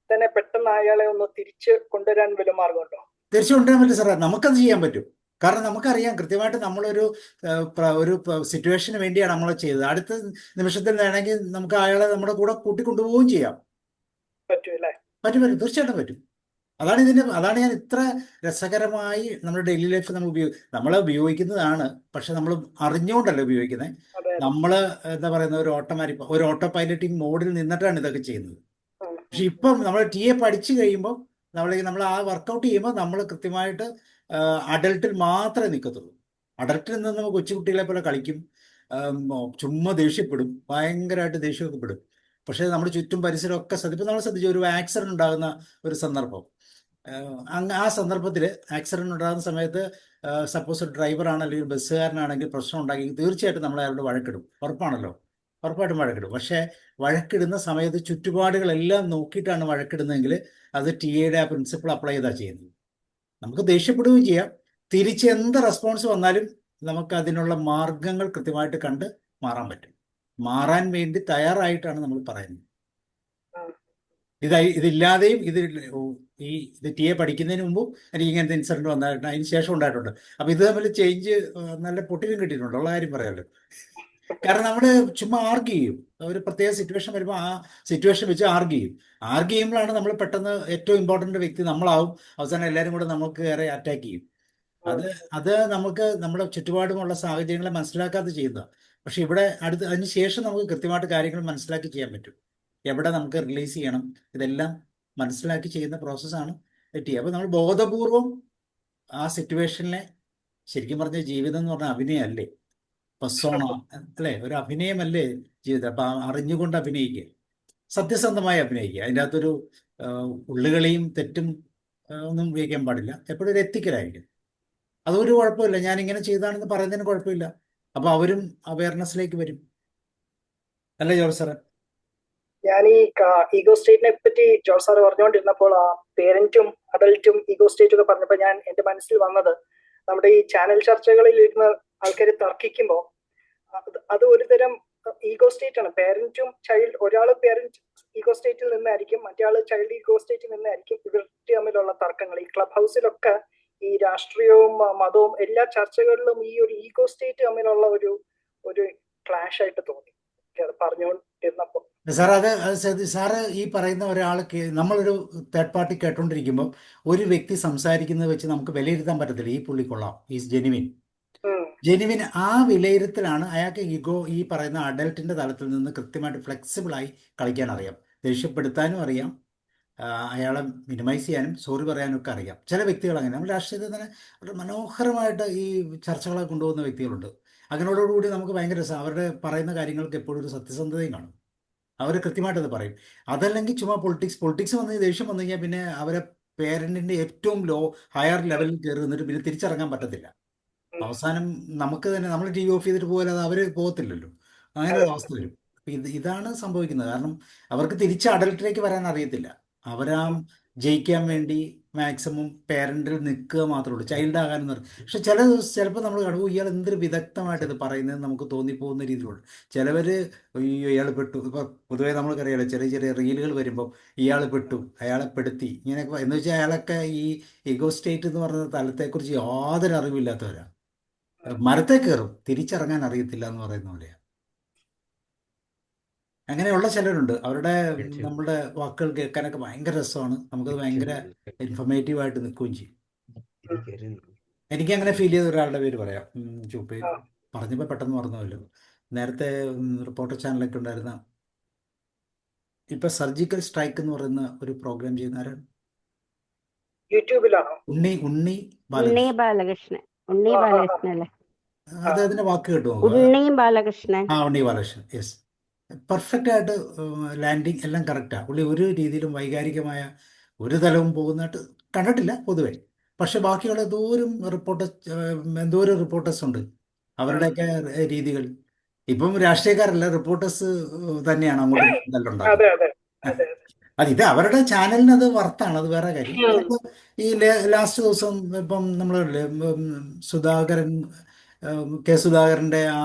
തന്നെ പെട്ടെന്ന് അയാളെ ഒന്ന് തിരിച്ച് കൊണ്ടുവരാൻ വല്ല മാർഗമുണ്ടോ? തിരിച്ചു കൊണ്ടുവരാൻ പറ്റും സാറേ. നമുക്കത് ചെയ്യാൻ പറ്റും. കാരണം നമുക്കറിയാം കൃത്യമായിട്ട് നമ്മളൊരു സിറ്റുവേഷന് വേണ്ടിയാണ് നമ്മൾ ചെയ്തത്. അടുത്ത നിമിഷത്തിൽ വേണമെങ്കിൽ നമുക്ക് അയാളെ നമ്മുടെ കൂടെ കൂട്ടിക്കൊണ്ടുപോവുകയും ചെയ്യാം. പറ്റൂല്ലേ? പറ്റും, തീർച്ചയായിട്ടും പറ്റും. അതാണ് ഞാൻ ഇത്ര രസകരമായി നമ്മുടെ ഡെയിലി ലൈഫ് നമ്മൾ ഉപയോഗിക്കുന്നതാണ്. പക്ഷെ നമ്മൾ അറിഞ്ഞുകൊണ്ടല്ല ഉപയോഗിക്കുന്നത്. നമ്മൾ എന്താ പറയുന്നത്, ഒരു ഓട്ടോ പൈലറ്റിംഗ് മോഡിൽ നിന്നിട്ടാണ് ഇതൊക്കെ ചെയ്യുന്നത്. പക്ഷെ ഇപ്പം നമ്മൾ TA പഠിച്ചു കഴിയുമ്പോൾ നമ്മൾ ആ വർക്കൗട്ട് ചെയ്യുമ്പോൾ നമ്മൾ കൃത്യമായിട്ട് അഡൾട്ടിൽ മാത്രമേ നിൽക്കത്തുള്ളൂ. അഡൾട്ടിൽ നിന്ന് നമ്മൾ കൊച്ചുകുട്ടികളെ പോലെ കളിക്കും, ചുമ്മാ ദേഷ്യപ്പെടും, ഭയങ്കരമായിട്ട് ദേഷ്യമൊക്കെ പെടും. പക്ഷേ നമ്മുടെ ചുറ്റും പരിസരമൊക്കെ ഇപ്പം നമ്മൾ ശ്രദ്ധിച്ചു, ഒരു ആക്സിഡന്റ് ഉണ്ടാകുന്ന ഒരു സന്ദർഭം, ആ സന്ദർഭത്തിൽ ആക്സിഡന്റ് ഉണ്ടാകുന്ന സമയത്ത് സപ്പോസ് ഡ്രൈവറാണ് അല്ലെങ്കിൽ ബസ്സുകാരനാണെങ്കിൽ പ്രശ്നം ഉണ്ടാക്കി തീർച്ചയായിട്ടും നമ്മൾ അയാളോട് വഴക്കിടും. ഉറപ്പായിട്ടും വഴക്കിടും. പക്ഷേ വഴക്കിടുന്ന സമയത്ത് ചുറ്റുപാടുകളെല്ലാം നോക്കിയിട്ടാണ് വഴക്കിടുന്നതെങ്കിൽ അത് TA ആ പ്രിൻസിപ്പിൾ അപ്ലൈ ചെയ്താണ് ചെയ്യുന്നത്. നമുക്ക് ദേഷ്യപ്പെടുകയും ചെയ്യാം. തിരിച്ച് എന്ത് റെസ്പോൺസ് വന്നാലും നമുക്ക് അതിനുള്ള മാർഗങ്ങൾ കൃത്യമായിട്ട് കണ്ട് മാറാൻ പറ്റും. മാറാൻ വേണ്ടി തയ്യാറായിട്ടാണ് നമ്മൾ പറയുന്നത്. ഇതില്ലാതെയും ഇത് TA പഠിക്കുന്നതിന് മുമ്പും എനിക്ക് ഇങ്ങനത്തെ ഇൻസിഡന്റ് വന്നിട്ടുണ്ട്, അതിന് ശേഷം ഉണ്ടായിട്ടുണ്ട്. അപ്പം ഇത് തമ്മിൽ ചേഞ്ച് നല്ല പൊട്ടിലും കിട്ടിയിട്ടുണ്ട്, ഉള്ള കാര്യം പറയാമല്ലോ. കാരണം നമ്മൾ ചുമ്മാ ആർഗ്യ ചെയ്യും. ഒരു പ്രത്യേക സിറ്റുവേഷൻ വരുമ്പോൾ ആ സിറ്റുവേഷൻ വെച്ച് ആർഗ്യ ചെയ്യും. ആർഗ്യ ചെയ്യുമ്പോഴാണ് നമ്മൾ പെട്ടെന്ന് ഏറ്റവും ഇമ്പോർട്ടൻ്റ് വ്യക്തി നമ്മളാവും. അവസാനം എല്ലാവരും കൂടെ നമുക്ക് കയറി അറ്റാക്ക് ചെയ്യും. അത് അത് നമുക്ക് നമ്മുടെ ചുറ്റുപാടുമുള്ള സാഹചര്യങ്ങളെ മനസ്സിലാക്കാതെ ചെയ്യുന്നതാണ്. പക്ഷെ ഇവിടെ അതിന് ശേഷം നമുക്ക് കൃത്യമായിട്ട് കാര്യങ്ങൾ മനസ്സിലാക്കി ചെയ്യാൻ പറ്റും. എവിടെ നമുക്ക് റിലീസ് ചെയ്യണം, ഇതെല്ലാം മനസ്സിലാക്കി ചെയ്യുന്ന പ്രോസസ്സാണ് തെറ്റി. അപ്പോൾ നമ്മൾ ബോധപൂർവം ആ സിറ്റുവേഷനിലെ, ശരിക്കും പറഞ്ഞ ജീവിതം എന്ന് പറഞ്ഞാൽ അഭിനയമല്ലേ, പസോണ അല്ലേ, ഒരു അഭിനയമല്ലേ ജീവിതം. അപ്പം അറിഞ്ഞുകൊണ്ട് അഭിനയിക്കുക, സത്യസന്ധമായി അഭിനയിക്കുക. അതിൻ്റെ അകത്തൊരു ഉള്ളുകളിയും തെറ്റും ഒന്നും ഉപയോഗിക്കാൻ പാടില്ല. എപ്പോഴും ഒരു എത്തിക്കലായിരിക്കും. അതൊരു കുഴപ്പമില്ല, ഞാൻ ഇങ്ങനെ ചെയ്താണെന്ന് പറയുന്നതിന് കുഴപ്പമില്ല. അപ്പോൾ അവരും അവയർനെസ്സിലേക്ക് വരും. അല്ലേ ജോർജ് സാറേ? ഞാൻ ഈ ഈഗോ സ്റ്റേറ്റിനെ പറ്റി ജോർജ് സാർ പറഞ്ഞുകൊണ്ടിരുന്നപ്പോൾ ആ പേരന്റും അഡൽട്ടും ഈഗോ സ്റ്റേറ്റ് ഒക്കെ പറഞ്ഞപ്പോൾ എന്റെ മനസ്സിൽ വന്നത്, നമ്മുടെ ഈ ചാനൽ ചർച്ചകളിൽ ഇരുന്ന് ആൾക്കാർ തർക്കിക്കുമ്പോൾ അത് ഒരു തരം ഈഗോ സ്റ്റേറ്റ് ആണ്. പേരന്റും ചൈൽഡ്, ഒരാൾ പേരന്റ് ഈഗോ സ്റ്റേറ്റിൽ നിന്നായിരിക്കും, മറ്റേ ആള് ചൈൽഡ് ഈഗോ സ്റ്റേറ്റിൽ നിന്നായിരിക്കും. ഇവർ തമ്മിലുള്ള തർക്കങ്ങൾ ഈ ക്ലബ് ഹൗസിലൊക്കെ, ഈ രാഷ്ട്രീയവും മതവും എല്ലാ ചർച്ചകളിലും ഈ ഒരു ഈഗോ സ്റ്റേറ്റ് തമ്മിലുള്ള ഒരു ക്ലാഷ് ആയിട്ട് തോന്നി പറഞ്ഞുകൊണ്ടിരുന്നപ്പോൾ. സാറ് ഈ പറയുന്ന ഒരാൾ, നമ്മളൊരു തേർഡ് പാർട്ടി കേട്ടോണ്ടിരിക്കുമ്പോൾ ഒരു വ്യക്തി സംസാരിക്കുന്നത് വെച്ച് നമുക്ക് വിലയിരുത്താൻ പറ്റത്തില്ല ഈ പുള്ളി കൊള്ളാം, ഈസ് ജെനുവിൻ. ആ വിലയിരുത്തലാണ് അയാൾക്ക് ഈഗോ ഈ പറയുന്ന അഡൽട്ടിന്റെ തലത്തിൽ നിന്ന് കൃത്യമായിട്ട് ഫ്ലെക്സിബിളായി കളിക്കാൻ അറിയാം, ദേഷ്യപ്പെടുത്താനും അറിയാം, അയാളെ മിനിമൈസ് ചെയ്യാനും സോറി പറയാനും ഒക്കെ അറിയാം. ചില വ്യക്തികൾ അങ്ങനെ, നമ്മൾ രാഷ്ട്രീയത്തിൽ തന്നെ വളരെ മനോഹരമായിട്ട് ഈ ചർച്ചകളെ കൊണ്ടുപോകുന്ന വ്യക്തികളുണ്ട്. അങ്ങനെയോടുകൂടി നമുക്ക് ഭയങ്കര രസം. അവരുടെ പറയുന്ന കാര്യങ്ങൾക്ക് എപ്പോഴും ഒരു സത്യസന്ധതയും കാണും. അവർ കൃത്യമായിട്ടത് പറയും. അതല്ലെങ്കിൽ ചുമ്മാ പൊളിറ്റിക്സ് വന്ന് ദേഷ്യം വന്നു കഴിഞ്ഞാൽ പിന്നെ അവരെ പേരൻറ്റിൻ്റെ ഏറ്റവും ഹയർ ലെവലിൽ കയറി നിന്നിട്ട് പിന്നെ തിരിച്ചിറങ്ങാൻ പറ്റത്തില്ല. അവസാനം നമുക്ക് തന്നെ നമ്മൾ ടി വി ഓഫ് ചെയ്തിട്ട് പോയാൽ അത് അവർ പോകത്തില്ലല്ലോ. അങ്ങനെ ഒരു അവസ്ഥ വരും. ഇതാണ് സംഭവിക്കുന്നത്. കാരണം അവർക്ക് തിരിച്ച് അഡൽട്ടിലേക്ക് വരാൻ അറിയത്തില്ല. അവരാ ജയിക്കാൻ വേണ്ടി മാക്സിമം പേരൻറ്റിൽ നിൽക്കുക മാത്രമേ ഉള്ളൂ, ചൈൽഡ് ആകാനും പറയും. പക്ഷെ ചിലപ്പോൾ നമ്മൾ കാണുമ്പോൾ ഇയാൾ എന്തൊരു വിദഗ്ധമായിട്ട് ഇത് പറയുന്നത് നമുക്ക് തോന്നിപ്പോകുന്ന രീതിയിലുണ്ട്. ചിലവർ ഇയാൾ പെട്ടു. ഇപ്പോൾ പൊതുവേ നമ്മൾക്കറിയാലോ, ചെറിയ ചെറിയ റീലുകൾ വരുമ്പോൾ ഇയാൾ പെട്ടു, അയാളെ പെടുത്തി, ഇങ്ങനെയൊക്കെ. എന്ന് വെച്ചാൽ അയാളൊക്കെ ഈ ഈഗോ സ്റ്റേറ്റ് എന്ന് പറയുന്ന തലത്തെക്കുറിച്ച് യാതൊരു അറിവില്ലാത്തവരാണ്. മരത്തെ കയറും, തിരിച്ചിറങ്ങാൻ അറിയത്തില്ല എന്ന് പറയുന്ന പോലെയാണ്. അങ്ങനെയുള്ള ചിലരുണ്ട്. അവരുടെ നമ്മുടെ വാക്കുകൾ കേൾക്കാനൊക്കെ ഭയങ്കര രസമാണ്. നമുക്കത് ഭയങ്കര ഇൻഫർമേറ്റീവായിട്ട് നിൽക്കുകയും ചെയ്യും. എനിക്ക് അങ്ങനെ ഫീൽ ചെയ്ത ഒരാളുടെ പേര് പറയാം. ചുപ്പേ പറഞ്ഞപ്പോൾ പെട്ടെന്ന് പറഞ്ഞല്ലോ. നേരത്തെ റിപ്പോർട്ടർ ചാനലൊക്കെ ഉണ്ടായിരുന്ന, ഇപ്പൊ സർജിക്കൽ സ്ട്രൈക്ക് എന്ന് പറയുന്ന ഒരു പ്രോഗ്രാം ചെയ്യുന്ന ആരാണ്? യൂട്യൂബിലാണോ? ഉണ്ണി ബാലകൃഷ്ണൻ. അല്ലേ? അദ്ദേഹത്തിന്റെ വാക്ക് കേട്ടു. ഉണ്ണി ബാലകൃഷ്ണൻ. ഉണ്ണി ബാലകൃഷ്ണൻ, യെസ്. പെർഫെക്റ്റ് ആയിട്ട് ലാൻഡിങ് എല്ലാം കറക്റ്റാണ്. പുള്ളി ഒരു രീതിയിലും വൈകാരികമായ ഒരു തലവും പോകുന്നതായിട്ട് കണ്ടിട്ടില്ല പൊതുവെ. പക്ഷെ ബാക്കിയുള്ള എന്തോരം റിപ്പോർട്ടേഴ്സ് ഉണ്ട്, അവരുടെയൊക്കെ രീതികൾ. ഇപ്പം രാഷ്ട്രീയക്കാരല്ല, റിപ്പോർട്ടേഴ്സ് തന്നെയാണ് അങ്ങോട്ട് നല്ലുണ്ടാകുന്നത്. ഇത് അവരുടെ ചാനലിന് അത് വർത്താണ്, അത് വേറെ കാര്യം. ഈ ലാസ്റ്റ് ദിവസം ഇപ്പം നമ്മൾ കെ സുധാകരൻ്റെ ആ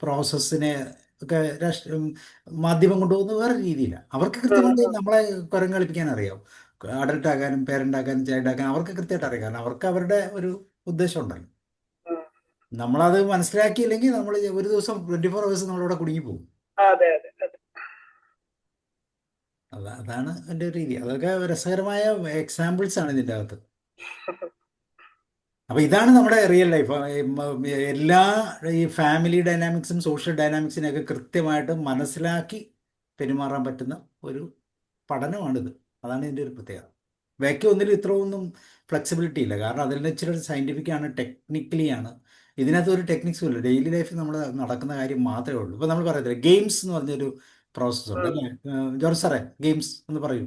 പ്രോസസ്സിനെ ഒക്കെ മാധ്യമം കൊണ്ടുപോകുന്നത് വേറെ രീതിയിലാണ്. അവർക്ക് കൃത്യമായിട്ട് നമ്മളെ കുരം കളിപ്പിക്കാൻ അറിയാം. അഡൽട്ടാകാനും പേരൻ്റാക്കാനും ചൈൽഡാക്കാനും അവർക്ക് കൃത്യമായിട്ട് അറിയാം. കാരണം അവർക്ക് അവരുടെ ഒരു ഉദ്ദേശം ഉണ്ടല്ലോ. നമ്മളത് മനസ്സിലാക്കിയില്ലെങ്കിൽ നമ്മൾ ഒരു ദിവസം 24 hours നമ്മളിവിടെ കുടുങ്ങിപ്പോകും. അതാണ് എൻ്റെ ഒരു രീതി. അതൊക്കെ രസകരമായ എക്സാമ്പിൾസ് ആണ് ഇതിൻ്റെ അകത്ത്. അപ്പോൾ ഇതാണ് നമ്മുടെ റിയൽ ലൈഫ്. എല്ലാ ഈ ഫാമിലി ഡൈനാമിക്സും സോഷ്യൽ ഡൈനാമിക്സിനെയൊക്കെ കൃത്യമായിട്ട് മനസ്സിലാക്കി പെരുമാറാൻ പറ്റുന്ന ഒരു പഠനമാണിത്. അതാണ് ഇതിൻ്റെ ഒരു പ്രത്യേകത. ബാക്കി ഒന്നിലും ഇത്രയൊന്നും ഫ്ലെക്സിബിലിറ്റി ഇല്ല. കാരണം അതിൽ ഇച്ചിരി സയൻറ്റിഫിക് ആണ്, ടെക്നിക്കലി ആണ്. ഇതിനകത്ത് ഒരു ടെക്നിക്സും ഇല്ല. ഡെയിലി ലൈഫിൽ നമ്മൾ നടക്കുന്ന കാര്യം മാത്രമേ ഉള്ളൂ. ഇപ്പോൾ നമ്മൾ പറയത്തില്ല, ഗെയിംസ് എന്ന് പറഞ്ഞൊരു പ്രോസസ്സ് ഉണ്ട് അല്ലേ ജോർജ് സാറേ? ഗെയിംസ് എന്ന് പറയൂ.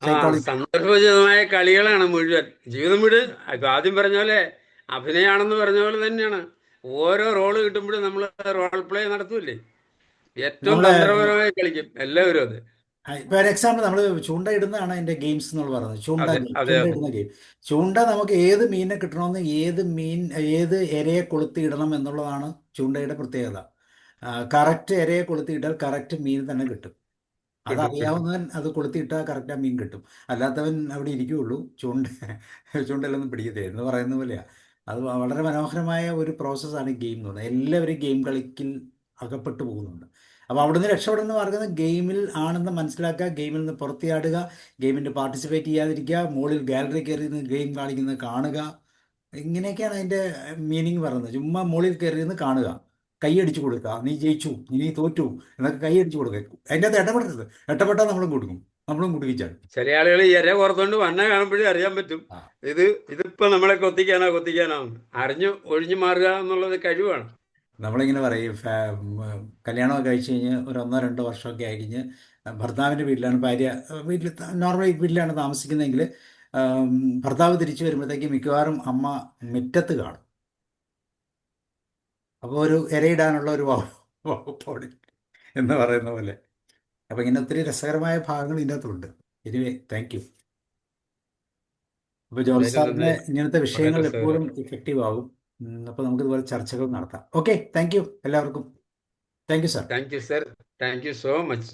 സന്ദർഭോചിതമായ കളികളാണ് മുഴുവൻ. ജീവിതം മുഴുവൻ ഇപ്പൊ ആദ്യം പറഞ്ഞ പോലെ അഭിനയാണെന്ന് പറഞ്ഞ പോലെ തന്നെയാണ്. ഓരോ റോള് കിട്ടുമ്പോഴും നമ്മൾ റോൾ പ്ലേ നടത്തൂല്ലേ, ഏറ്റവും തന്ത്രപരമായി കളിക്കും എല്ലാവരും. അത് ഇപ്പൊ ഒരു എക്സാമ്പിൾ, നമ്മൾ ചൂണ്ട ഇടുന്നതാണ് അതിന്റെ ഗെയിംസ് എന്ന് പറയുന്നത്. ചൂണ്ട ഇടുന്ന ഗെയിം. ചൂണ്ട നമുക്ക് ഏത് മീനിനെ കിട്ടണമെന്ന്, ഏത് ഇരയെ കൊളുത്തി ഇടണം എന്നുള്ളതാണ് ചൂണ്ടയുടെ പ്രത്യേകത. കറക്റ്റ് ഇരയെ കൊളുത്തി ഇട്ടാൽ കറക്റ്റ് മീൻ തന്നെ കിട്ടും. അതറിയാവുന്നവൻ അത് കൊളുത്തിയിട്ടാൽ കറക്റ്റ് ആ മീൻ കിട്ടും. അല്ലാത്തവൻ അവിടെ ഇരിക്കുകയുള്ളൂ, ചൂണ്ടയിലൊന്നും പിടിക്കത്തില്ല എന്ന് പറയുന്ന പോലെയാണ്. അത് വളരെ മനോഹരമായ ഒരു പ്രോസസ്സാണ് ഗെയിം എന്ന് പറയുന്നത്. എല്ലാവരും ഗെയിം കളിക്കിൽ അകപ്പെട്ടു പോകുന്നുണ്ട്. അപ്പോൾ അവിടുന്ന് രക്ഷപ്പെടുന്ന മാർഗം ഗെയിമിൽ ആണെന്ന് മനസ്സിലാക്കുക, ഗെയിമിൽ നിന്ന് പുറത്തിയാടുക, ഗെയിമിൻ്റെ പാർട്ടിസിപ്പേറ്റ് ചെയ്യാതിരിക്കുക, മുകളിൽ ഗാലറി കയറി നിന്ന് ഗെയിം കാണിക്കുന്നത് കാണുക. ഇങ്ങനെയൊക്കെയാണ് അതിൻ്റെ മീനിങ് പറയുന്നത്. ചുമ്മാ മുകളിൽ കയറി നിന്ന് കാണുക, കൈയടിച്ചു കൊടുക്കുക, നീ ജയിച്ചു, നീ തോറ്റു എന്നൊക്കെ കൈയടിച്ചു കൊടുക്കുക. അതിൻ്റെ അകത്ത് ഇടപെടരുത്. ഇടപെട്ടാൽ നമ്മളും കൊടുക്കും, നമ്മളും കുടുക്കിച്ചാണ്. ചില ആളുകൾ ഇര പുറത്തോണ്ട് വന്ന കാണുമ്പോഴേ അറിയാൻ പറ്റും ആ. ഇതിപ്പോ നമ്മളെ കൊത്തിക്കാനാവും. അറിഞ്ഞു ഒഴിഞ്ഞു മാറുക എന്നുള്ളത് കഴിവാണ്. നമ്മളിങ്ങനെ പറയും കല്യാണമൊക്കെ കഴിച്ച് കഴിഞ്ഞ് ഒരു 1-2 വർഷമൊക്കെ ആയി കഴിഞ്ഞ് ഭർത്താവിൻ്റെ വീട്ടിലാണ് ഭാര്യ വീട്ടിൽ നോർമലി വീട്ടിലാണ് താമസിക്കുന്നതെങ്കിൽ ഭർത്താവ് തിരിച്ചു വരുമ്പോഴത്തേക്ക് മിക്കവാറും അമ്മ മുറ്റത്ത് കാണും. അപ്പോൾ ഒരു ഇരയിടാനുള്ള ഒരു വകുപ്പോടെ എന്ന് പറയുന്ന പോലെ. അപ്പോൾ ഇങ്ങനെ ഒത്തിരി രസകരമായ ഭാഗങ്ങൾ ഇതിനകത്തുണ്ട്. Anyway, thank you. അപ്പോൾ ജോർജ് വളരെ സാറിന് നന്ദി. ഇങ്ങനത്തെ വിഷയങ്ങൾ വളരെ എപ്പോഴും ഇഫക്റ്റീവ് ആകും. അപ്പോൾ നമുക്ക് ഇതുപോലെ ചർച്ചകൾ നടത്താം. ഓക്കെ, താങ്ക് യു എല്ലാവർക്കും. Thank you sir. Thank you sir. Thank you so much.